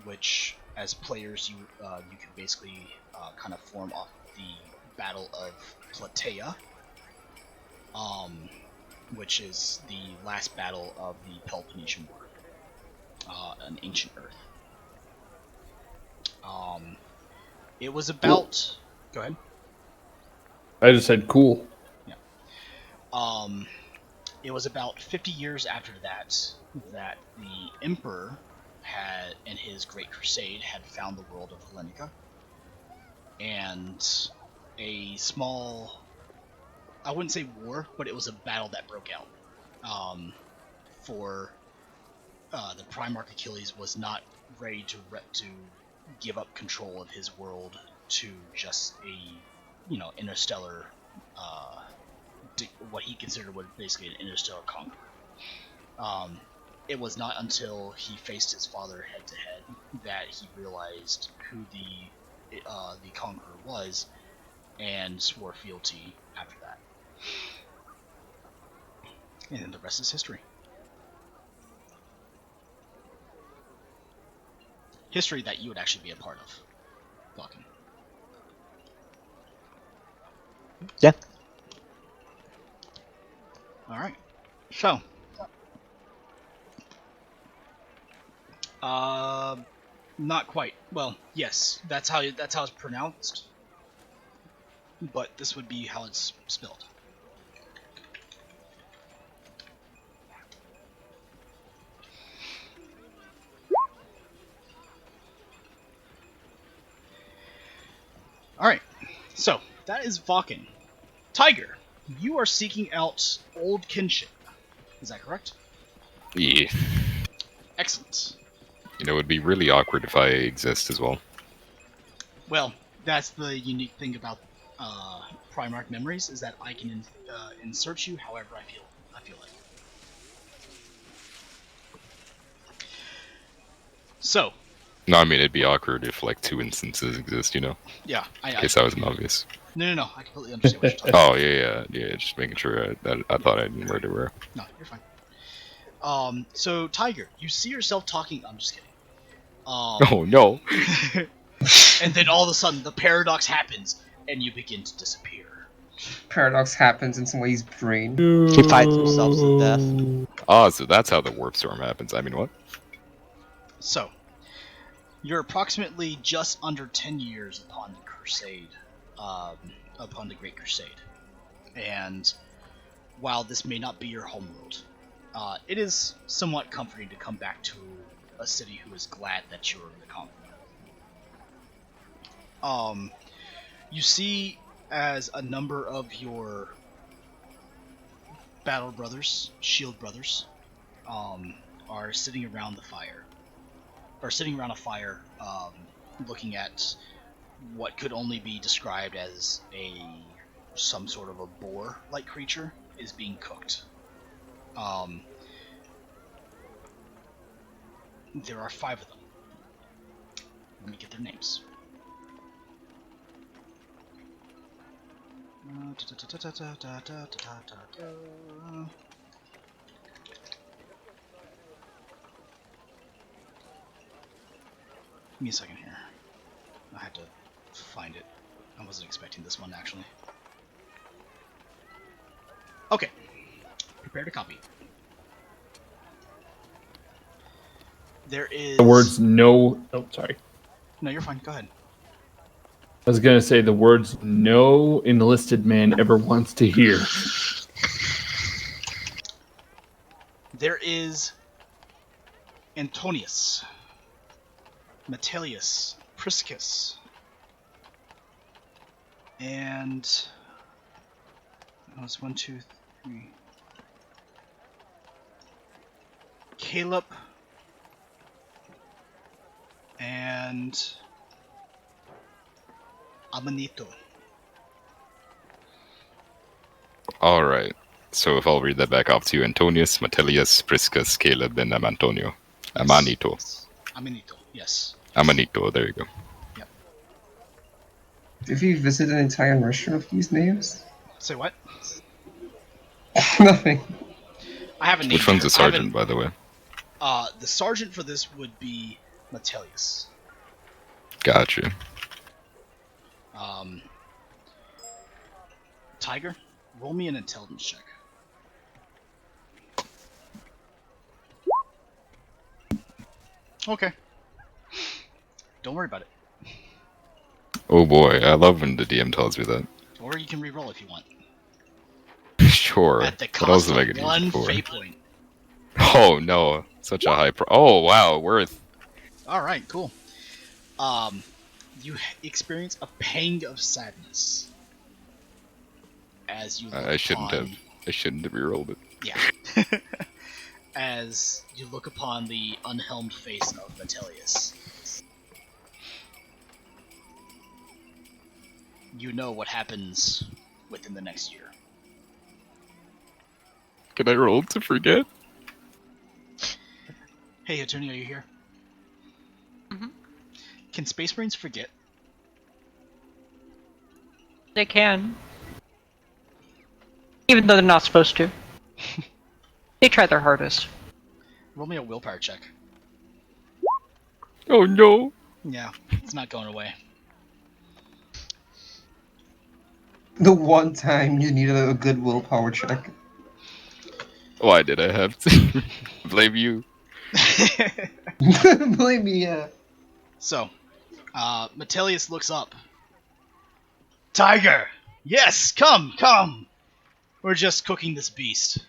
which as players you can basically kind of form off the Battle of Platea, which is the last battle of the Peloponnesian War, an ancient Earth. It was about. Go ahead. I just said cool. Yeah. It was about 50 years after that the Emperor had, in his Great Crusade, had found the world of Hellenica, and a small, I wouldn't say war, but it was a battle that broke out. For the Primarch Achilles was not ready to give up control of his world to just a interstellar what he considered was basically an interstellar conqueror. It was not until he faced his father head to head that he realized who the conqueror was and swore fealty after that. And then the rest is history. History that you would actually be a part of. Fucking. Yeah. Alright. So. Not quite. Well, yes, that's how it's pronounced. But this would be how it's spelled. Alright, so that is Vakken. Tiger, you are seeking out old kinship. Is that correct? Yeah. Excellent. You know, it would be really awkward if I exist as well. Well, that's the unique thing about Primarch Memories, is that I can insert you however I feel like. So. No, I mean, it'd be awkward if, like, two instances exist, you know? Yeah, in case that wasn't obvious. No, I completely understand what you're talking about. Yeah, just making sure that I thought I knew where they were. No, you're fine. So, Tiger, you see yourself talking... I'm just kidding. Oh, no. And then all of a sudden, the paradox happens, and you begin to disappear. Paradox happens in somebody's brain. He fights himself to death. Oh, so that's how the warp storm happens. I mean, what? So, you're approximately just under 10 years upon the Crusade, upon the Great Crusade. And while this may not be your homeworld, it is somewhat comforting to come back to a city who is glad that you're the conqueror. You see as a number of your battle brothers, shield brothers, are sitting around the fire. Or sitting around a fire, looking at what could only be described as some sort of a boar-like creature is being cooked. There are 5 of them. Let me get their names. Give me a second here. I had to find it. I wasn't expecting this one, actually. Okay. Prepare to copy. There is... The words no... Oh, sorry. No, you're fine. Go ahead. I was going to say the words no enlisted man ever wants to hear. There is Antonius, Metellus, Priscus, and that was 1, 2, 3. Caleb, and Amanito. All right. So if I'll read that back off to you, Antonius, Metellius, Priscus, Caleb, and Amantonio. Amanito. Amanito, yes. Amanito, there you go. Yep. If you visit an entire restaurant of these names? Say what? Nothing. I haven't. Which one's the sergeant, by the way? The sergeant for this would be Metellius. Gotcha. Tiger, roll me an intelligence check. Okay. Don't worry about it. Oh boy, I love when the DM tells me that. Or you can re-roll if you want. Sure. At the What else cost am I of gonna use one it for? fate point. Oh no, such a high oh wow, worth. Alright, cool. You experience a pang of sadness. As you look I shouldn't upon... have. I shouldn't have rerolled it. Yeah. As you look upon the unhelmed face of Metellius. You know what happens within the next year. Can I roll to forget? Hey, attorney, are you here? Mm-hmm. Can Space Marines forget? They can. Even though they're not supposed to. They try their hardest. Roll me a willpower check. Oh no. Yeah, it's not going away. The one time you needed a good willpower check. Why did I have to blame you? Blame me, yeah. So, Metellius looks up. Tiger! Yes, come, come! We're just cooking this beast.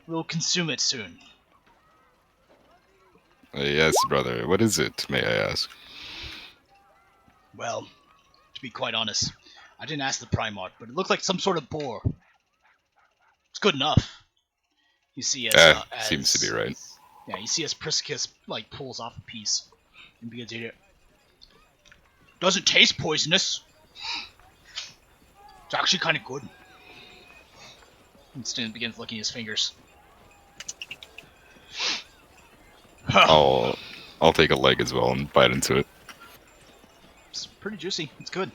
We'll consume it soon. Yes, brother. What is it, may I ask? Well, to be quite honest, I didn't ask the Primarch, but it looked like some sort of boar. It's good enough. You see as seems to be right. Yeah, you see as Priscus like pulls off a piece and begins to eat it. Doesn't taste poisonous. It's actually kind of good. And Stan begins licking his fingers. I'll take a leg as well and bite into it. It's pretty juicy. It's good.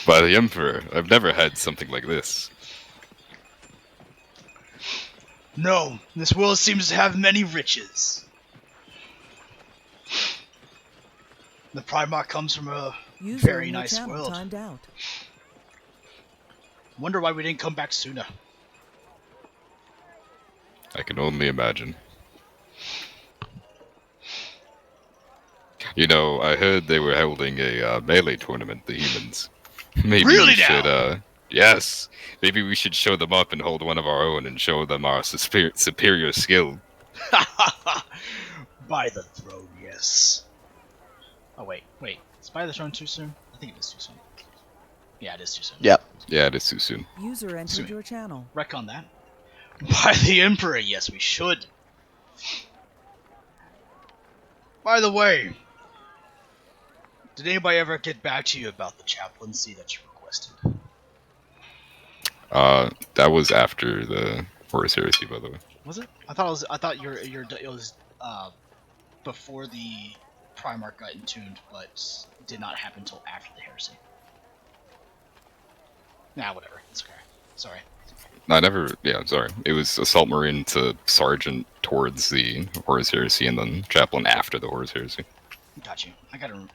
By the Emperor, I've never had something like this. No, this world seems to have many riches. The Primarch comes from a User very in your nice channel world. timed out. Wonder why we didn't come back sooner. I can only imagine. You know, I heard they were holding a melee tournament, the humans. Maybe Really we should, yes. Maybe we should show them up and hold one of our own and show them our superior skill. By the throne, yes. Oh, wait. Is by the throne too soon? I think it is too soon. Yeah, it is too soon. Yep. Yeah, it is too soon. User entered Sweet. your channel. Wreck on that. By the Emperor, yes, we should. By the way, did anybody ever get back to you about the chaplaincy that you requested? That was after the Horus Heresy, by the way. Was it? I thought it was before the Primarch got entombed, but did not happen until after the heresy. Nah, whatever. It's okay. Sorry. No, I never. Yeah, I'm sorry. It was Assault Marine to Sergeant towards the Horus Heresy, and then Chaplain after the Horus Heresy. Got you. I gotta.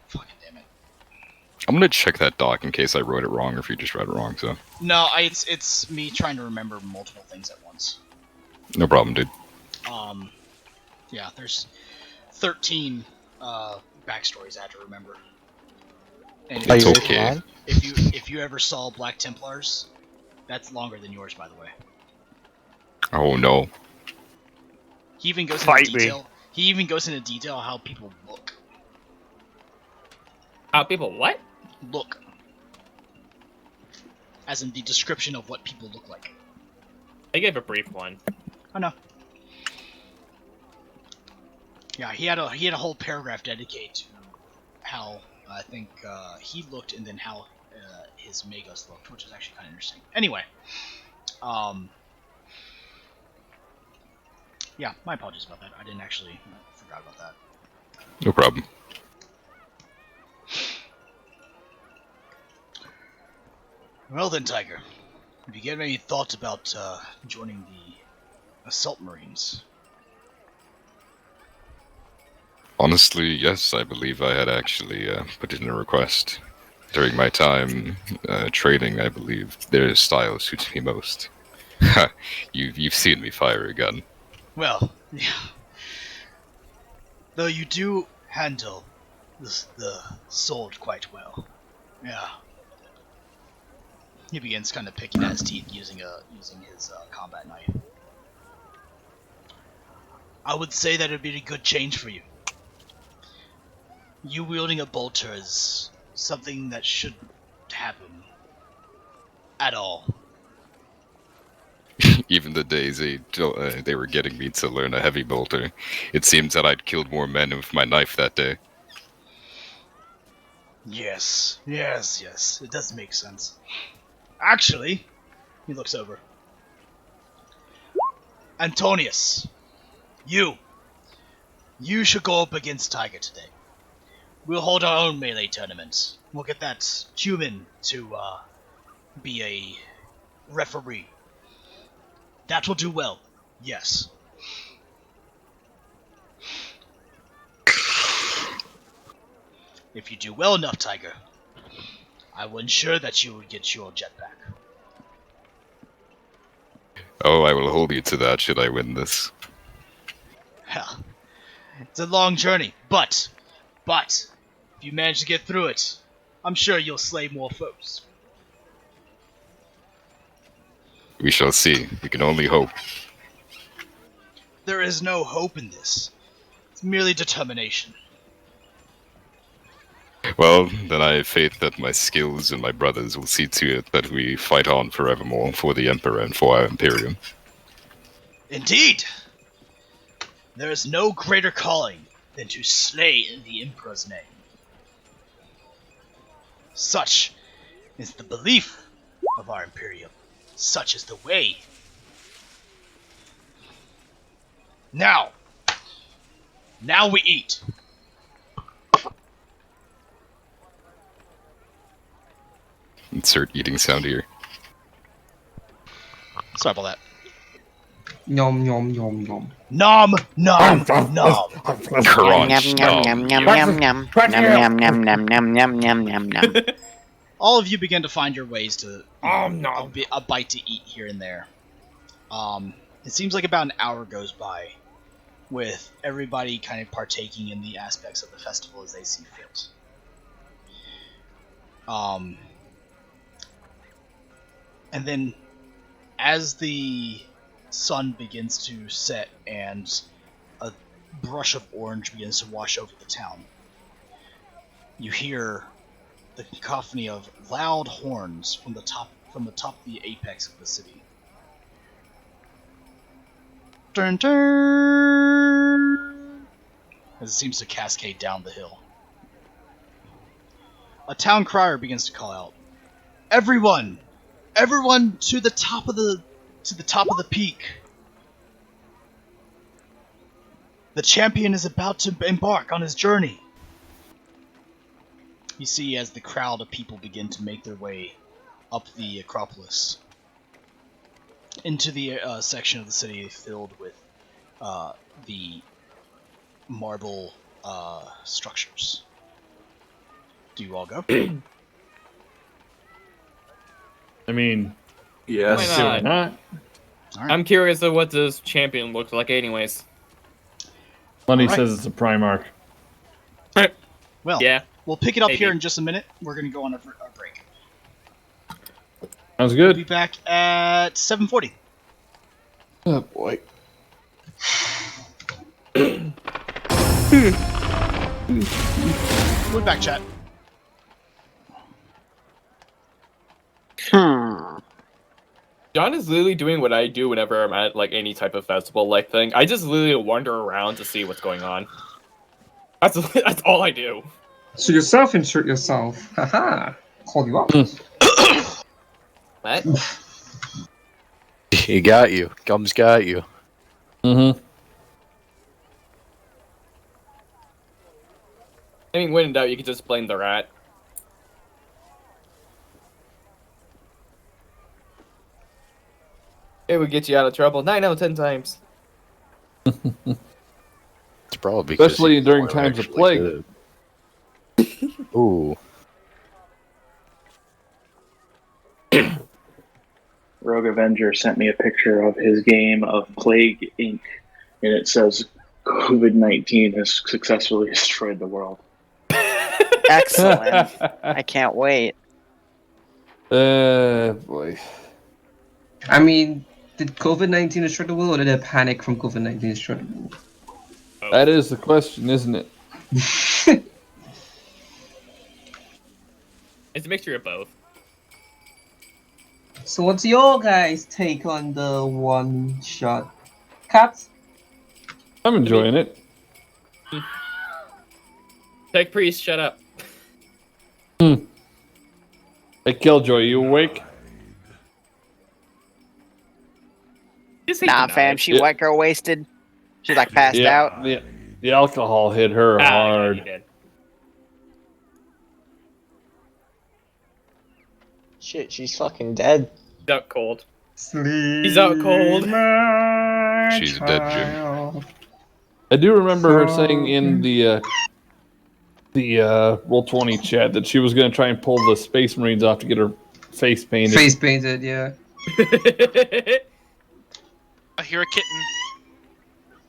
Fucking damn it. I'm gonna check that doc in case I wrote it wrong or if you just read it wrong. So. No, it's me trying to remember multiple things at once. No problem, dude. Yeah, there's 13 backstories I have to remember. And It's okay. If you ever saw Black Templars, that's longer than yours, by the way. Oh no. He even goes Fight into me. detail. He even goes into detail how people look. How people what? Look. As in the description of what people look like. I gave a brief one. I know. Yeah, he had a whole paragraph dedicated to how I think he looked and then how his Magos looked, which is actually kind of interesting. Anyway, yeah, my apologies about that. I didn't actually forgot about that. No problem. Well then, Tiger, have you given any thoughts about joining the Assault Marines? Honestly, yes, I believe I had actually put in a request. During my time training, I believe their style suits me most. You've seen me fire a gun. Well, yeah. Though you do handle the sword quite well. Yeah. He begins kind of picking at his teeth using his combat knife. I would say that it'd be a good change for you. You wielding a bolter is something that shouldn't happen at all. Even the days they were getting me to learn a heavy bolter, it seems that I'd killed more men with my knife that day. Yes, it does make sense. Actually, he looks over. Antonius, you should go up against Tiger today. We'll hold our own melee tournament. We'll get that human to be a referee. That will do well. Yes. If you do well enough, Tiger, I will ensure that you will get your jetpack. Oh, I will hold you to that should I win this. Hell, it's a long journey, but if you manage to get through it, I'm sure you'll slay more foes. We shall see. We can only hope. There is no hope in this. It's merely determination. Well, then I have faith that my skills and my brothers will see to it that we fight on forevermore for the Emperor and for our Imperium. Indeed! There is no greater calling than to slay in the Emperor's name. Such is the belief of our Imperium. Such is the way. Now we eat. Insert eating sound here. Sorry about that. Yum yum yum yum. Nom nom nom. Crunch. All of you begin to find your ways to a bite to eat here and there. It seems like about an hour goes by with everybody kind of partaking in the aspects of the festival as they see fit. And then as the sun begins to set and a brush of orange begins to wash over the town, you hear the cacophony of loud horns from the top of the apex of the city. Dun, dun, as it seems to cascade down the hill. A town crier begins to call out, "Everyone! Everyone to the top of the peak! The champion is about to embark on his journey." You see as the crowd of people begin to make their way up the Acropolis into the section of the city filled with the marble structures. Do you all go? I mean, yes. Why not? All right. I'm curious of what this champion looks like anyways. Money Alright. says it's a Primarch. Well, Yeah. we'll pick it up Maybe. here in just a minute. We're going to go on our break. Sounds We'll good. be back at 7:40. Oh boy. We'll be back, chat. John is literally doing what I do whenever I'm at like any type of festival like thing. I just literally wander around to see what's going on. That's all I do. So yourself insert yourself. Haha. Called you out. What? He got you. Gum's got you. Mm-hmm. I mean, when in doubt, you can just blame the rat. It would get you out of trouble 9 out of 10 times. It's probably because Especially you during weren't times of actually plague. good. Ooh. Rogue Avenger sent me a picture of his game of Plague Inc. and it says COVID-19 has successfully destroyed the world. Excellent. I can't wait. Boy. I mean, did COVID-19 destroy the world, or did a panic from COVID-19 destroy the world? That is the question, isn't it? It's a mixture of both. So what's your guys' take on the one shot? Cat? I'm enjoying it. Tech Priest, shut up. Hey, Killjoy, you awake? Nah, fam, she Yeah. white girl wasted. She like passed out. Yeah. The alcohol hit her hard. Yeah, you did. Shit, she's fucking dead. He's out cold. Sleep. He's out cold. She's dead, Jim. I do remember her saying in the Roll20 chat that she was going to try and pull the Space Marines off to get her face painted. Face painted, yeah. I hear a kitten.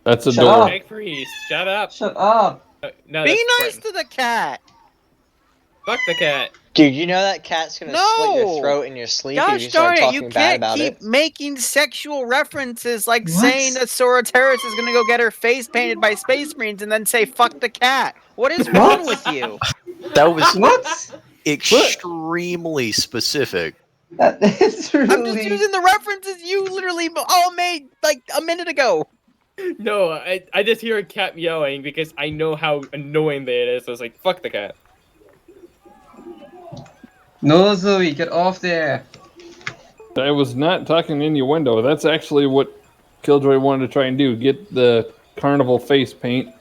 That's a Shut door. up. Tech Priest, shut up. Shut up. No, Be that's nice to the cat. Fuck the cat. Dude, you know that cat's gonna slit your throat in your sleep if you Gosh start darn it, talking you bad can't about keep it. making sexual references like What? saying that Sora Terrace is gonna go get her face painted by Space Marines and then say fuck the cat. What is wrong with you? That was What? extremely specific. That is really... I'm just using the references you literally all made like a minute ago. No, I just hear a cat meowing because I know how annoying that is. So it's like, fuck the cat. No, Zoe, get off there. I was not talking innuendo. That's actually what Killjoy wanted to try and do. Get the carnival face paint,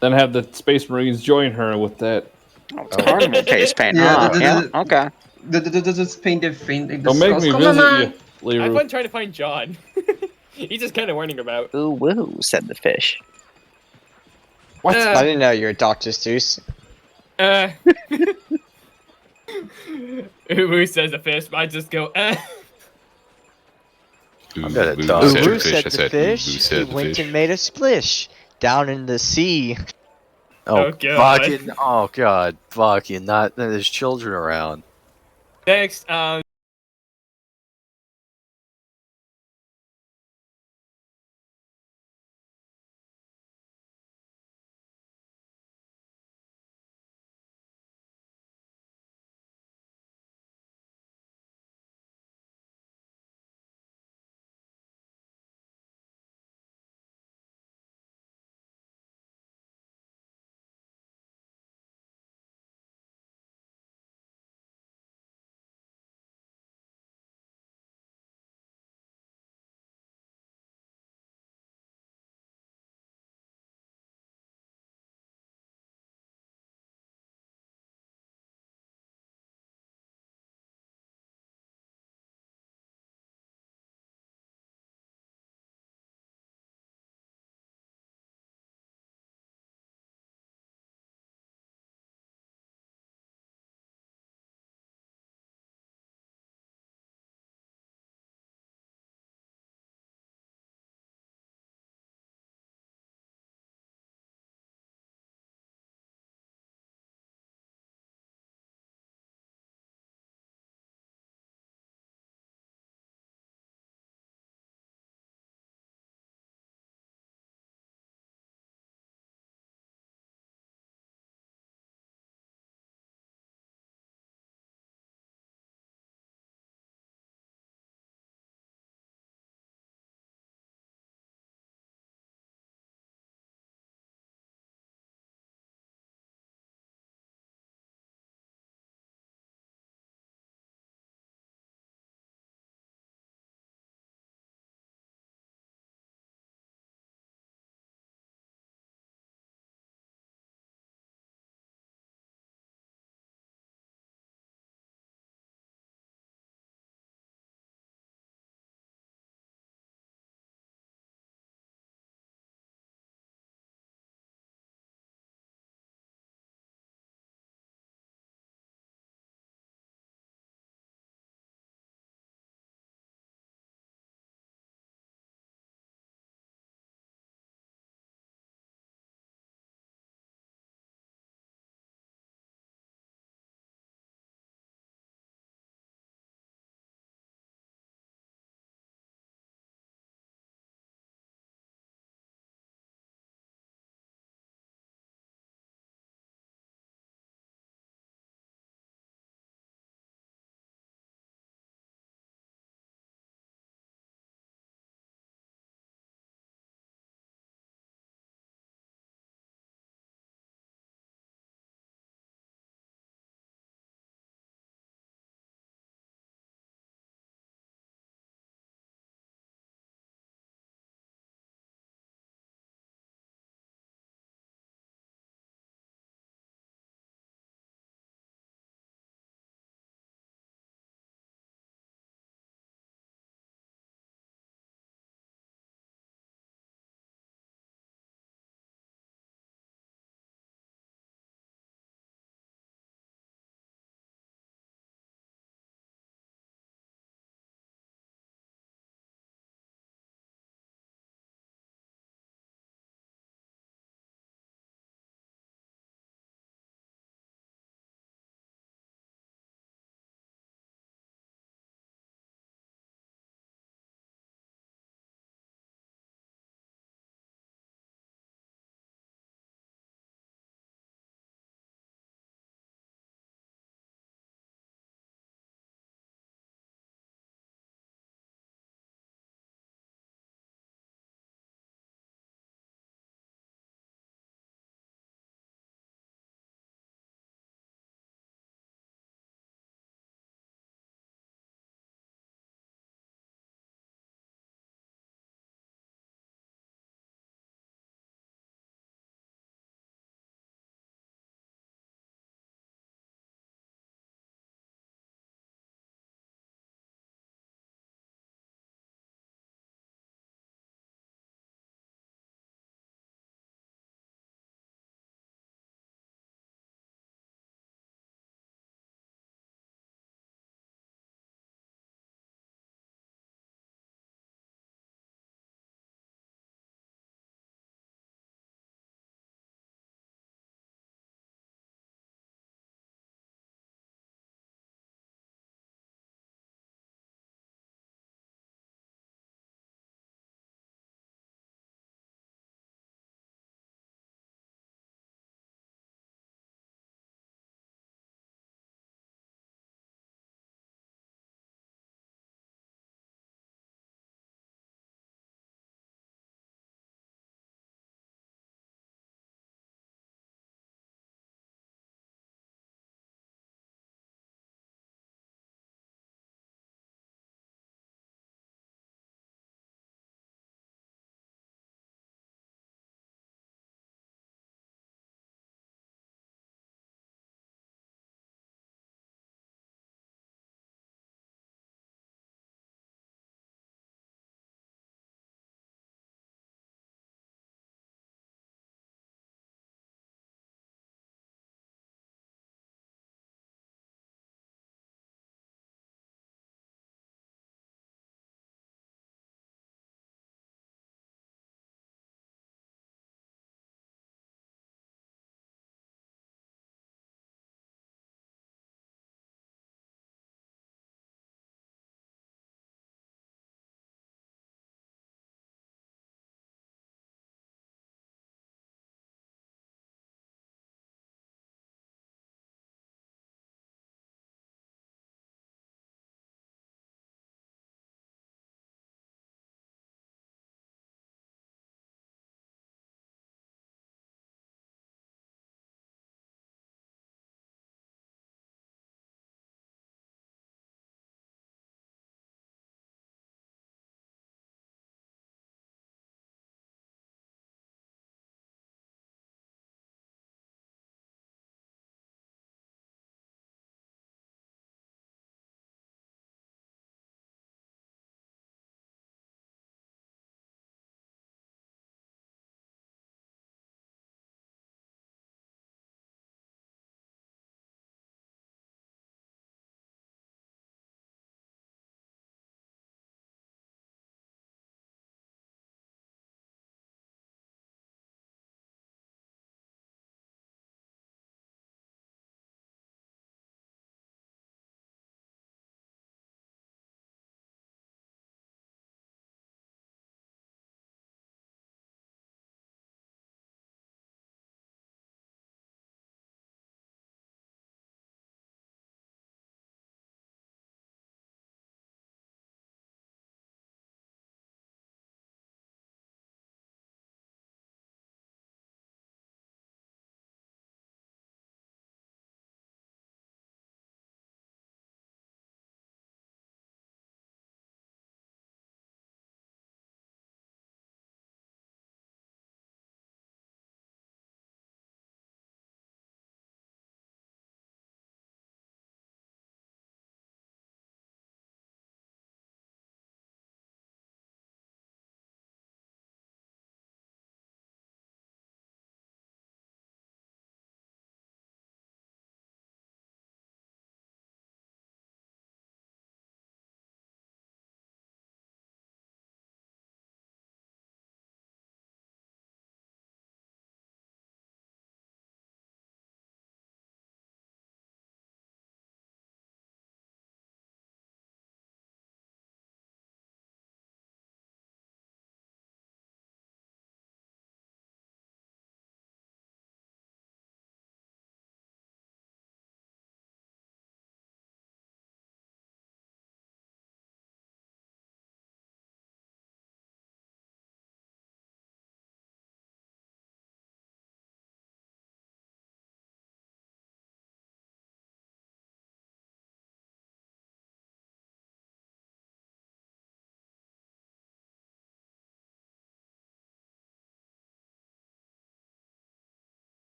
then have the Space Marines join her with that. Carnival face paint. Yeah, Okay. Just paint their faint. Like, Don't make me Come visit on. you, I have Leroy. fun trying to find John. He's just kind of warning about. Ooh woo, said the fish. What? I didn't know you were Dr. Seuss. Who says the fish? I just go. I got it done. Uru said the fish. He went and made a splish down in the sea. Oh, God. fucking! Oh god! Fucking! Not. There's children around. Next,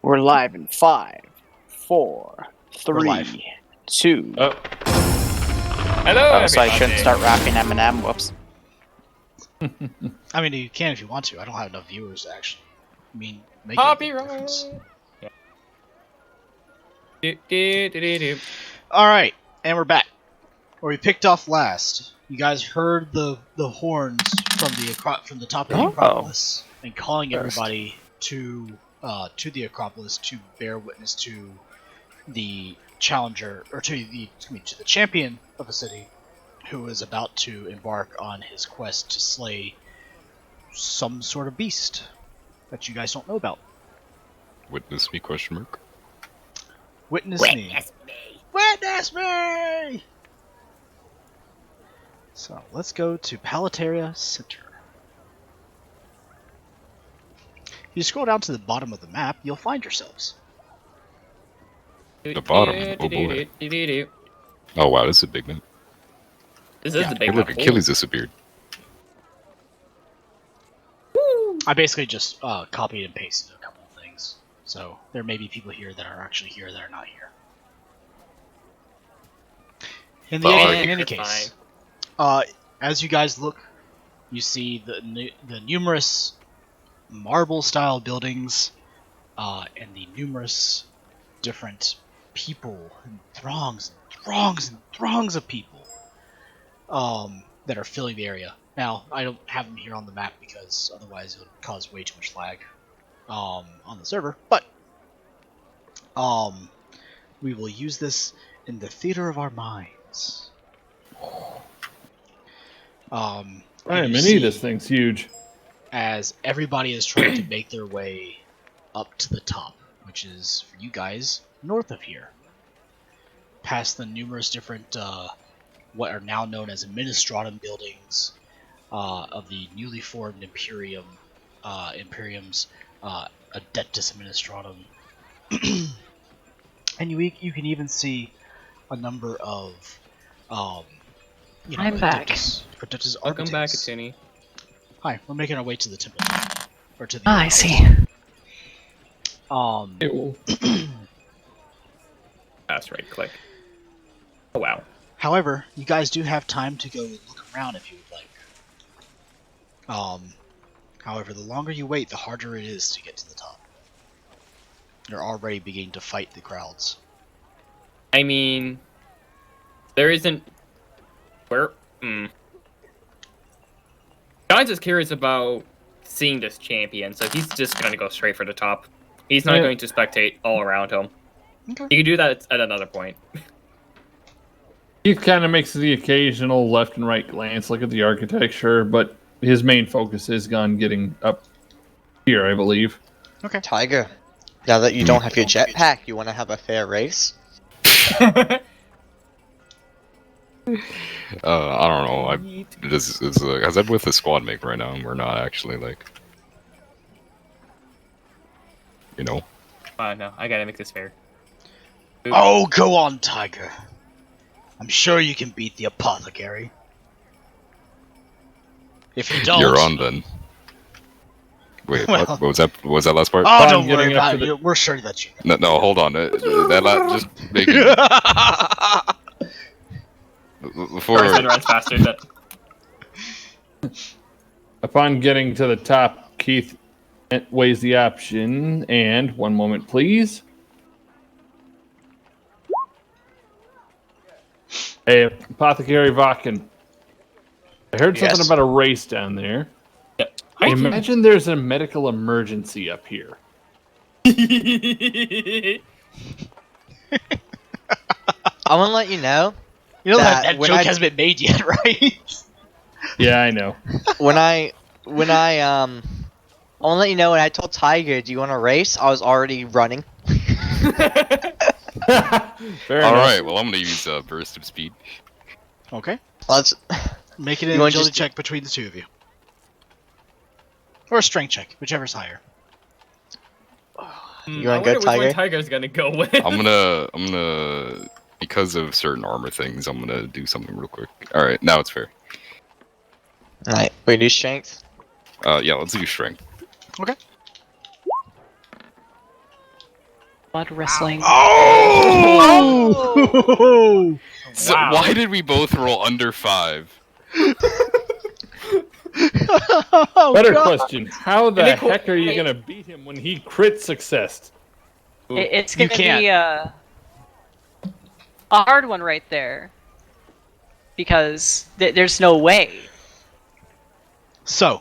We're live in 5, 4, We're live. 3, 2. Oh. Hello, Oh, so I shouldn't everybody. start rapping Eminem. Whoops. I mean, you can if you want to. I don't have enough viewers to actually make a big difference. Copyright. Alright, and we're back. Where we picked off last. You guys heard the horns from the top of the Acropolis and calling everybody to the Acropolis to bear witness to the challenger, or to the champion of the city, who is about to embark on his quest to slay some sort of beast that you guys don't know about. Witness me? Question mark. Witness me. Witness me! So, let's go to Palataria Center. If you scroll down to the bottom of the map, you'll find yourselves. The bottom. Oh boy. Oh wow, this is a big map. This is the big Hey, look, map. Achilles disappeared. I basically just copied and pasted a couple of things. So, there may be people here that are actually here that are not here. In any case, as you guys look, you see the numerous marble-style buildings and the numerous different people and throngs of people that are filling the area. Now, I don't have them here on the map because otherwise it would cause way too much lag on the server, but we will use this in the theater of our minds. This thing's huge. As everybody is trying to make their way up to the top, which is, for you guys, north of here. Past the numerous different, what are now known as Administratum buildings of the newly formed Imperium's Adeptus Administratum. And you can even see a number of, I'm back. Adeptus Welcome back, Architects. Tinny. Hi, we're making our way to the temple. Or to the I see. That's right, click. Oh wow. However, you guys do have time to go look around if you would like. However, the longer you wait, the harder it is to get to the top. You're already beginning to fight the crowds. I mean, there isn't. Where? John's just curious about seeing this champion, so he's just gonna go straight for the top. He's not going to spectate all around him. Okay. You can do that at another point. He kind of makes the occasional left and right glance, look at the architecture, but his main focus is on getting up here, I believe. Okay. Tiger, now that you don't have your jetpack, you want to have a fair race? I don't know. Cause I'm with a squad mate right now, and we're not actually like, you know. No, I gotta make this fair. Oh, go on, Tiger. I'm sure you can beat the apothecary. If you don't, You're on then. Wait, Well- what was that? What was that last part? Oh, don't worry about it. We're sure that you. No, hold on. Just maybe before. Person runs faster than. Upon getting to the top, Keith weighs the option, and one moment, please. Hey, Apothecary Vakken. I heard something Yes? about a race down there. Yep. Imagine there's a medical emergency up here. I want to let you know. You know that when joke I- hasn't been made yet, right? Yeah, I know. when I want to let you know when I told Tiger, "Do you want to race?" I was already running. Fair All enough. right. Well, I'm gonna use burst of speed. Okay. Let's Make it You an wanna agility just- check between the two of you. Or a strength check, whichever's higher. You wanna go, Which one Tiger? Tiger's gonna go with? I'm gonna because of certain armor things. I'm gonna do something real quick. All right, now it's fair. Alright, we do strength. Yeah, let's do strength. Okay. Blood wrestling. Oh! So Wow. why did we both roll under 5? Better question: how the Nicole- heck are you gonna beat him when he crit success? It's You gonna be a hard one right there. Because there's no way. So,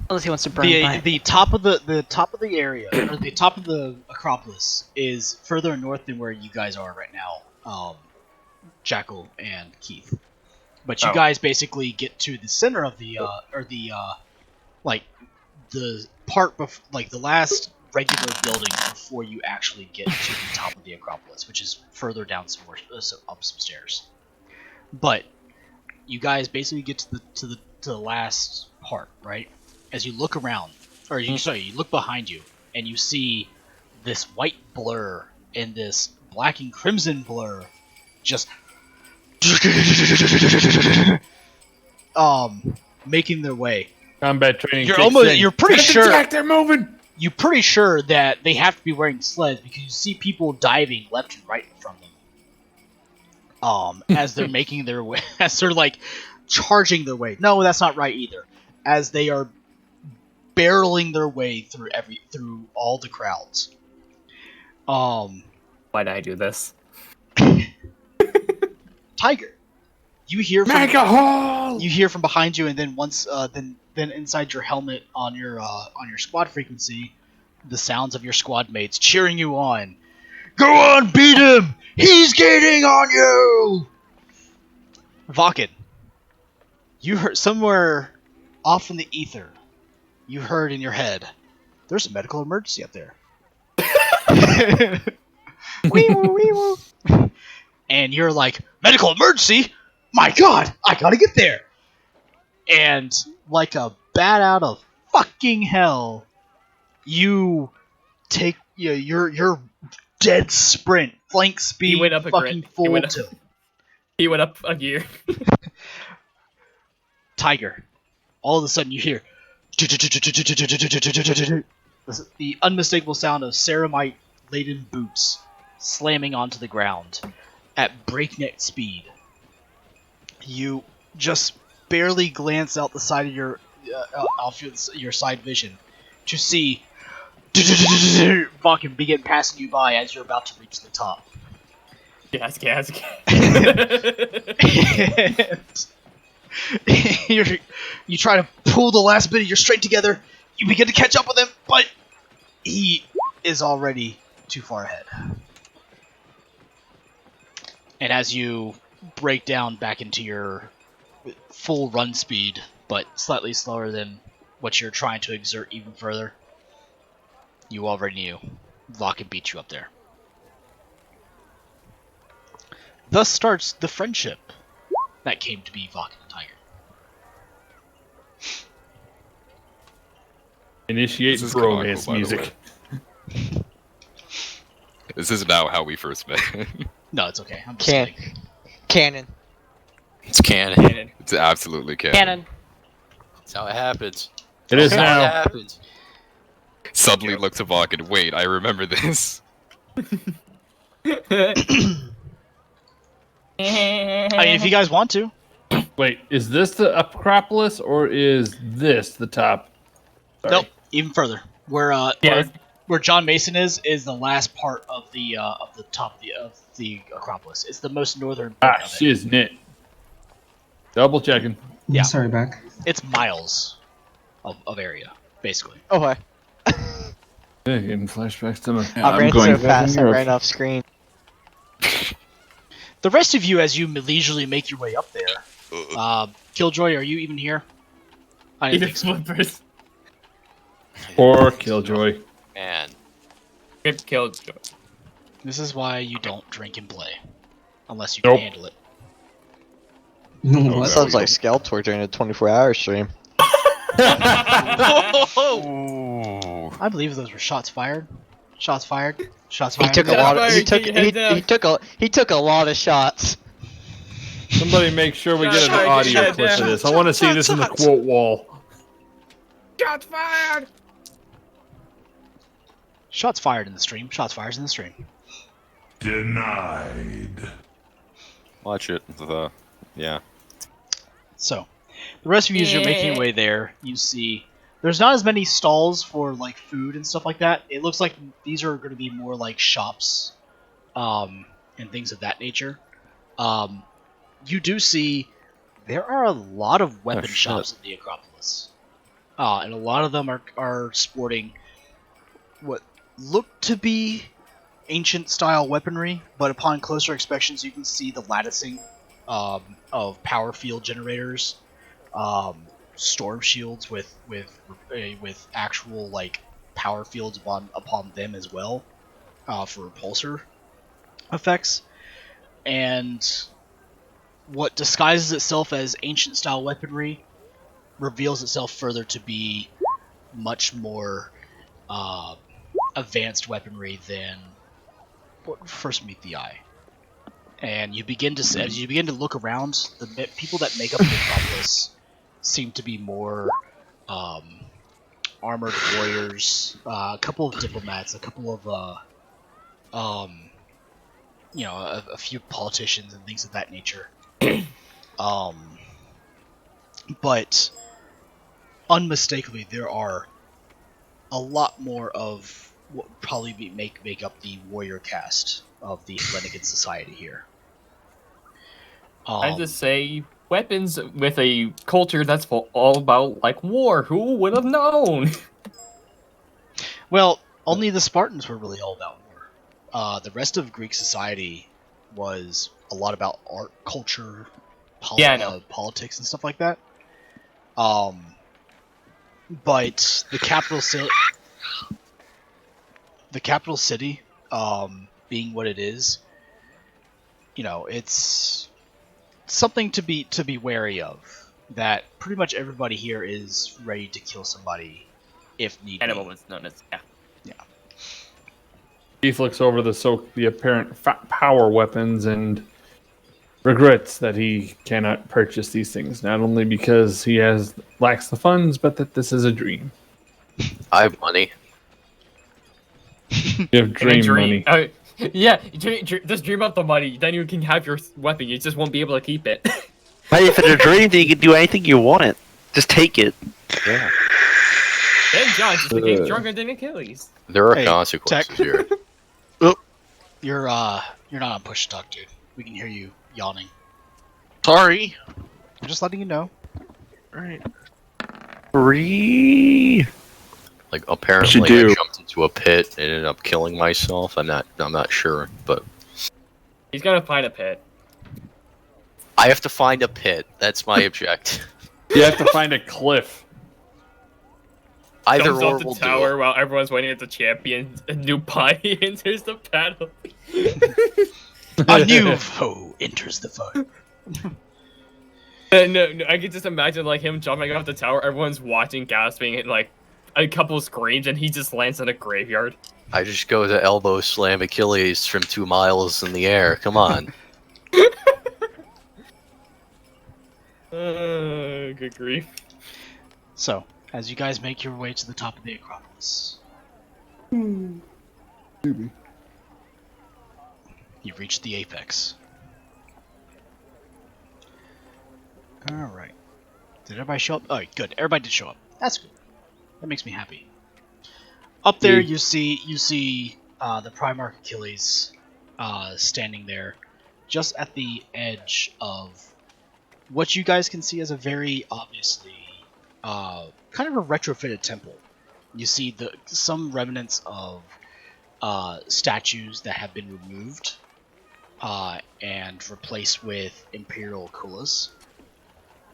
Unless he wants to burn by. the top of the top of the area, or the top of the Acropolis, is further north than where you guys are right now, Jackal and Keith. But you guys basically get to the center of the like the part like the last regular building before you actually get to the top of the Acropolis, which is further down some more up some stairs. But you guys basically get to the last part, right? As you look around, or you look behind you, and you see this white blur and this black and crimson blur just making their way. Combat training. You're pretty sure Jack, they're moving. You're pretty sure that they have to be wearing sleds because you see people diving left and right from them. As they're making their way, as they're like charging their way. No, that's not right either. As they are barreling their way through all the crowds. Why did I do this? Tiger, you hear from you hear from behind you, and then once then inside your helmet on your squad frequency, the sounds of your squad mates cheering you on. Go on, beat him! He's gaining on you! Vakin, you heard somewhere off in the ether, you heard in your head, there's a medical emergency up there. Wee woo, wee woo. And you're like, medical emergency? My god, I gotta get there! And like a bat out of fucking hell, you take your dead sprint, flank speed, He went up a fucking grit. full tilt. He went up a gear. Tiger, all of a sudden you hear the unmistakable sound of ceramite-laden boots slamming onto the ground at breakneck speed. You just barely glance out the side of your your side vision to see Vakin begin passing you by as you're about to reach the top. Gas, gas, You try to pull the last bit of your strength together. You begin to catch up with him, but he is already too far ahead. And as you break down back into your full run speed, but slightly slower than what you're trying to exert even further, you already knew Vakin beat you up there. Thus starts the friendship that came to be Vakin and Tiger. Initiate bromance music. This is now how we first met. No, it's okay. I'm just kidding. Canon. It's canon. It's absolutely canon. Canon. That's how it happens. It is That's how now. it happens. Suddenly look to Vok and wait, I remember this. I mean, if you guys want to. Wait, is this the Acropolis or is this the top? Sorry. Nope, even further. Where John Mason is the last part of the top of the Acropolis. It's the most northern part of it. Shiznit. Double checking. Yeah. Sorry, back. It's miles of area, basically. Okay. Yeah, getting flashbacks to my. I ran so fast I ran off screen. The rest of you, as you leisurely make your way up there, Killjoy, are you even here? I didn't think so. Poor Killjoy. Man. Rip Killjoy. This is why you don't drink and play, unless you Nope. can handle it. That sounds like Skeletor during a 24-hour stream. I believe those were shots fired. Shots fired. Shots He fired. took a lot. He took a lot of shots. Somebody make sure we get an audio clip of this. I want to see this in the quote wall. Shots fired! Shots fired in the stream. Shots fired in the stream. Denied. Watch it. Yeah. So, the rest of you, as you're making your way there, you see there's not as many stalls for like food and stuff like that. It looks like these are going to be more like shops, and things of that nature. You do see there are a lot of weapon shops in the Acropolis, and a lot of them are sporting what look to be ancient style weaponry, but upon closer inspections, you can see the latticing of power field generators, storm shields with actual like power fields upon them as well, for repulsor effects, and what disguises itself as ancient style weaponry reveals itself further to be much more advanced weaponry than what first meet the eye. And you begin to, as you begin to look around, the people that make up the Acropolis seem to be more armored warriors, a couple of diplomats, a couple of a few politicians and things of that nature. But unmistakably, there are a lot more of what would probably make up the warrior caste of the Flanagan Society here. I just say weapons with a culture that's all about like war. Who would have known? Well, only the Spartans were really all about war. The rest of Greek society was a lot about art, culture, politics, and stuff like that. But the capital city, being what it is, it's something to be wary of. That pretty much everybody here is ready to kill somebody if need be. Animal was known as Yeah. Keith looks over the apparent power weapons and regrets that he cannot purchase these things, not only because he lacks the funds, but that this is a dream. I have money. You have dream money. Yeah, just dream up the money, then you can have your weapon, you just won't be able to keep it. Hey, if it's a dream, then you can do anything you want. Just take it. Yeah. Then John just became stronger than Achilles. There are consequences here. You're not on push talk, dude. We can hear you yawning. Sorry. I'm just letting you know. Alright. Free. Like apparently I jumped into a pit and ended up killing myself. I'm not sure, but He's gonna find a pit. I have to find a pit. That's my objective. You have to find a cliff. Either Jumps or off the will do tower it. while everyone's waiting at the champion. A new body enters the battle. A new foe enters the fight. No, I can just imagine like him jumping off the tower. Everyone's watching, gasping, and like a couple screams, and he just lands in a graveyard. I just go to elbow slam Achilles from 2 miles in the air. Come on. Good grief. So, as you guys make your way to the top of the Acropolis, Maybe. you reach the apex. Alright. Did everybody show up? Oh, good. Everybody did show up. That's good. That makes me happy. Up there, you see the Primarch Achilles standing there, just at the edge of what you guys can see as a very obviously kind of a retrofitted temple. You see some remnants of statues that have been removed and replaced with Imperial Kulas.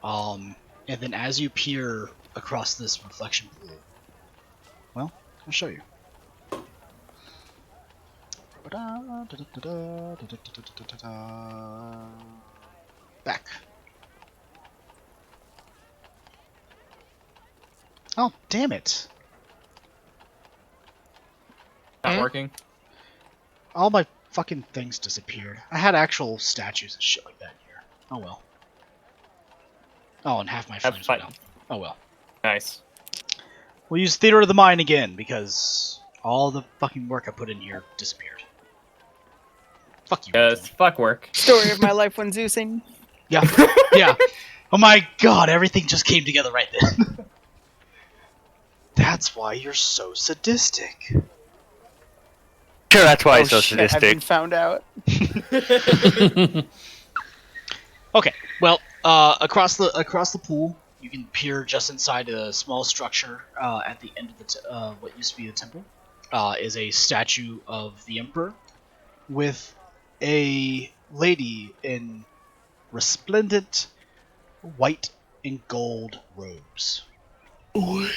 And then as you peer across this reflection pool, well, I'll show you. Back. Oh, damn it. Not working. All my fucking things disappeared. I had actual statues and shit like that in here. Oh well. Oh, and half my flames went out. Oh well. Nice. We'll use Theater of the Mind again, because All the fucking work I put in here disappeared. Fuck you. Yes, fuck work. Story of my life when Zeusing. Yeah, yeah. Oh my god, everything just came together right then. That's why you're so sadistic. Sure, that's why Oh it's so shit, I've sadistic. been found out. Okay, well, across the pool, you can peer just inside a small structure at the end of the what used to be the temple. Is a statue of the emperor with a lady in resplendent white and gold robes. You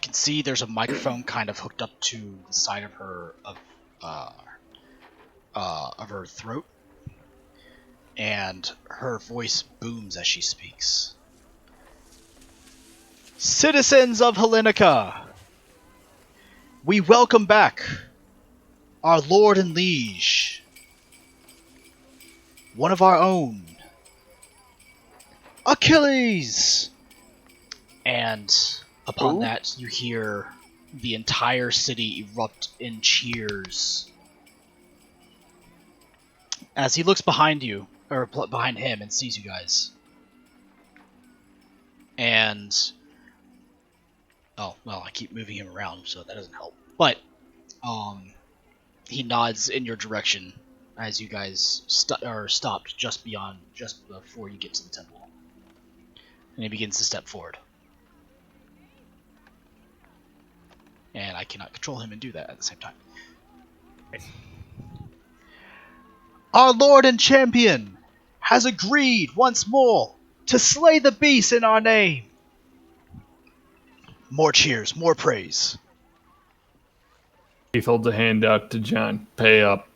can see there's a microphone kind of hooked up to the side of her of her throat, and her voice booms as she speaks. Citizens of Hellenica, we welcome back our lord and liege, one of our own, Achilles! And upon that, you hear the entire city erupt in cheers. As he looks behind you, or behind him, and sees you guys. And... oh, well, I keep moving him around, so that doesn't help. But, he nods in your direction as you guys stopped just before you get to the temple. And he begins to step forward. And I cannot control him and do that at the same time. Our lord and champion has agreed once more to slay the beast in our name. More cheers, more praise. Keith holds a hand out to John. Pay up.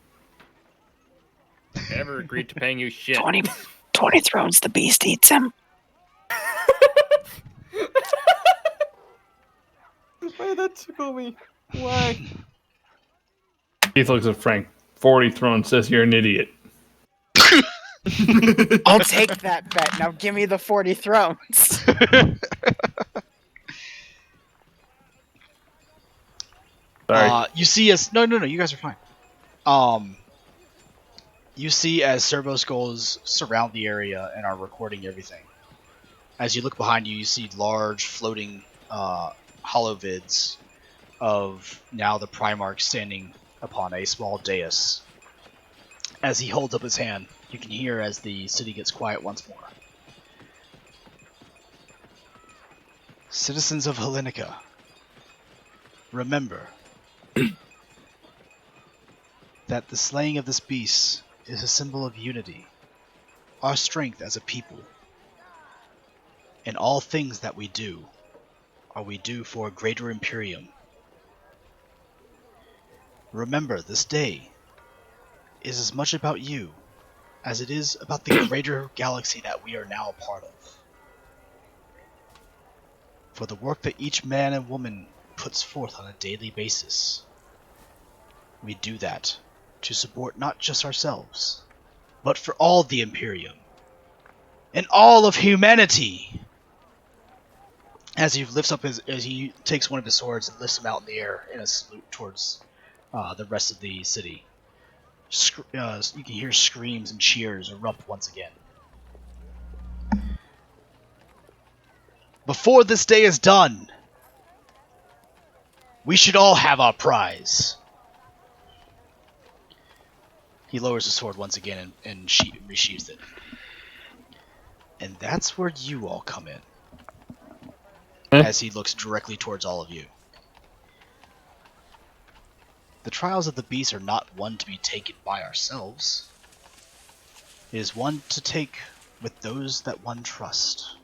Never agreed to paying you shit. 20 thrones, the beast eats him. Why did that tickle me? Why? Keith looks at Frank. 40 thrones says you're an idiot. I'll take that bet. Now give me the 40 thrones. You see as no, you guys are fine. You see as servo skulls surround the area and are recording everything. As you look behind you, you see large floating holovids of now the Primarch standing upon a small dais. As he holds up his hand, you can hear as the city gets quiet once more. Citizens of Hellenica, remember that the slaying of this beast is a symbol of unity, our strength as a people. In all things that we do for a greater Imperium. Remember, this day is as much about you as it is about the greater galaxy that we are now a part of. For the work that each man and woman puts forth on a daily basis, we do that to support not just ourselves, but for all the Imperium and all of humanity. As he lifts up as he takes one of his swords and lifts him out in the air in a salute towards the rest of the city. You can hear screams and cheers erupt once again. Before this day is done, we should all have our prize. He lowers his sword once again and resheathes it. And that's where you all come in. As he looks directly towards all of you. The trials of the beast are not one to be taken by ourselves. It is one to take with those that one trusts.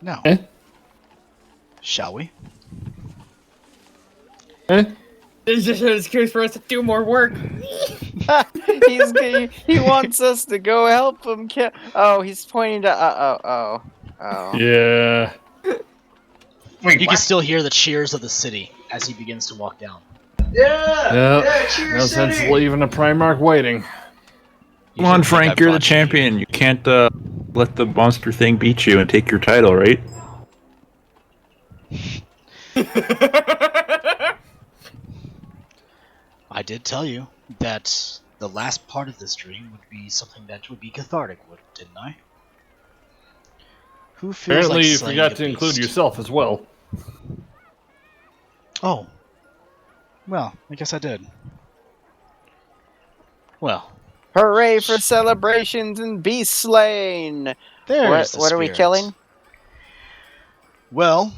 Now, shall we? It's just an excuse for us to do more work. He wants us to go help him kill. Oh, he's pointing to. Oh. Yeah. Wait, you can still hear the cheers of the city as he begins to walk down. No sense leaving a Primarch waiting. Come on, Frank, you're the champion. You can't let the monster thing beat you and take your title, right? I did tell you that the last part of this dream would be something that would be cathartic, didn't I? Who feels Apparently, like you slaying forgot a to include beast? yourself as well. Oh. Well, I guess I did. Well. Hooray for celebrations and beast slaying! There's the What are we spirit. killing? Well,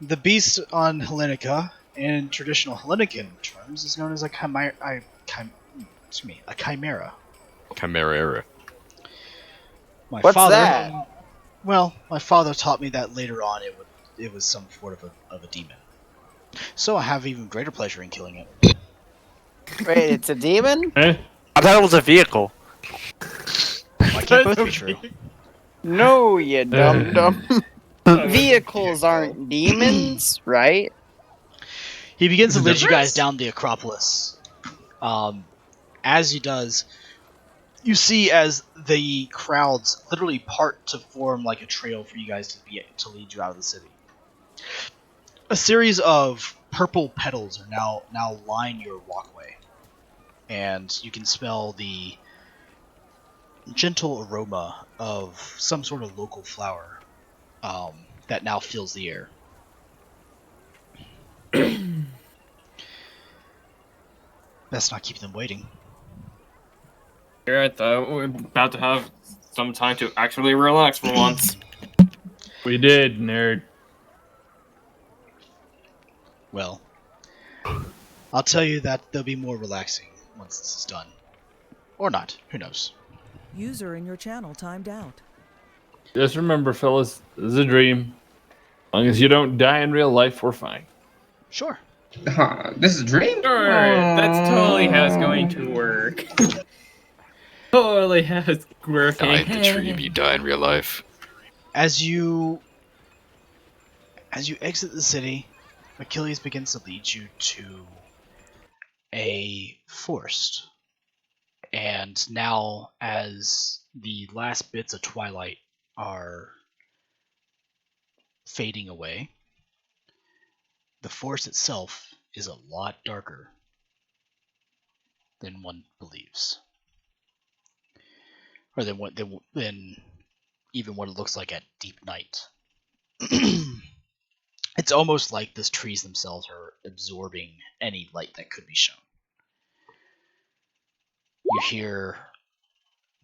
the beast on Hellenica, in traditional Hellenican terms, is known as a chimera. A chimera. Chimera era. What's that? Well, my father taught me that later on it was some sort of a demon. So I have even greater pleasure in killing it. Wait, it's a demon? Eh? I thought it was a vehicle. Why can't both be true? No, you dumb dumb. Vehicles aren't demons, right? He begins to lead you guys down the Acropolis. As he does, you see as the crowds literally part to form like a trail for you guys to lead you out of the city. A series of purple petals are now line your walkway, and you can smell the gentle aroma of some sort of local flower that now fills the air. Best not keep them waiting. Here, I thought we're about to have some time to actually relax for once. We did, nerd. Well, I'll tell you that there'll be more relaxing once this is done. Or not, who knows. User in your channel timed out. Just remember, fellas, this is a dream. As long as you don't die in real life, we're fine. Sure. This is a dream? Alright, that's totally how it's going to work. Totally how it's working. Die in the dream, you die in real life. As you exit the city, Achilles begins to lead you to a forest. And now, as the last bits of twilight are fading away, the forest itself is a lot darker than one believes. Or than even what it looks like at deep night. It's almost like the trees themselves are absorbing any light that could be shown. You hear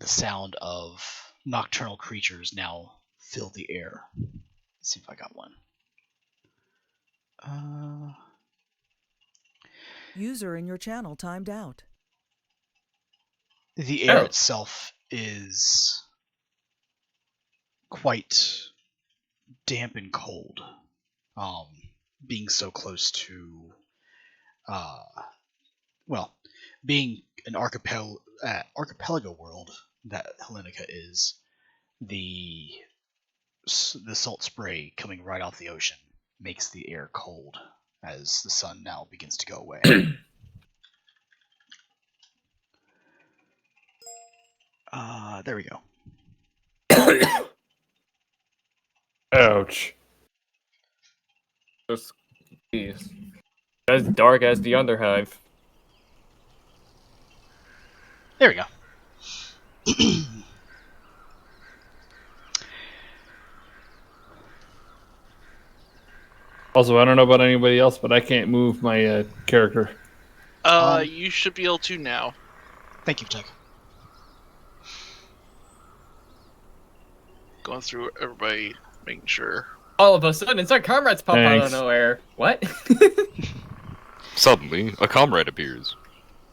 the sound of nocturnal creatures now fill the air. Let's see if I got one. User in your channel timed out. The air itself is quite damp and cold. Being so close to, being an archipelago world that Hellenica is, the salt spray coming right off the ocean makes the air cold as the sun now begins to go away. There we go. Ouch. Just as dark as the Underhive. There we go. Also, I don't know about anybody else, but I can't move my character. You should be able to now. Thank you, Tech. Going through everybody, making sure. All of a sudden, it's our comrades pop out of Thanks. nowhere. What? Suddenly, a comrade appears.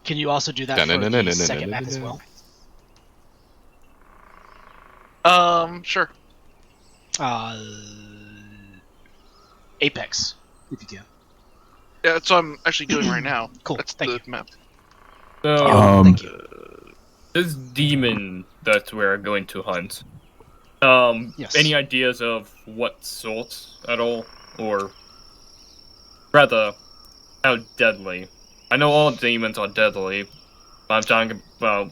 Can you also do that for the second map as well? Sure. Apex, if you can. Yeah, that's what I'm actually doing right now. Cool. That's Thank the map. So, thank you. this demon that we're going to hunt. Yes. Any ideas of what sort at all? Or rather, how deadly? I know all demons are deadly, but I'm talking about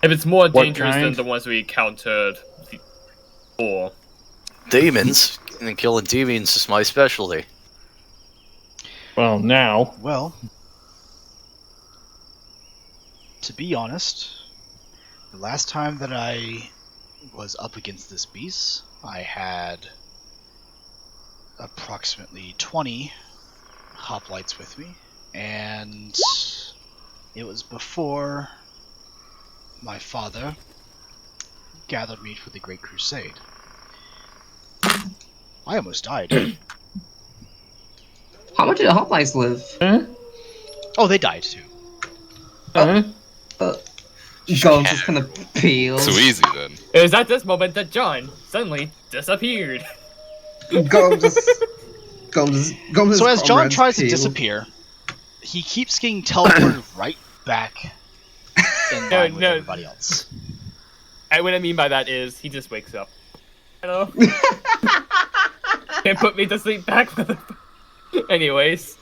if it's more dangerous than kind? the ones we encountered before. Demons? And killing demons is my specialty. Well, now. Well, to be honest, the last time that I was up against this beast, I had approximately 20 hoplites with me, and it was before my father gathered me for the Great Crusade. I almost died. How much did the hoplites live? Oh, they died too. Gums just kind of pales. So easy then. It was at this moment that John suddenly disappeared. Gums So as John comrades tries to pale. disappear, he keeps getting teleported right back in line with everybody else. And what I mean by that is he just wakes up. Hello. Can't put me to sleep back. Anyways.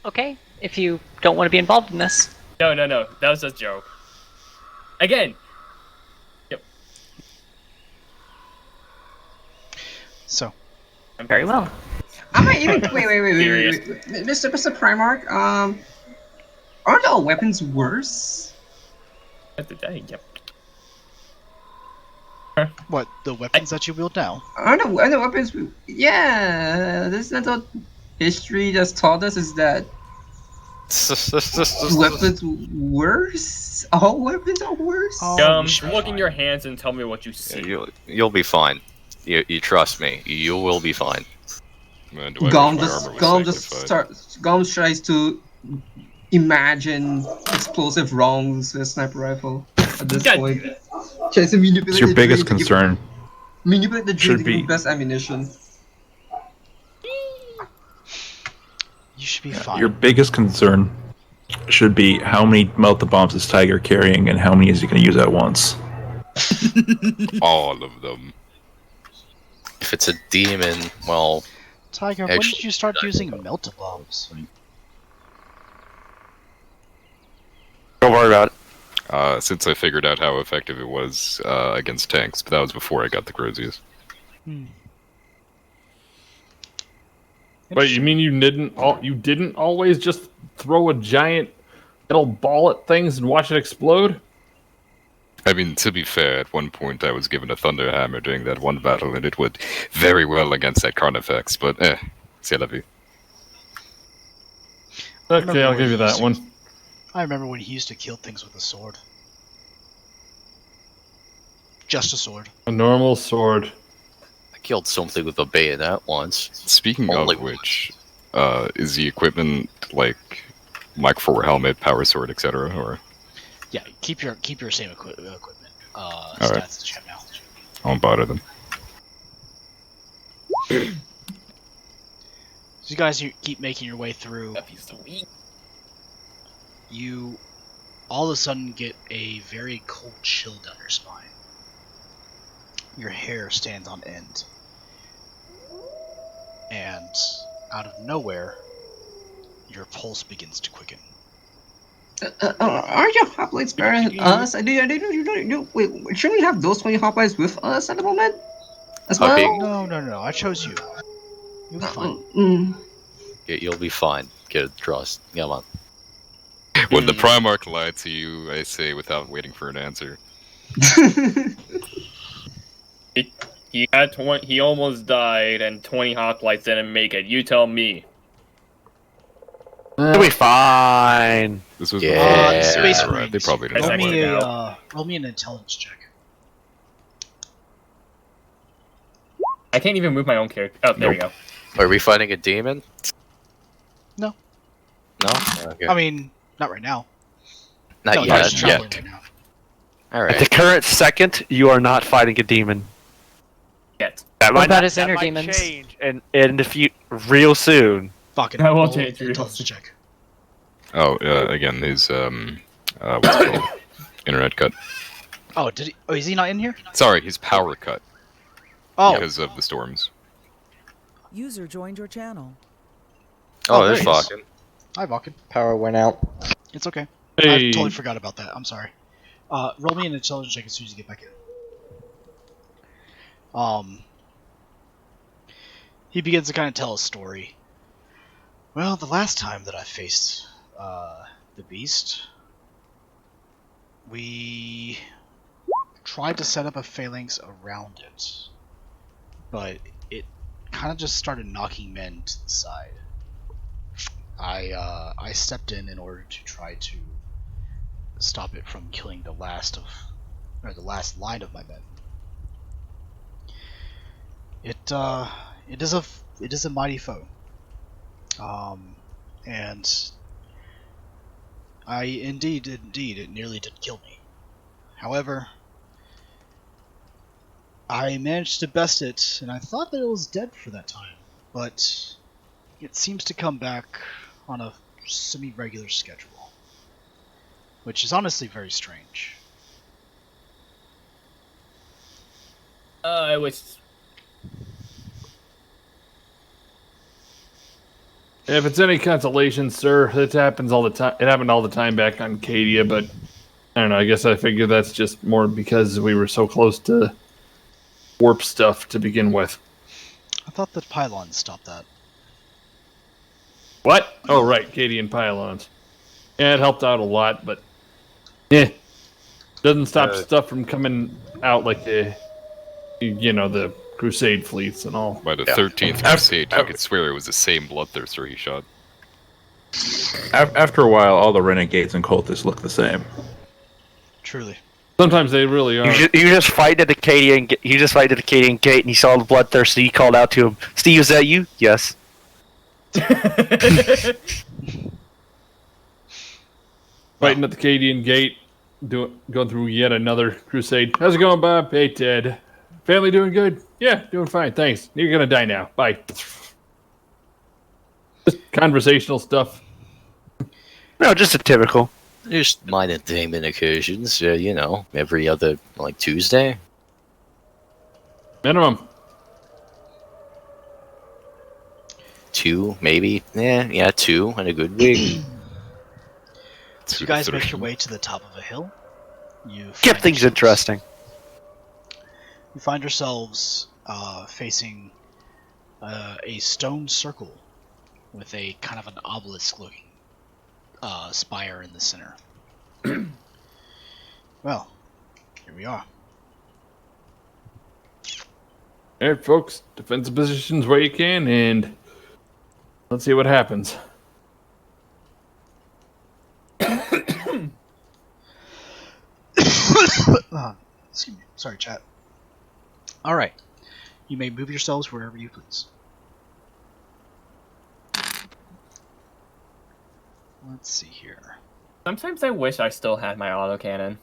Okay, if you don't want to be involved in this. No. That was just a joke. Again. Yep. So. Very well. I might even wait, Mr. Primarch. Aren't all weapons worse? Yep. What, the weapons that you wield now? Aren't the weapons? Yeah, this is not what history just taught us. Is that weapons worse? All weapons are worse. Look in your hands and tell me what you see. Yeah, you'll be fine. You trust me. You will be fine. Man, Gums tries to imagine explosive rounds with a sniper rifle at this point. Tries to manipulate It's your the biggest dream to concern. Manipulate the dream Should to give be. the best ammunition. You should be fine. Your biggest concern should be how many melta bombs is Tiger carrying and how many is he going to use at once. All of them. If it's a demon, well... Tiger, when did you start using melta bombs? Don't worry about it. Since I figured out how effective it was against tanks, but that was before I got the Croziers. Wait, you mean you didn't always just throw a giant metal ball at things and watch it explode? I mean, to be fair, at one point I was given a Thunder Hammer during that one battle, and it would very well against that Carnifex, but c'est la vie. Okay, I'll give you that one. I remember when he used to kill things with a sword. Just a sword. A normal sword. I killed something with a bayonet once. Speaking of which, is the equipment like micro helmet, power sword, etc., or? Yeah, keep your same equipment. Alright. Stats that you have now. I won't bother them. So you guys keep making your way through. You all of a sudden get a very cold chill down your spine. Your hair stands on end. And out of nowhere, your pulse begins to quicken. Aren't your hoplites better than us? Wait, shouldn't we have those 20 hoplites with us at the moment? As well? No. I chose you. You'll be fine. You'll be fine. Get trust. Come on. When the Primarch lied to you, I say without waiting for an answer. He had he almost died, and 20 hoplites didn't make it. You tell me. You'll be fine. This was Space Marines. They probably didn't. Roll me an intelligence check. I can't even move my own character. Oh, there we go. Are we fighting a demon? No. No? Okay. I mean, not right now. Not No, yet. just traveling right now. Alright. At the current second, you are not fighting a demon. Yet. That What about his that inner might demons? change and if you real soon. Fuck it. I will Roll change an your intelligence check. Oh, again, his what's it called? Internet cut. Oh, did he? Oh, is he not in here? Sorry, his power cut. Oh. Because of the storms. User joined your channel. Oh, there there's he is. Falcon. Hi, Vulcan. Power went out. It's okay. Hey. I totally forgot about that. I'm sorry. Roll me an intelligence check as soon as you get back in. he begins to kind of tell a story. Well, the last time that I faced the beast, we tried to set up a phalanx around it, but it kind of just started knocking men to the side. I stepped in order to try to stop it from killing the last line of my men. It is a mighty foe. And indeed, it nearly did kill me. However, I managed to best it, and I thought that it was dead for that time, but it seems to come back on a semi-regular schedule, which is honestly very strange. I wish. If it's any consolation, sir, it happens all the time. It happened all the time back on Cadia, but I don't know. I guess I figure that's just more because we were so close to warp stuff to begin with. I thought that pylons stopped that. What? Oh, right, Cadian pylons. Yeah, it helped out a lot, but doesn't stop stuff from coming out like the Crusade fleets and all. By the 13th Crusade, you could swear it was the same bloodthirster he shot. After a while, all the renegades and cultists look the same. Truly. Sometimes they really are. You just fight at the Cadian. You just fight at the Cadian gate, and he saw the bloodthirsty. He called out to him, "Steve, is that you?" Yes. Fighting at the Cadian gate, going through yet another crusade. How's it going, Bob? Hey, Ted. Family doing good? Yeah, doing fine, thanks. You're gonna die now. Bye. Just conversational stuff. No, just a typical. Just minor demon incursions, every other, Tuesday. Minimum. 2, maybe. Yeah, 2 in a good week. So you guys make your way to the top of a hill. Kept things interesting. You find yourselves facing a stone circle with a kind of an obelisk-looking spire in the center. Well, here we are. Alright, folks. Defensive positions where you can, and let's see what happens. Excuse me. Sorry, chat. Alright. You may move yourselves wherever you please. Let's see here. Sometimes I wish I still had my autocannon.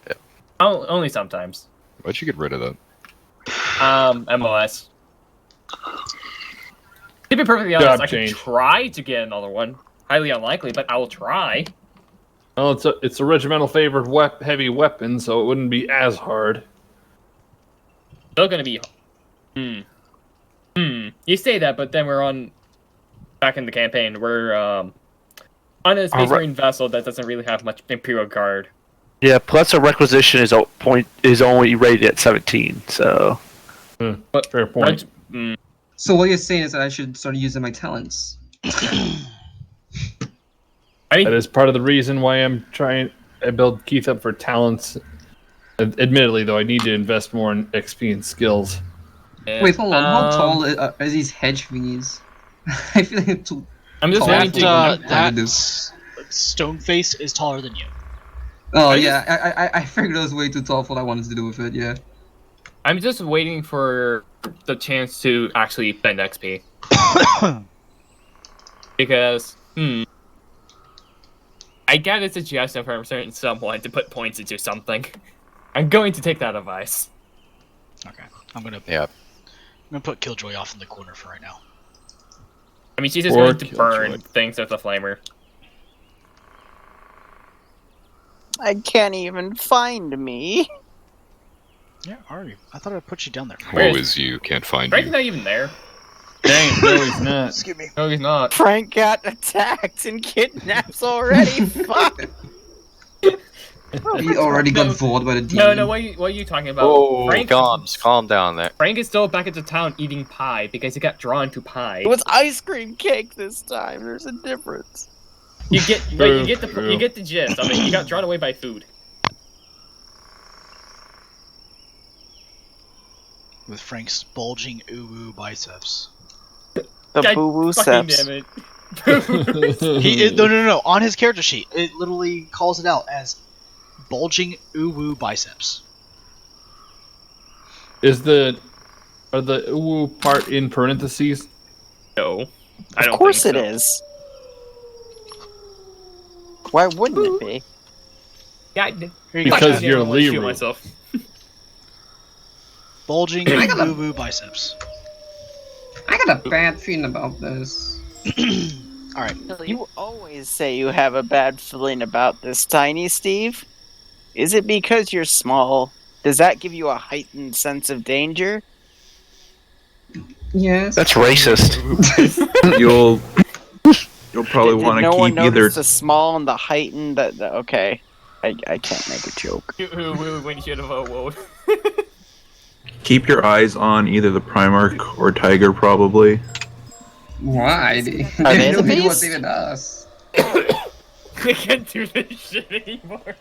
Yeah. Only sometimes. Why'd you get rid of that? MOS. To be perfectly honest, I could try to get another one. Highly unlikely, but I will try. Well, it's a regimental favored heavy weapon, so it wouldn't be as hard. Still gonna be. You say that, but then we're back in the campaign. We're on a Space Marine vessel that doesn't really have much Imperial Guard. Yeah, plus a requisition is only rated at 17. So. Fair point. So what you're saying is that I should start using my talents. That is part of the reason why I build Keith up for talents. Admittedly, though, I need to invest more in XP and skills. Wait, hold on. How tall are these hedge thingies? I feel like I'm too. I'm just waiting to. That stone face is taller than you. Oh I figured it was way too tall for what I wanted to do with it. Yeah. I'm just waiting for the chance to actually spend XP. Because I got a suggestion from a certain someone to put points into something. I'm going to take that advice. Okay, I'm gonna put Killjoy off in the corner for right now. I mean, she's just going to burn things with the flamer. I can't even find me. Yeah, are you? I thought I put you down there. Woe is you, can't find Frank's you. not even there. Dang, no, he's not. Excuse me. No, he's not. Frank got attacked and kidnapped already. Fuck. He already got voted by the demon. No, what are you talking about? Oh, Frank, calm down there. Frank is still back at the town eating pie because he got drawn to pie. It was ice cream cake this time. There's a difference. You get the gist of it. He got drawn away by food. With Frank's bulging uwu biceps. The God boo-boo fucking seps. damn it. No. On his character sheet, it literally calls it out as bulging uwu biceps. Are the uwu part in parentheses? No, I don't. Of course it is. Why wouldn't it be? Because you're Leroy. Myself. Bulging uwu biceps. I got a bad feeling about this. Alright. You always say you have a bad feeling about this, Tiny Steve. Is it because you're small? Does that give you a heightened sense of danger? Yes. That's racist. You'll probably Did want to no one keep either. notice the small and the heightened? Okay, I can't make a joke. When you should have voted. Keep your eyes on either the Primarch or Tiger, probably. Why? Are they They don't the know what beast? even us. I can't do this shit anymore.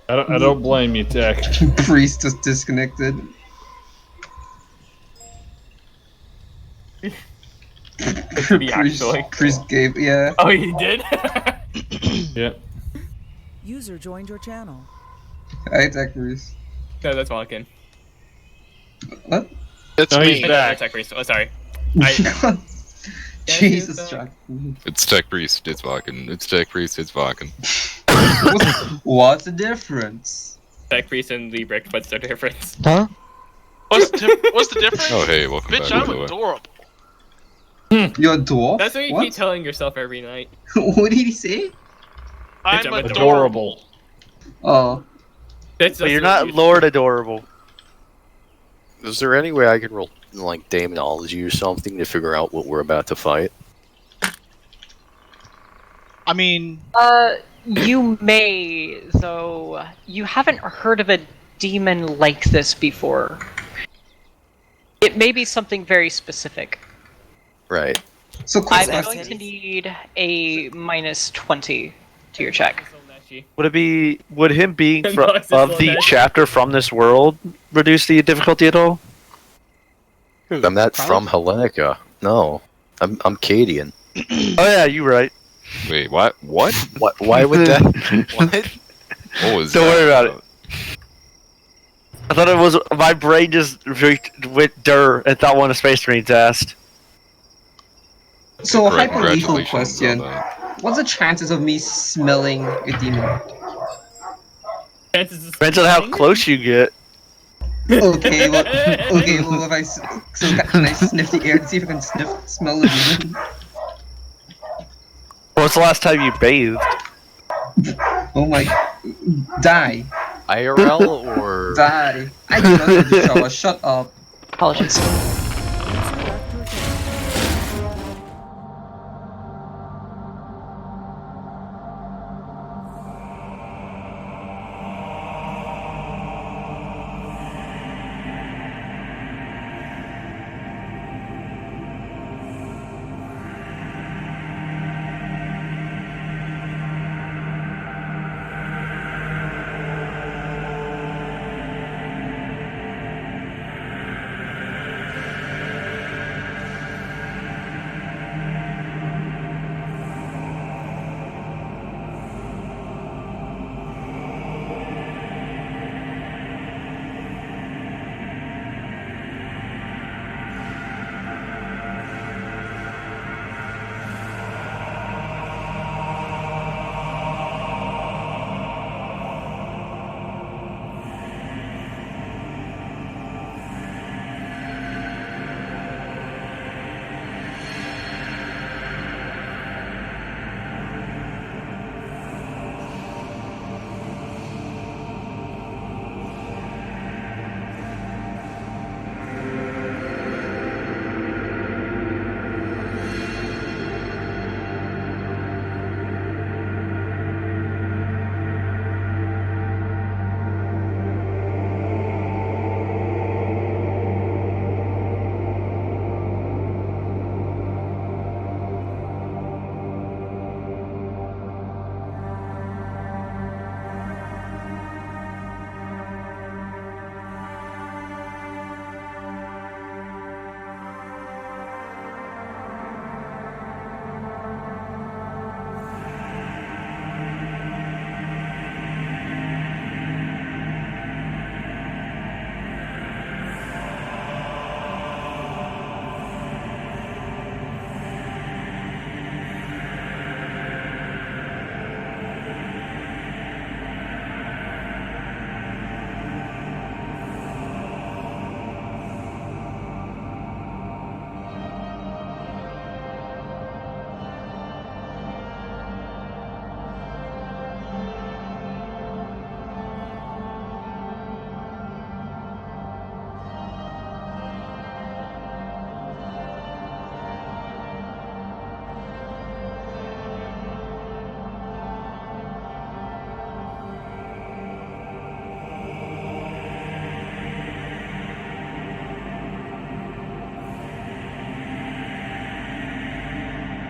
I don't blame you, Tech. Priest just disconnected. Priest gave, yeah. Oh, he did? Yeah. User joined your channel. I attack Priest. No, that's Walken. What? It's No, me. he's back. Attack Priest. Oh, sorry. Jesus, Chuck. It's Tech Priest, it's Vakken. It's Tech Priest, it's Vakken. What's the difference? Attack Priest and Liebrecht, what's the difference? Huh? What's the difference? Oh, hey, welcome Bitch, back, I'm by the way. adorable. You're a dwarf? That's what you What? keep telling yourself every night. What did he say? I'm I'm adorable. Oh. That's But you're not Lord Adorable. Is there any way I can roll like demonology or something to figure out what we're about to fight? I mean, You may, though. You haven't heard of a demon like this before. It may be something very specific. Right. So I'm going to need a -20 to your check. Would him being No, it's of just the Lynette. chapter from this world reduce the difficulty at all? I'm not from Hellenica. No. I'm Cadian. Oh yeah, you're right. Wait, what? What? Why would that? What? What was Don't that worry about it. I thought it was my brain just went dur and thought one of Space Marines asked. So, a hyper lethal Congratulations question. on that. What's the chances of me smelling a demon? Depends on how close you get. Okay, well, if I can I sniff the air to see if I can smell the demon? When's the last time you bathed? Oh my, die, IRL or die! I did not have the shower. Shut up. Apologies.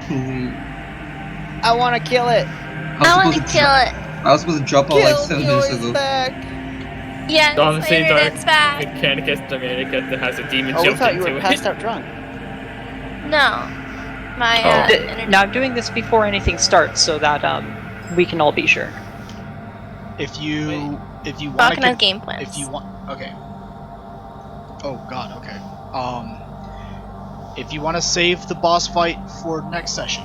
I want to kill it. I want to kill it. I was supposed to drop out like 7 minutes ago. back. Yes, Honestly, my Dark internet's back. Mechanicus Dominicus that has a demon Oh, we jumped thought you into were it. passed out drunk. No. My, Now I'm doing this before anything starts so that we can all be sure. If you want Talking of game plans. if you want, okay. Oh God, okay. If you want to save the boss fight for next session,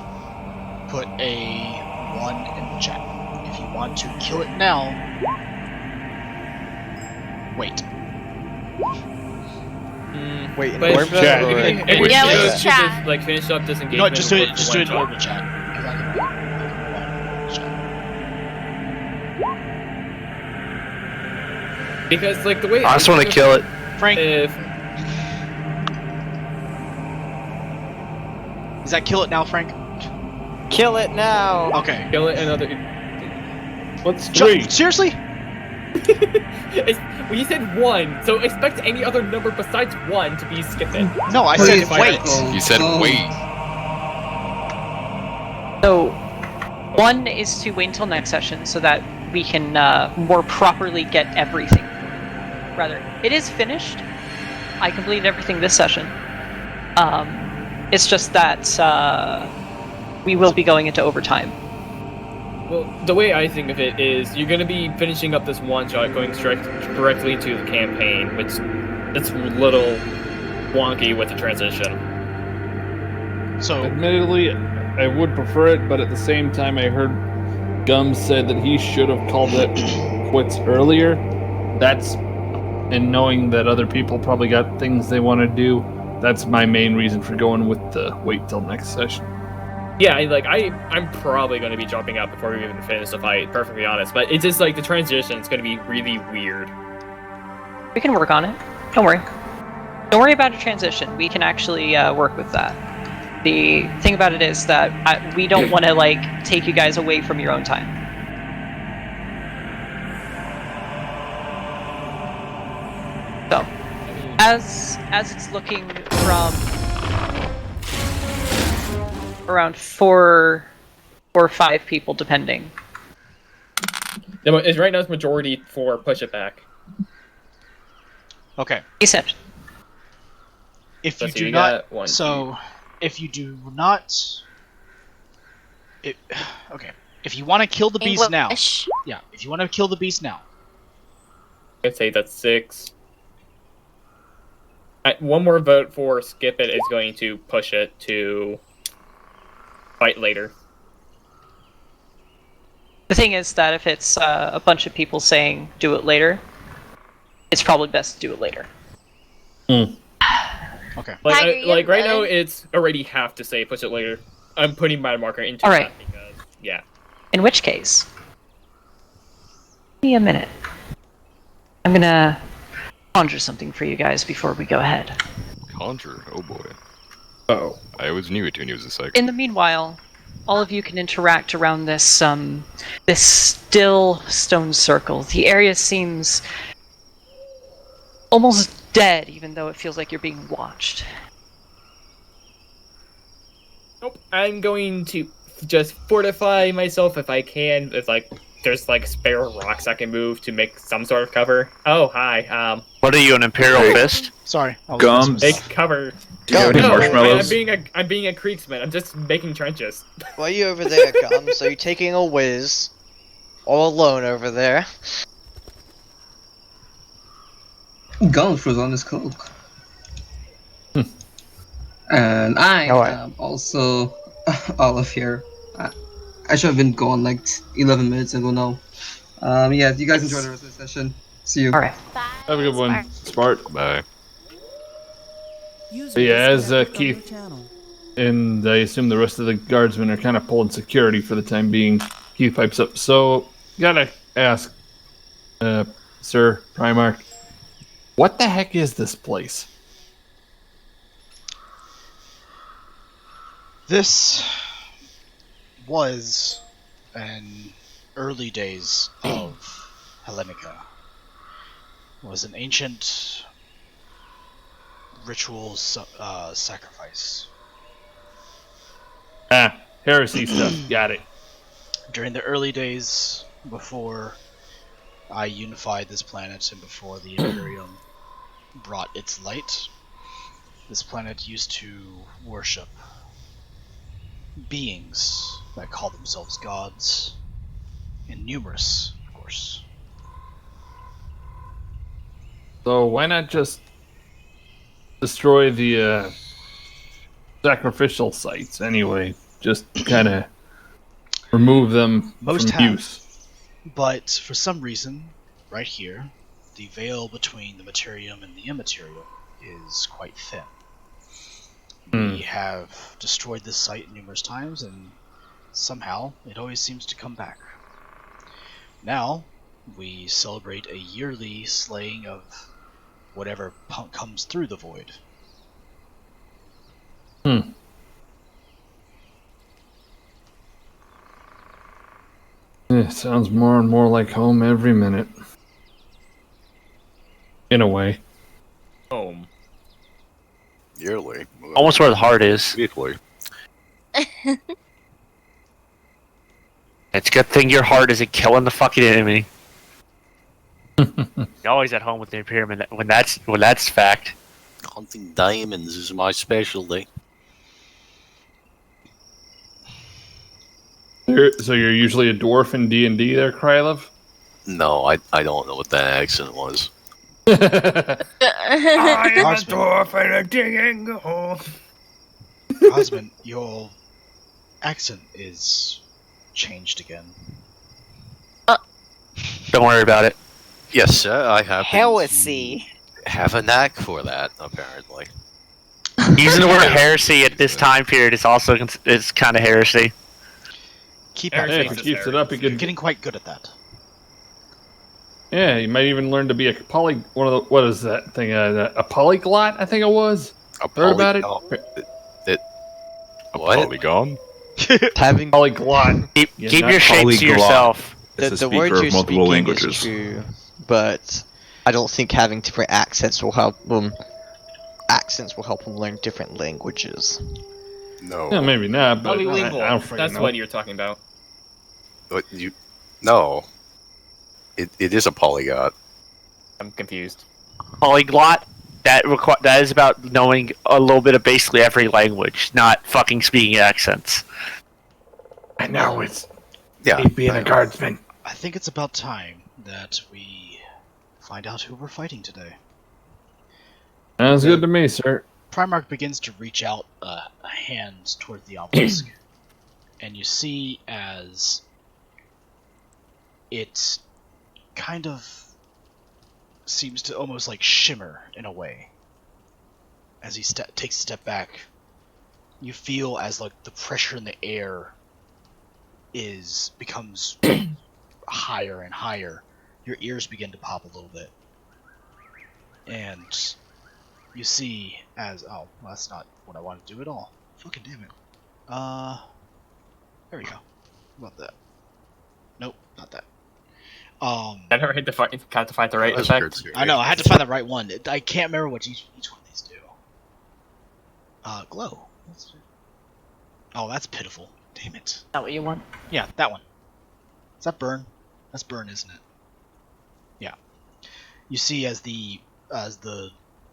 put a 1 in the chat. If you want to kill it now, wait. Wait, in But Orbita chat. or Yeah, we let's chat. like finish up this You engagement. know what? Just do it. with Just do it in one Orbita chat. Because I can chat. Because like the way I just want to kill it. Frank, If is that kill it now, Frank? Kill it now. Okay. kill it another. What's 3? Seriously? Well, you said 1, so expect any other number besides 1 to be skipping. No, I Please, said wait. You said wait. So, 1 is to wait until next session so that we can more properly get everything. Rather, it is finished. I completed everything this session. It's just that we will be going into overtime. Well, the way I think of it is you're going to be finishing up this one shot going directly to the campaign, which it's a little wonky with the transition. So, admittedly, I would prefer it, but at the same time, I heard Gums said that he should have called it quits earlier. That's, and knowing that other people probably got things they want to do, that's my main reason for going with the wait till next session. Yeah, I'm probably going to be dropping out before we even finish the fight, perfectly honest. But it's just like the transition is going to be really weird. We can work on it. Don't worry. Don't worry about a transition. We can actually work with that. The thing about it is that we don't want to take you guys away from your own time. So, as it's looking from around 4 or 5 people, depending. Right now it's majority for push it back. Okay. Except. If you Let's see, do we not, got 1, so if you do not, okay. If you want to kill the beast now, yeah. If you want to kill the beast now, I'd say that's 6. One more vote for skip it is going to push it to fight later. The thing is that if it's a bunch of people saying do it later, it's probably best to do it later. Okay. Like right now, it's already have to say push it later. I'm putting my marker into All that right. because yeah. In which case, give me a minute. I'm gonna conjure something for you guys before we go ahead. Conjure? Oh boy. Oh. I always knew it when he was a psychic. In the meanwhile, all of you can interact around this this still stone circle. The area seems almost dead, even though it feels like you're being watched. Nope. I'm going to just fortify myself if I can. If there's spare rocks I can move to make some sort of cover. Oh hi. What are you, an Imperial Fist? Sorry. Gums. Make cover. Do you have any marshmallows? I'm being a creeksman. I'm just making trenches. Why are you over there, Gums? Are you taking a whiz? All alone over there? Gums was on his cloak. And I am also Olive here. I should have been gone 11 minutes ago now. Yeah, you guys enjoy the rest of the session. See you. Alright. Have a good one, Smart. Bye. So yeah, as Keith and I assume the rest of the guardsmen are kind of pulling security for the time being, Keith pipes up. So, gotta ask, Sir Primarch, what the heck is this place? this was an early days of Hellenica. It was an ancient ritual sacrifice. Heresy stuff. Got it. During the early days before I unified this planet and before the Imperium brought its light, this planet used to worship beings that call themselves gods, and numerous, of course. So why not just destroy the sacrificial sites anyway? Just kind of remove them Most from have, use. but for some reason, right here, the veil between the materium and the immaterium is quite thin. We have destroyed this site numerous times, and somehow it always seems to come back. Now, we celebrate a yearly slaying of whatever punk comes through the void. It sounds more and more like home every minute. In a way. Home. Yearly. Almost where the heart is. Weekly. It's a good thing your heart isn't killing the fucking enemy. You're always at home with the Imperium when that's fact. Hunting diamonds is my specialty. So you're usually a dwarf in D&D there, Krylov? No, I don't know what that accent was. I am a dwarf and a digging hole. Husband, your accent is changed again. Don't worry about it. Yes, sir, I have Heresy. have a knack for that, apparently. Using the word heresy at this time period is also is kind of heresy. Keep Yeah, if he keeps it up, he could. Getting quite good at that. Yeah, you might even learn to be a what is that thing? A polyglot, I think it was. Heard about it? A polygon? Having polyglot. Keep Yeah, your not shapes to yourself. It's The word you're speaking is true, but I don't think having different accents will help them. Accents will help them learn different languages. No. Yeah, maybe not, but Polylingual. I don't freaking That's know. what you're talking about. But no. It is a polyglot. I'm confused. Polyglot. That is about knowing a little bit of basically every language, not fucking speaking accents. I know it's being a guardsman. I think it's about time that we find out who we're fighting today. Sounds good to me, sir. Primarch begins to reach out a hand toward the obelisk, and you see as it kind of seems to almost like shimmer in a way. As he takes a step back, you feel as like the pressure in the air becomes higher and higher. Your ears begin to pop a little bit, and you see as well, that's not what I want to do at all. Fucking damn it. There we go. How about that? Nope, not that. I never had to find the right effect. I know, I had to find the right one. I can't remember what each one of these do. Glow. Oh, that's pitiful. Damn it. Is that what you want? Yeah, that one. Is that burn? That's burn, isn't it? Yeah. You see as the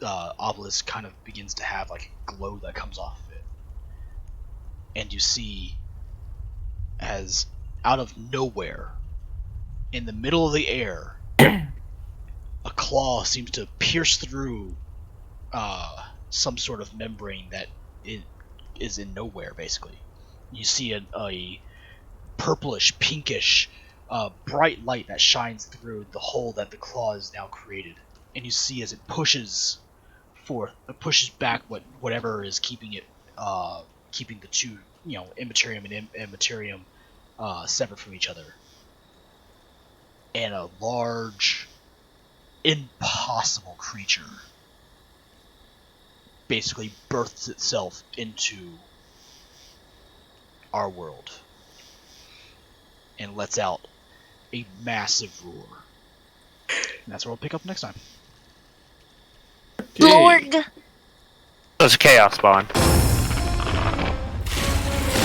obelisk kind of begins to have like a glow that comes off of it. And you see as out of nowhere, in the middle of the air, a claw seems to pierce through some sort of membrane that is in nowhere, basically. You see a purplish, pinkish, bright light that shines through the hole that the claw has now created. And you see as it pushes forth, it pushes back whatever is keeping it, keeping the two, immaterium and immaterium separate from each other. And a large, impossible creature basically births itself into our world and lets out a massive roar. And that's where we'll pick up next time. Lord. There's a chaos spawn.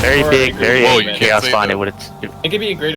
Very Or big, a very greater event. chaos minded with It could be a greater